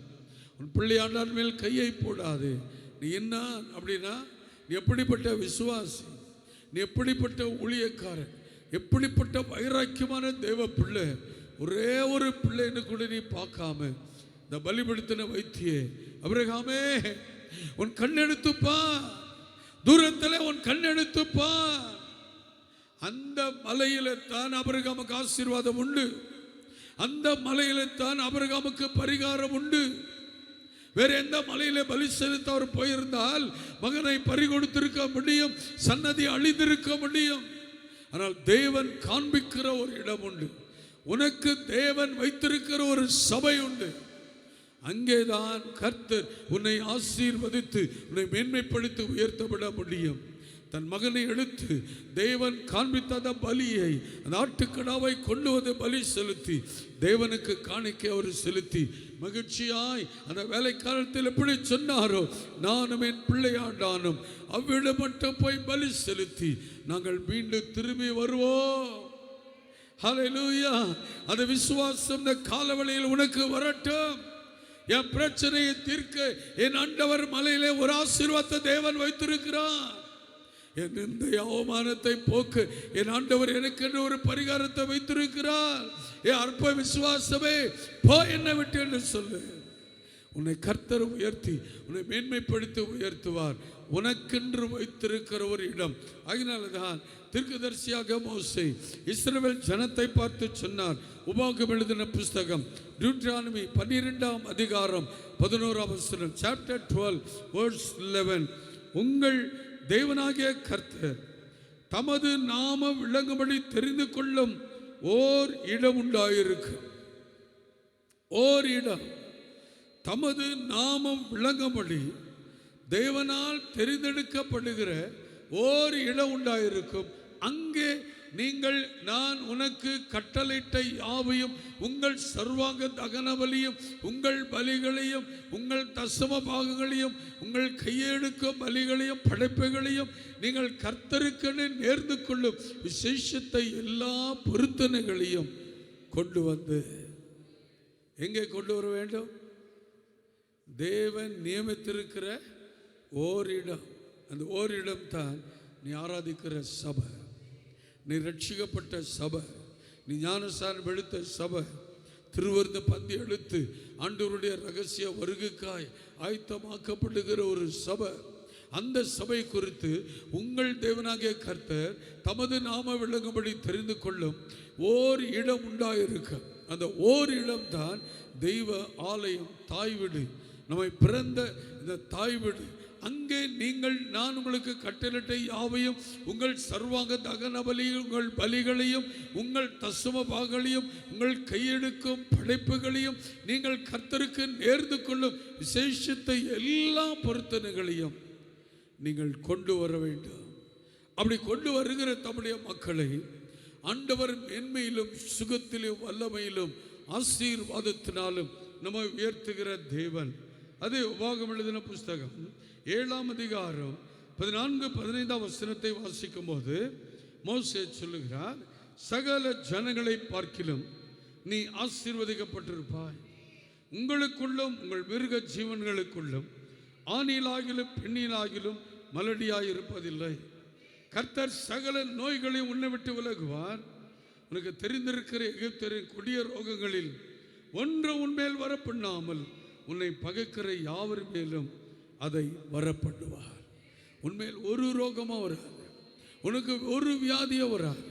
உன் பிள்ளையாண்டான் மேல் கையை போடாது. நீ என்ன அப்படின்னா, நீ எப்படிப்பட்ட விசுவாசி, நீ எப்படிப்பட்ட ஊழியக்காரன், எப்படிப்பட்ட வைராக்கியமான தேவ பிள்ளை. ஒரே ஒரு பிள்ளைன்னு கூட நீ பார்க்காம இந்த பலிபடுத்தின வைத்தியே அபிரகாமே, உன் கண்ணெடுத்துப்பா, தூரத்தில் உன் கண்ணெடுத்துப்பா. அந்த மலையில தான் அபிரகாமுக்கு ஆசீர்வாதம் உண்டு. அந்த மலையில தான் அபிரகாமுக்கு பரிகாரம் உண்டு. வேற எந்த மலையில பலி செலுத்த அவர் போயிருந்தால் மகனை பறிகொடுத்திருக்க முடியும், சன்னதி அழிந்திருக்க முடியும். ஆனால் தேவன் காண்பிக்கிற ஒரு இடம் உண்டு. உனக்கு தேவன் வைத்திருக்கிற ஒரு சபை உண்டு. அங்கேதான் கர்த்தர் உன்னை ஆசீர்வதித்து உன்னை மேன்மைப்படுத்தி உயர்த்தப்பட முடியும். தன் மகனை எடுத்து தேவன் காண்பித்த பலியை, அந்த ஆட்டுக்கடாவை கொண்டு வந்து பலி செலுத்தி தேவனுக்கு காணிக்க அவர் செலுத்தி மகிழ்ச்சியாய் அந்த வேலைக்காலத்தில் எப்படி சொன்னாரோ, நானும் என் பிள்ளையாண்டானும் அவ்விடம் மட்டும் போய் பலி செலுத்தி நாங்கள் மீண்டும் திரும்பி வருவோம். ஹல்லேலூயா. அந்த விசுவாசம் இந்த காலவெளியில் உனக்கு வரட்டும். என் பிரச்சனையை தீர்க்க என் ஆண்டவர் மலையிலே ஒரு ஆசீர்வாதத்தை தேவன் வைத்திருக்கிறார். என் இந்த அவமானத்தை போக்க என் ஆண்டவர் எனக்கு என்று ஒரு பரிகாரத்தை வைத்திருக்கிறார். என் அற்ப விசுவாசமே போ என்னை விட்டு என்று சொல்லு. உன்னை கர்த்தர் உயர்த்தி உன்னை மேன்மைப்படுத்தி உயர்த்துவார். உனக்கென்று வைத்திருக்கிற ஒரு இடம். அதனால்தான் தீர்க்கதரிசியாக மோசே இஸ்ரவேல் ஜனத்தை பார்த்து சொன்னார். உபாகமம் எழுதின புஸ்தகம் டியூட்ரானமி 12ஆம் அதிகாரம் 11ஆம் வசனம், சாப்டர் 12 verse 11. உங்கள் தேவனாகிய கர்த்தர் தமது நாமம் விளங்கும்படி தெரிந்து கொள்ளும் ஓர் இடம் உண்டாயிருக்கு. ஓர் இடம், தமது நாமம் விளங்கும்படி தேவனால் தெரிந்தெடுக்கப்படுகிற ஓர் இடம் உண்டாயிருக்கும். அங்கே நீங்கள் நான் உனக்கு கட்டளையிட்ட யாவையும், உங்கள் சர்வாங்க தகன பலியும், உங்கள் பலிகளையும், உங்கள் தசம பாகங்களையும், உங்கள் கையெடுக்கும் பலிகளையும் படைப்புகளையும் நீங்கள் கர்த்தருக்கென நேர்ந்து கொள்ளும் விசேஷத்தை எல்லா பொருத்தனைகளையும் கொண்டு வந்து எங்கே கொண்டு வர வேண்டும்? தேவன் நியமித்திருக்கிற ஓரிடம். அந்த ஓரிடம் தான் நீ ஆராதிக்கிற சபை, நீ ரட்சிக்கப்பட்ட சபை, நீ ஞானஸ்நானம் எடுத்த சபை, திருவிருந்து பந்தி எடுத்து ஆண்டவருடைய ரகசிய வருகைக்காய் ஆயத்தமாக்கப்படுகிற ஒரு சபை. அந்த சபை குறித்து உங்கள் தேவனாகிய கர்த்தர் தமது நாம விளங்கும்படி தெரிந்து கொள்ளும் ஓர் இடம் உண்டாயிருக்க. அந்த ஓர் இடம் தான் தெய்வ ஆலயம், தாய் வீடு, நம்மை பிறந்த இந்த தாய் வீடு. அங்கே நீங்கள் நான் உங்களுக்கு கட்டளையிட்ட யாவையும், உங்கள் சர்வாங்க தகன பலியும், உங்கள் பலிகளையும், உங்கள் தசம பாகங்களையும், உங்கள் கையெடுக்கும் படைப்புகளையும் நீங்கள் கர்த்தருக்கு நேர்ந்து கொள்ளும் விசேஷத்தை எல்லா பொருத்தனைகளையும் நீங்கள் கொண்டு வர வேண்டும். அப்படி கொண்டு வருகிற தம்முடைய மக்களை ஆண்டவர் மேன்மையிலும் சுகத்திலும் வல்லமையிலும் ஆசீர்வாதத்தினாலும் நம்மை உயர்த்துகிற தேவன். அதே உபாகம் எழுதின புஸ்தகம் 7ஆம் அதிகாரம் 14-15 வசனத்தை வாசிக்கும் போது மோசே சொல்லுகிறார், சகல ஜனங்களை பார்க்கிலும் நீ ஆசீர்வதிக்கப்பட்டிருப்பாய். உங்களுக்குள்ளும் உங்கள் மிருக ஜீவன்களுக்குள்ளும் ஆணிலாகிலும் பெண்ணிலாகிலும் மலடியாயிருப்பதில்லை. கர்த்தர் சகல நோய்களையும் உன்னை விட்டு விலகுவார். உனக்கு தெரிந்திருக்கிற எகிப்தரின் கொடிய ரோகங்களில் ஒன்று உன்மேல் வரப்பண்ணாமல் உன்னை பகைக்கிற யாவர் மேலும் அதை வரப்பண்ணுவார். உன்மேல் ஒரு ரோகமும் வராது, உனக்கு ஒரு வியாதியும் வராது,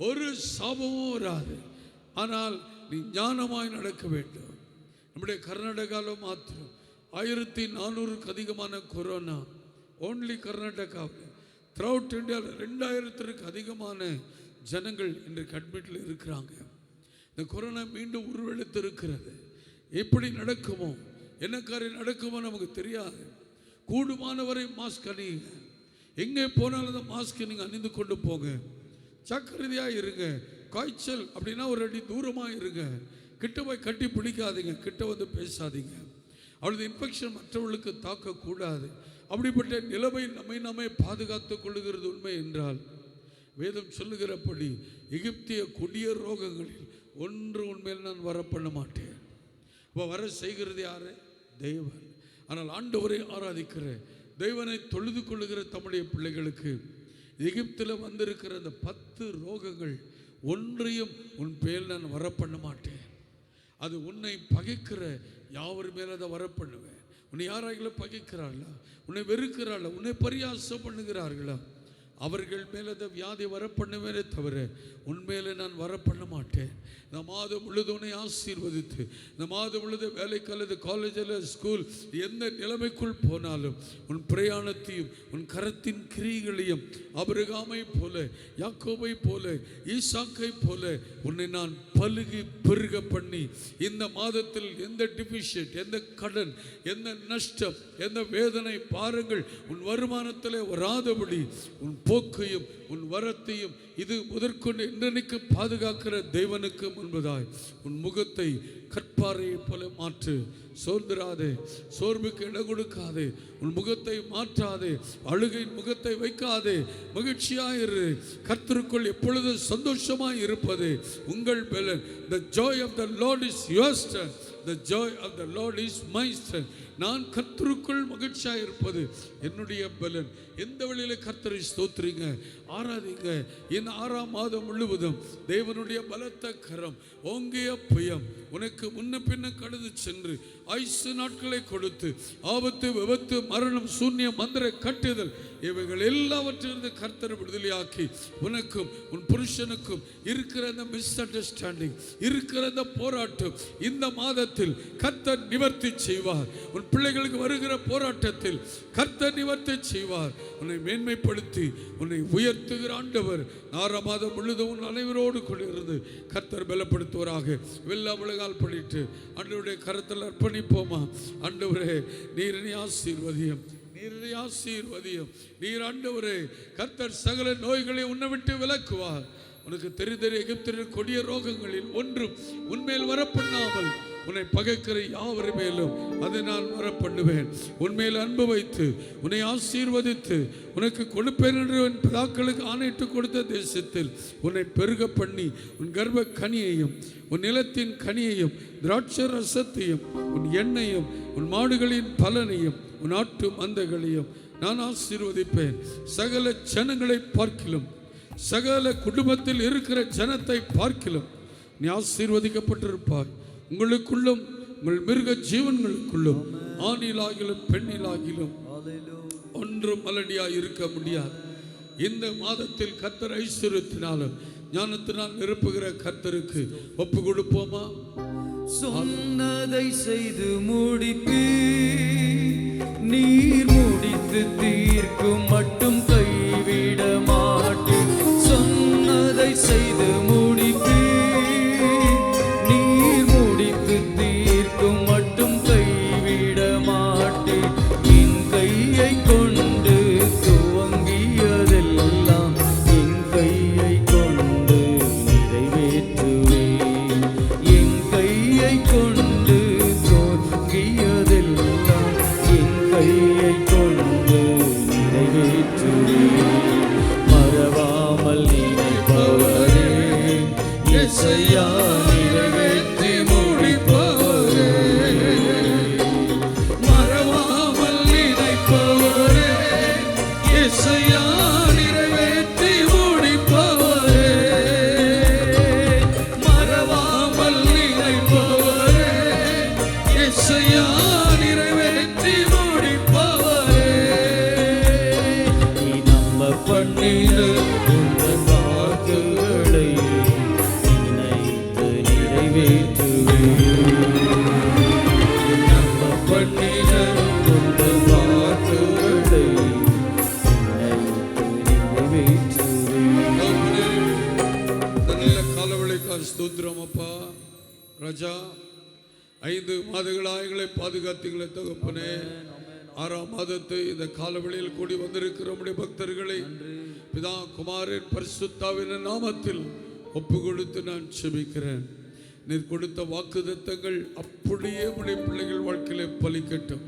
ஒரு சாபமும் வராது. ஆனால் நீ ஞானமாய் நடக்க வேண்டும். நம்முடைய கர்நாடகாவில் மாத்திரம் 1400க்கு அதிகமான கொரோனா ஓன்லி கர்நாடகாவில். த்ரூஅவுட் இந்தியாவில் 2000க்கு அதிகமான ஜனங்கள் இன்றைக்கு அட்மிட்டில் இருக்கிறாங்க. இந்த கொரோனா மீண்டும் உருவெடுத்து இருக்கிறது. எப்படி நடக்குமோ, என்ன காரியம் நடக்குமோ நமக்கு தெரியாது. கூடுமானவரை மாஸ்க் அணியுங்க. எங்கே போனாலும் அந்த மாஸ்க் நீங்கள் அணிந்து கொண்டு போங்க. ஜாக்கிரதையாக இருங்க. காய்ச்சல் அப்படின்னா ஒரு அடி தூரமாக இருங்க. கிட்ட போய் கட்டி பிடிக்காதீங்க, கிட்ட வந்து பேசாதீங்க. அவளது இன்ஃபெக்ஷன் மற்றவர்களுக்கு தாக்கக்கூடாது. அப்படிப்பட்ட நிலைமை நம்மை பாதுகாத்து கொள்ளுகிறது உண்மை என்றால், வேதம் சொல்லுகிறபடி எகிப்திய கொடிய ரோகங்களில் ஒன்று உண்மையில் நான் வரப்பண்ண மாட்டேன். இப்போ வர செய்கிறது யாரு? தேவன். ஆனால் ஆண்டவரை ஆராதிக்கிற தேவனை தொழுது கொள்ளுகிற தம்முடைய பிள்ளைகளுக்கு எகிப்தில் வந்திருக்கிற அந்த 10 ரோகங்கள் ஒன்றையும் உன் பேர் நான் வரப்பண்ண மாட்டேன். அது உன்னை பகைக்கிற யாவர் மேலே அதை வரப்பண்ணுவேன். உன்னை யாராக பகைக்கிறார்களா, உன்னை வெறுக்கிறார்களா, உன்னை பரியாசம் பண்ணுகிறார்களா, அவர்கள் மேலே அந்த வியாதி வரப்பண்ணுவேனே தவிர உண்மையிலே நான் வரப்பண்ண மாட்டேன். இந்த மாதம் முழுது உன்னை ஆசீர்வதித்து, இந்த மாதம் முழுது வேலைக்கு அல்லது காலேஜில் ஸ்கூல் எந்த நிலைமைக்குள் போனாலும் உன் பிரயாணத்தையும் உன் கரத்தின் கிரியைகளையும் ஆபிரகாமை போல, யாக்கோபை போல, ஈசாக்கை போல உன்னை நான் பலுகி பெருக பண்ணி, இந்த மாதத்தில் எந்த டிஃபிஷியன்ட், எந்த கடன், எந்த நஷ்டம், எந்த வேதனை பாருங்கள் உன் வருமானத்தில் வராதபடி உன் போக்கையும் உன் வரத்தையும் இது முதற்கொண்டு இன்றைக்கு பாதுகாக்கிற தேவனுக்கு முன்பதாய் உன் முகத்தை கற்பாறையை போல மாற்று. சோர்ந்திராதே, சோர்வுக்கு இடம் கொடுக்காதே, உன் முகத்தை மாற்றாதே, அழுகையின் முகத்தை வைக்காதே, மகிழ்ச்சியாயிரு. கர்த்தருக்குள் எப்பொழுது சந்தோஷமாய் இருப்பது உங்கள் பலன். The joy of the Lord is your strength. The joy of the Lord is my strength. நான் கர்த்தருக்குள் மகிழ்ச்சியாக இருப்பது என்னுடைய பலன். எந்த வழியில கர்த்தரை ஸ்தோத்திரிங்க, ஆராதிங்க. இந்த 6ஆம் மாதம் முழுவதும் தேவனுடைய பலத்த கரம், ஓங்கிய புயம் உனக்கு முன்ன பின்ன கடந்து சென்று 5 நாட்களை கொடுத்து ஆபத்து, விபத்து, மரணம், சூன்யம், மந்திர கட்டுதல் இவைகள் எல்லாவற்றிலிருந்து கர்த்தரை விடுதலையாக்கி உனக்கும் உன் புருஷனுக்கும் இருக்கிற அந்த மிஸ் அண்டர்ஸ்டாண்டிங், இருக்கிற அந்த போராட்டம் இந்த மாதத்தில் கர்த்தர் நிவர்த்தி செய்வார். உன் பிள்ளைகளுக்கு வருகிற போராட்டத்தில் கர்த்தர் நிவர்த்தி செய்வார். உன்னை மேன்மைப்படுத்தி உன்னை உயர்த்துகிற ஆண்டவர் 6ஆம் மாதம் முழுதும் உன் அனைவரோடு கூட இருந்து கர்த்தர் பலப்படுத்துவராக. வெள்ளா முழங்கால் பண்ணிட்டு ஆண்டவருடைய கரத்தில் அர்ப்பணிப்போமா? ஆண்டவரே, நீர் என்னை ஆசீர்வதியும், நீர் ஆசீர்வதியும். நீர் ஆண்டவரே, கர்த்தர் சகல நோய்களை உன்னை விட்டு விலக்குவார். உனக்கு தெரிந்த எகிப்தின் கொடிய ரோகங்களில் ஒன்றும் உன்மேல் வரப்பண்ணாமல் உன்னை பகைக்கிற யாவர் மேலும் அதை நான் வரப்பண்ணுவேன். உன்மேல் அன்பு வைத்து உன்னை ஆசீர்வதித்து உனக்கு கொடுப்பேன் என்று உன் பிதாக்களுக்கு ஆணையிட்டு கொடுத்த தேசத்தில் உன்னை பெருக பண்ணி உன் கர்ப்ப கனியையும் உன் நிலத்தின் கனியையும் திராட்சை ரசத்தையும் உன் எண்ணெயும் உன் மாடுகளின் பலனையும் உன் ஆட்டு மந்தைகளையும் நான் ஆசீர்வதிப்பேன். சகல ஜனங்களை பார்க்கிலும், சகல குடும்பத்தில் இருக்கிற ஜனத்தை பார்க்கிலும் நீ ஆசீர்வதிக்கப்பட்டிருப்பாய். உங்களுக்குள்ளும் உங்கள் மிருக ஜீவன்களுக்குள்ளும் ஆணிலாகிலும் பெண்ணிலாகிலும் ஒன்றும் மலடியாய் இருக்க முடியாது. இந்த மாதத்தில் கர்த்தர் ஐஸ்வர்யத்தினாலும் ஞானத்தினால் நிரப்புகிற கர்த்தருக்கு ஒப்பு கொடுப்போமா? சொன்னதை செய்து முடிப்பீ, நீர் முடித்து தீர்க்கும் மட்டும் கைவிட மாட்டேன். சொன்னதை செய்து முடிப்பீ, நீர் முடித்து தீர்க்கும் மட்டும் கைவிட மாட்டேன். என் கையை கொண்டு துவங்கியதெல்லாம் என் கையை கொண்டு எசையா நிறைவேற்றி முடிப்பவரே, மறவாமல் நினைப்பவரே, எசையா நிறைவேற்றி முடிப்பவரே, மறவாமல் நினைப்பவரே, எசையா நிறைவேற்றி முடிப்பவரே, நீ நம்ப பண்ணின உங்கள் வாக்குகளை நினைத்து நிறைவேற்றுவேன். நீ நம்ப பண்ணின உங்கள் வாக்குகளை நினைத்து நிறைவேற்றுவேன். நல்ல காலவளைக்கார் ஸ்தோத்திரம் அப்பா. ராஜா, 5 மாதங்களாக எங்களை பாதுகாத்தீங்களே தகப்பனே. 6ஆம் மாதத்தை இந்த காலவெளியில் கூடி வந்திருக்கிற நம்முடைய பக்தர்களை பிதா குமாரின் பரிசுத்தாவின் நாமத்தில் ஒப்பு கொடுத்து நான் செபிக்கிறேன். நீர் கொடுத்த வாக்குத்தத்தங்கள் அப்படியே நம்முடைய பிள்ளைகள் வாழ்க்கையில பலிக்கட்டும்.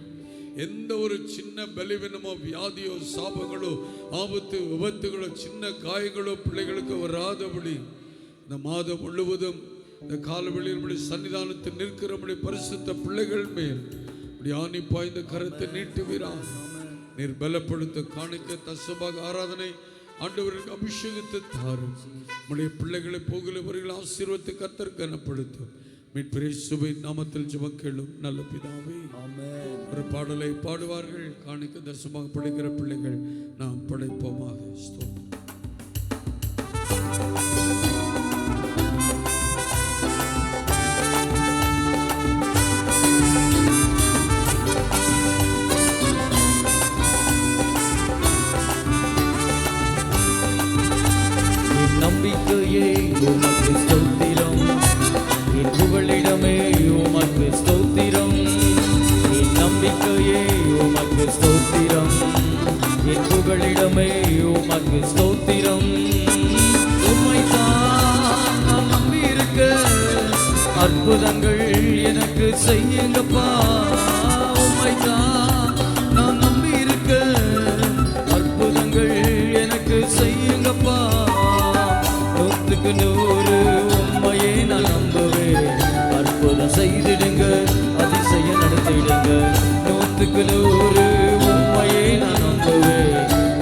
எந்த ஒரு சின்ன பலவீனமோ வியாதியோ சாபங்களோ ஆபத்து விபத்துகளோ சின்ன காயங்களோ பிள்ளைகளுக்கு வராதபடி இந்த மாதம் முழுவதும் இந்த காலவெளியில் நம்முடைய சன்னிதானத்தில் நிற்கிற நம்முடைய பரிசுத்த பிள்ளைகள் மேல் ஆணி பாய்ந்த கரத்தை நீட்டுவீரா. நீர் பலப்படுத்த காணிக்க தசபாக ஆராதனை ஆண்டவருக்கு அபிஷேகத்தை தாரும். நம்முடைய பிள்ளைகளை போகிறவர்கள் ஆசீர்வத்தை கர்த்தர் கனப்படுத்தும். மீட்பரே சுபை நாமத்தில் ஜெபம் கேளும் நல்ல பிதாவே, ஆமென். ஒரு பாடலை பாடுவார்கள். காணிக்க தசமாக படைக்கிற பிள்ளைகள் நாம் படைப்போமாக. ஸ்தோத்திரம். நம்பிக்கையே உமக்கு ஸ்தோத்திரம், என் புகழிடமே உமக்கு ஸ்தோத்திரம். என் நம்பிக்கையே உமக்கு ஸ்தோத்திரம், என் புகழிடமே உமக்கு ஸ்தோத்திரம். உம்மைத்தான் நான் நம்பியிருக்க, அற்புதங்கள் எனக்கு செய்யுங்கப்பா. உம்மைத்தான் நான் நம்பியிருக்க, அற்புதங்கள் எனக்கு செய்யுங்கப்பா. 100க்கு 100 உம்மையே நான் நம்புவேன். அற்புதம் செய்திடுங்க, அதிசயம் நடத்திடுங்க. 100க்கு 100 உம்மையே நான் நம்புவேன்.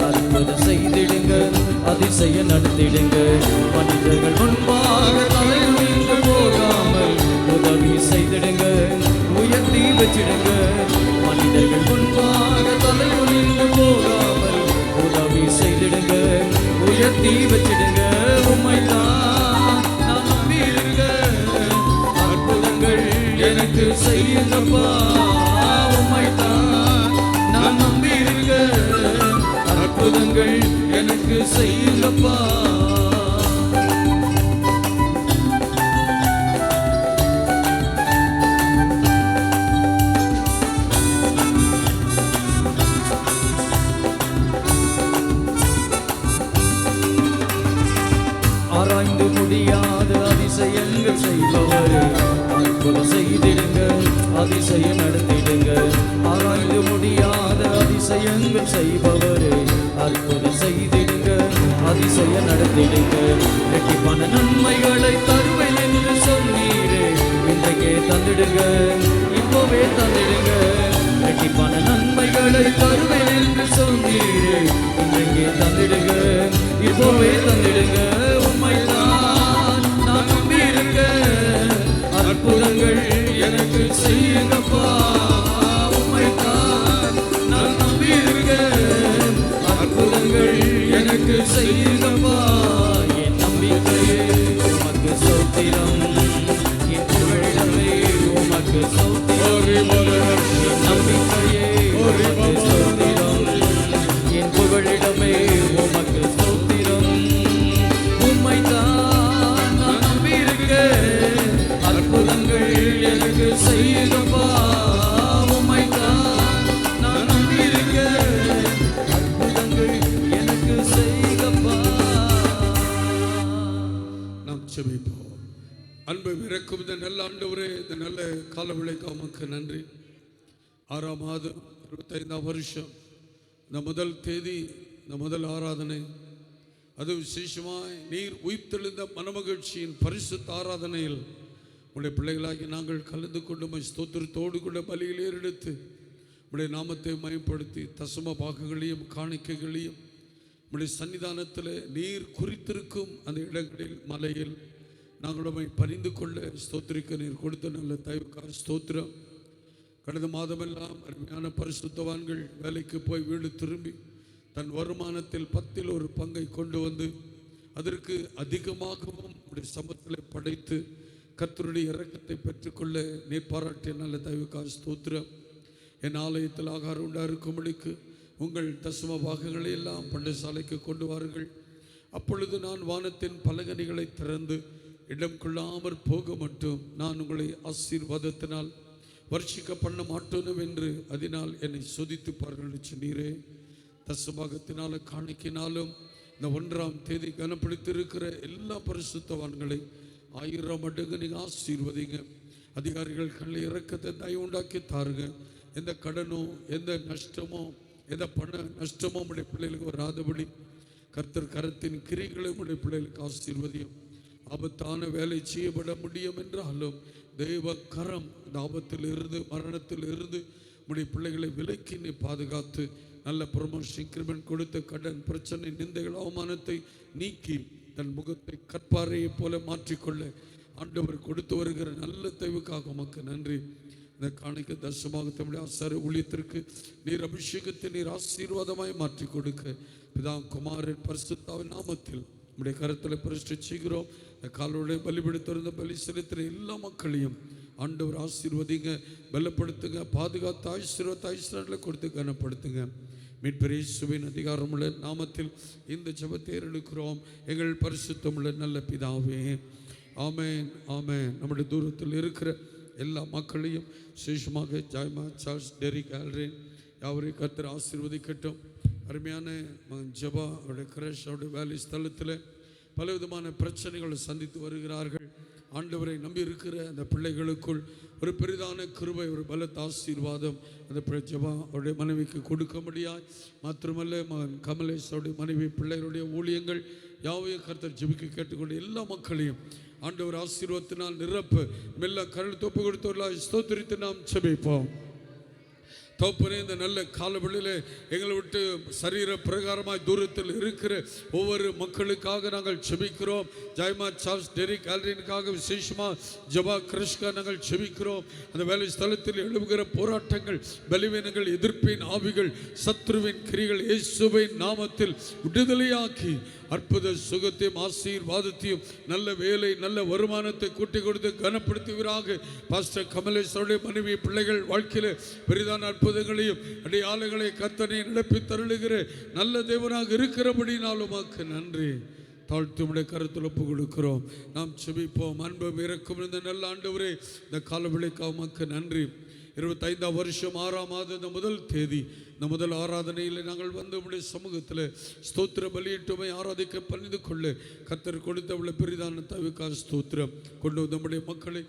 அற்புதம் செய்திடுங்க, அதிசயம் நடத்திடுங்க. மனிதர்கள் முன்பாக தலைமுறைந்து போகாமல் உதவி செய்திடுங்க, உயர்த்தி வச்சிடுங்க. மனிதர்கள் முன்பாக தலைமுறைந்து போகாமல் உதவி செய்திடுங்க, உயர்த்தி வச்சிடுங்க. உம்மைத்தான் நான் நம்பியிருக்க, அற்புதங்கள் எனக்கு செய்யுங்கப்பா. உம்மைத்தான் நான் நம்பியிருக்க, அற்புதங்கள் எனக்கு செய்யுங்கப்பா. ஆராய்ந்து முடியாத அதிசயங்கள் செய்பவரே, அற்புதம் செய்திடுங்க, அதிசயம் நடத்திடுங்க. ஆராய்ந்து முடியாத அதிசயங்கள் செய்பவரே, அற்புதம் செய்திடுங்க, அதிசயம் நடத்திடுங்க. இரட்டிப்பான நன்மைகளை தருவேன் என்று சொன்னீரே, இன்றைக்கே தந்திடுங்க, இப்போவே தந்திடுங்க. இரட்டிப்பான நன்மைகளை தருவேன் என்று சொன்னீரே, இன்றைக்கே தந்திடுங்க, இப்போவே தந்திடுங்க. உம்மைத்தான் நான் நம்பியிருக்க, அற்புதங்கள் எனக்கு செய்யுங்கப்பா. உம்மைத்தான் நான் நம்பியிருக்க, அற்புதங்கள் எனக்கு செய்யுங்கப்பா. என் நம்பிக்கையே உமக்கு ஸ்தோத்திரம், என் புகழிடமே உமக்கு ஸ்தோத்திரம். என் நம்பிக்கையே உமக்கு ஸ்தோத்திரம், என் புகழிடமே உமக்கு ஸ்தோத்திரம். உம்மைத்தான் நான் நம்பியிருக்க, அற்புதங்கள் எனக்கு செய்யுங்கப்பா. உம்மைத்தான் நான் நம்பியிருக்க, அற்புதங்கள் எனக்கு செய்யுங்கப்பா. நாம் செபிப்போம். அன்பை இறக்கும் இந்த நல்ல ஆண்டவரே, இந்த நல்ல காலவிளைக்கு உமக்கு நன்றி. 6ஆம் மாதம் 25ஆம் வருஷம் இந்த முதல் தேதி, இந்த முதல் ஆராதனை அது விசேஷமாய் நீர் உயிர்த்தெழுந்த மனமகிழ்ச்சியின் பரிசுத்த ஆராதனையில் உடைய பிள்ளைகளாகி நாங்கள் கலந்து கொண்டு ஸ்தோத்திரத்தோடு கூட பலியில் ஏறெடுத்து உடைய நாமத்தை மயப்படுத்தி தசம பாகங்களையும் காணிக்கைகளையும் உடைய சன்னிதானத்தில் நீர் குறித்திருக்கும் அந்த இடங்களில் மலையில் நாங்களும் பணிந்து கொள்ள ஸ்தோத்திரிக்க நீர் கொடுத்த நல்ல தயவுக்காக ஸ்தோத்திரம். கடந்த மாதமெல்லாம் அருமையான பரிசுத்தவான்கள் வேலைக்கு போய் வீடு திரும்பி தன் வருமானத்தில் 10ல் 1 பங்கை கொண்டு வந்து அதற்கு அதிகமாகவும் உடைய சமத்தில் படைத்து கர்த்தருடைய இரக்கத்தை பெற்றுக்கொள்ள நீர் பாராட்டிய நல்ல தயவுக்காக ஸ்தோத்திரம். என் ஆலயத்தில் ஆகாரம் உண்டாயிருக்கும்படிக்கு உங்கள் தசம பாகங்களை எல்லாம் பண்டசாலைக்கு கொண்டு வாருங்கள். அப்பொழுது நான் வானத்தின் பலகணிகளை திறந்து இடம் கொள்ளாமற் போக மட்டும் நான் உங்களை ஆசீர்வாதத்தினால் வர்ஷிக்க பண்ண மாட்டோம் என்று அதனால் என்னை சோதித்து பாருங்கள் சொன்னீரே. தசபாகத்தினால காணிக்கினாலும் இந்த 1ஆம் தேதி கனப்படுத்தியிருக்கிற எல்லா பரிசுத்தவான்களை 1000 மடங்கு நீங்கள் ஆசீர்வதிங்க. அதிகாரிகள் கண்ணில் இறக்கத்தை தயவு உண்டாக்கி தாருங்க. எந்த கடனோ எந்த நஷ்டமோ எந்த பண நஷ்டமோ உடைய பிள்ளைகளுக்கு வராதபடி கர்த்தர் கரத்தின் கிரிகளை உடைய பிள்ளைகளுக்கு ஆசீர்வதியும். ஆபத்தான வேலை செய்யப்பட முடியும் என்றாலும் தெய்வ கரம் இந்த ஆபத்தில் இருந்து மரணத்தில் இருந்து உடைய பிள்ளைகளை விலக்கி நீ பாதுகாத்து நல்ல ப்ரொமோஷன் இன்கிரிமெண்ட் கொடுத்த கடன் பிரச்சனை நிந்தைகள் அவமானத்தை நீக்கி தன் முகத்தை கற்பாறையை போல மாற்றிக்கொள்ள ஆண்டவர் கொடுத்து வருகிற நல்ல தெய்வுக்காக உமக்கு நன்றி. இந்த காணிக்க தர்சமாக தம்முடைய ஆசார ஊழியத்திற்கு நீர் அபிஷேகத்தை நீர் ஆசீர்வாதமாய் மாற்றி கொடுக்க பிதா குமாரன் பரிசுத்தாவின் நாமத்தில் நம்முடைய கருத்தில் பிரதிஷ்டை செய்கிறோம். இந்த காலோடைய பலிபடுத்திருந்த பலி செலுத்துகிற எல்லா மக்களையும் ஆண்டவர் ஆசீர்வதிங்க, பலப்படுத்துங்க, பாதுகாத்து ஐஸ்வர்யத்தை கொடுத்து கனப்படுத்துங்க. மீட்பர் இயேசுவின் அதிகாரமுள்ள நாமத்தில் இந்த ஜெபத்தை எடுக்கிறோம் எங்கள் பரிசுத்தமுள்ள நல்ல பிதாவே, ஆமென் ஆமென். நம்முடைய தூரத்தில் இருக்கிற எல்லா மக்களையும் விசேஷமாக ஜாய்மா சார்ஸ் டெரிக் ஆல்ரேன் யாவரையும் கர்த்தர் ஆசீர்வதிக்கட்டும். அருமையான ஜபா அவருடைய கிரஷ் அவருடைய வேலை ஸ்தலத்தில் பலவிதமான பிரச்சனைகளை சந்தித்து வருகிறார்கள். ஆண்டவரை நம்பி இருக்கிற அந்த பிள்ளைகளுக்குள் ஒரு பெரிதான கிருபை ஒரு பலத்த ஆசீர்வாதம் அந்த ஜபா அவருடைய மனைவிக்கு கொடுக்க முடியாது. மாத்திரமல்ல மகன் கமலேஷ் அவருடைய மனைவி பிள்ளைகளுடைய ஊழியங்கள் யாவையும் கர்த்தர் ஜெபிக்க கேட்டுக்கொண்டு எல்லா மக்களையும் ஆண்டவர் ஆசீர்வாதத்தினால் நிரப்ப மெல்ல கருள் தொப்பு கொடுத்தவர்களாக ஸ்தோத்திரித்து நாம் ஜெபிப்போம். தோப்பனே, இந்த நல்ல காலவெளியிலே எங்களை விட்டு சரீர பிரகாரமாய் தூரத்தில் இருக்கிற ஒவ்வொரு மக்களுக்காக நாங்கள் செபிக்கிறோம். ஜாய்மா சார்ஸ் டெரிக் ஆல்ரினுக்காக விசேஷமாக ஜபா கிருஷ்கா நாங்கள் செபிக்கிறோம். அந்த வேலை ஸ்தலத்தில் எழுப்புகிற போராட்டங்கள், பலவீனங்கள், எதிர்ப்பின் ஆவிகள், சத்ருவின் கிரிகள் இயேசுவின் நாமத்தில் விடுதலையாக்கி அற்புத சுகத்தையும் ஆசீர்வாதத்தையும் நல்ல வேலை நல்ல வருமானத்தை கூட்டி கொடுத்து கனப்படுத்துவீராக. பாஸ்டர் கமலேஸ்வருடைய மனைவி பிள்ளைகள் வாழ்க்கையில் பெரிதான அற்புதங்களையும் அடையாளங்களை கர்த்தனை நடப்பி தருளுகிற நல்ல தேவனாக இருக்கிறபடினாலும் உமக்கு நன்றி. தாழ்த்து உடைய கருத்தில் ஒப்பு கொடுக்கிறோம். நாம் செபிப்போம். அன்பும் இறக்கும் இந்த நல்ல ஆண்டவரே, இந்த காலவெளிக்காக உமக்கு நன்றி. 25ஆம் வருஷம் 6ஆம் மாதம் இந்த முதல் தேதி இந்த முதல் ஆராதனையில் நாங்கள் வந்து உடைய சமூகத்தில் ஸ்தோத்திர பலியிட்டுமை ஆராதிக்க பணிந்து கொள்ள கர்த்தர் கொடுத்த பெரிதான தவிக்காக ஸ்தோத்திரம் கொண்டு நம்முடைய மக்களை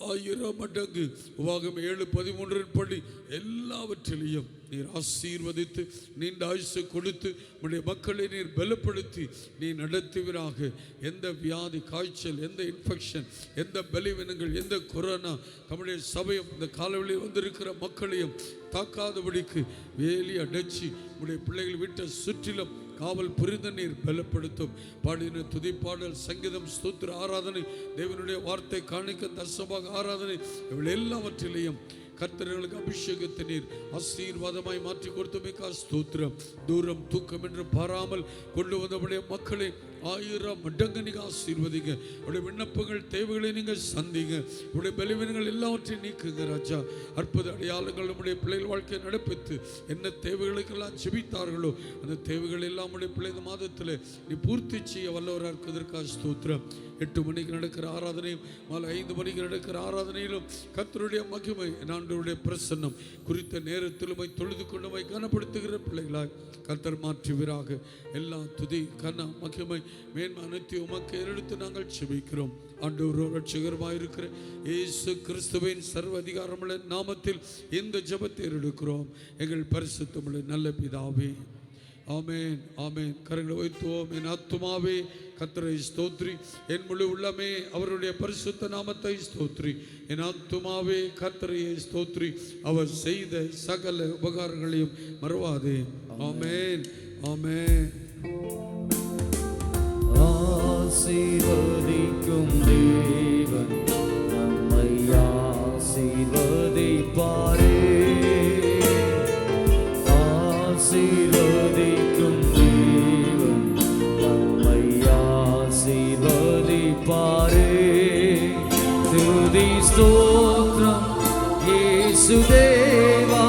1000 மடங்கு உபாகம் 7:13 படி எல்லாவற்றிலையும் நீர் ஆசீர்வதித்து நீண்ட ஆயுசு கொடுத்து உடைய மக்களை நீர் பலப்படுத்தி நீ நடத்துவீராக. எந்த வியாதி, காய்ச்சல், எந்த இன்ஃபெக்ஷன், எந்த பலவீனங்கள், எந்த கொரோனா நம்முடைய சபையும் இந்த காலவெளியில் வந்திருக்கிற மக்களையும் தாக்காதபடிக்கு வேலி அடைச்சி உடைய பிள்ளைகள் விட்ட சுற்றிலும் காவல் புரிந்த நீர் பலப்படுத்தும். பாடின துதிப்பாடல், சங்கீதம், ஸ்தோத்திர ஆராதனை, தேவனுடைய வார்த்தை, காணிக்க, தர்சமாக ஆராதனை இவள் எல்லாவற்றிலையும் கர்த்தர்களுக்கு அபிஷேகத்தை நீர் ஆசீர்வாதமாய் மாற்றி கொடுத்தமைக்கா ஸ்தோத்திரம். தூரம் தூக்கம் என்று பாராமல் கொண்டு வந்தவுடைய மக்களை 1000 மடங்கு நீங்கள் ஆசீர்வதிங்க. உடைய விண்ணப்பங்கள் தேவைகளை நீங்கள் சந்திங்க. உடைய பலவீனங்கள் எல்லாவற்றையும் நீக்குங்க ராஜா. அற்புத அடையாளங்கள் நம்முடைய பிள்ளைகள் வாழ்க்கையை நடப்பித்து என்ன தேவைகளுக்கெல்லாம் செபித்தார்களோ அந்த தேவைகள் எல்லாம் உடைய பிள்ளை இந்த மாதத்தில் நீ பூர்த்தி செய்ய வல்லவராக இருக்கிறதற்காக ஸ்தோத்திரம். 8 மணிக்கு நடக்கிற ஆராதனையும் மாலை 5 மணிக்கு நடக்கிற ஆராதனையிலும் கர்த்தருடைய மகிமை ஆண்டவருடைய பிரசன்னம் குறித்த நேரத்திலுமை தொழுது கொண்டுமை கனப்படுத்துகிற பிள்ளைகளாய் கர்த்தர் மாற்றுவீராக. எல்லா துதி கன மகிமை மேன்மை அனைத்தையும் உமக்கு ஏறெடுத்து நாங்கள் செபிக்கிறோம். ஆண்டவரோடு ரட்சகருமாய் இருக்கிற இயேசு கிறிஸ்துவின் சர்வ அதிகாரமுள்ள நாமத்தில் இந்த ஜெபத்தை ஏறெடுக்கிறோம் எங்கள் பரிசுத்தமுள்ள நல்ல பிதாவே, ஆமென் ஆமென். கரங்களை உயர்த்துவோம். என் ஆத்துமாவே கர்த்தரை ஸ்தோத்ரி, என் முழு உள்ளமே அவருடைய பரிசுத்த நாமத்தை ஸ்தோத்ரி. என் ஆத்துமாவே கர்த்தரையே ஸ்தோத்ரி, அவர் செய்த சகல உபகாரங்களையும் மறவாதே. ஆமென் ஆமென். ஆசீர்வதிக்கும் தேவன் நம்மை ஆசீர்வதிப்பாரே. ஆசீர்வதிக்கும் தேவன் நம்மை ஆசீர்வதிப்பாரே. துதி ஸ்தோத்திரம் இயேசுதேவா,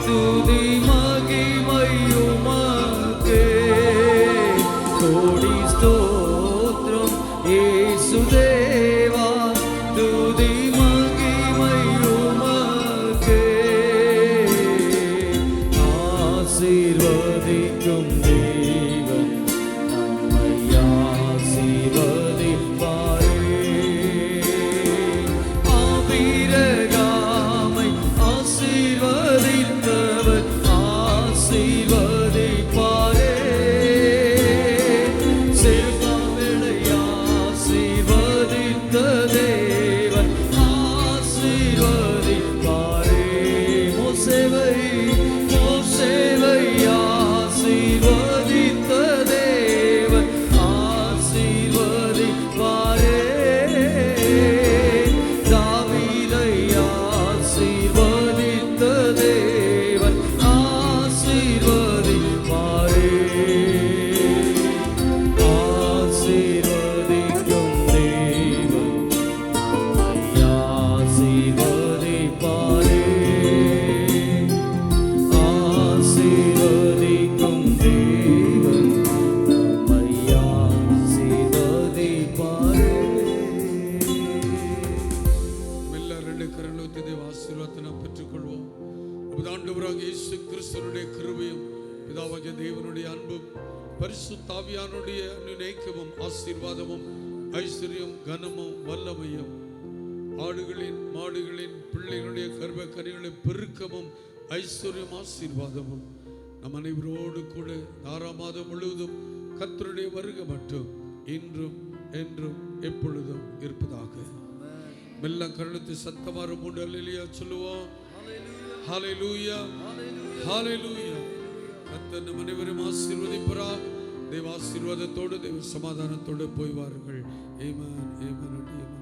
துதி மகிமை உமக்கே. கோடி ஸ்தோத்திரம் இயேசுதேவா, துதி மகிமை உமக்கே. ஆசீர்வதிக்கும் தேவன் நம்மை ஆசீர்வதிப்பாரே. ஆபிரகாமை ஆசீர்வதித்தவர் ஆசீர்வதிப்பாரே. செல்வங்களை ஆசீர்வதித்த தேவன் ஆசீர்வதிப்பாரே. மோசேவை ஆசீர்வதித்த தேவன் ஆசீர்வதிப்பாரே. தாவீதை ஆசீர்வதித்த தேவன் ஆசீர்வதிப்பாரே. ஆசீர்வதிக்கும் தேவன் நம்மை ஆசீர்வதிப்பாரே. ஆசீர்வதிக்கும் தேவன் நம்மை ஆசீர்வதிப்பாரே. எல்லாரும் ரெண்டு கரங்களை உயர்த்தி தேவ ஆசீர்வாதத்தை நாம் பெற்றுக்கொள்வோம். நமது ஆண்டவராக இயேசு கிறிஸ்துவினுடைய கிருபையும் பிதாவாகிய தேவனுடைய அன்பும் பரிசுத்த ஆவியானுடைய அனுநயிக்கமும் ஆசீர்வாதமும் ஐஸ்வர்யம் கனமும் வல்லமையும் ஆடுகளின் மாடுகளின் பிள்ளைகளுடைய கர்ப்ப கனிகளின் பெருக்கமும் ஐஸ்வர்யம் ஆசீர்வாதமும் நம் அனைவரோடு கூட 6 மாதம் முழுவதும் கர்த்தருடைய வருகை மட்டும் இன்றும் என்றும் எப்பொழுதும் இருப்பதாக. மெல்ல கருணத்தை சத்தமாறு 3 அல்லேலூயா சொல்லுவோம். ஹalleluya ஹalleluya. கர்த்தர் நம் அனைவரையும் ஆசீர்வதிப்பாராக. தேவ ஆசீர்வாதத்தோடு தேவ சமாதானத்தோடு போய் வாருங்கள். ஆமென் ஆமென் ஆமென்.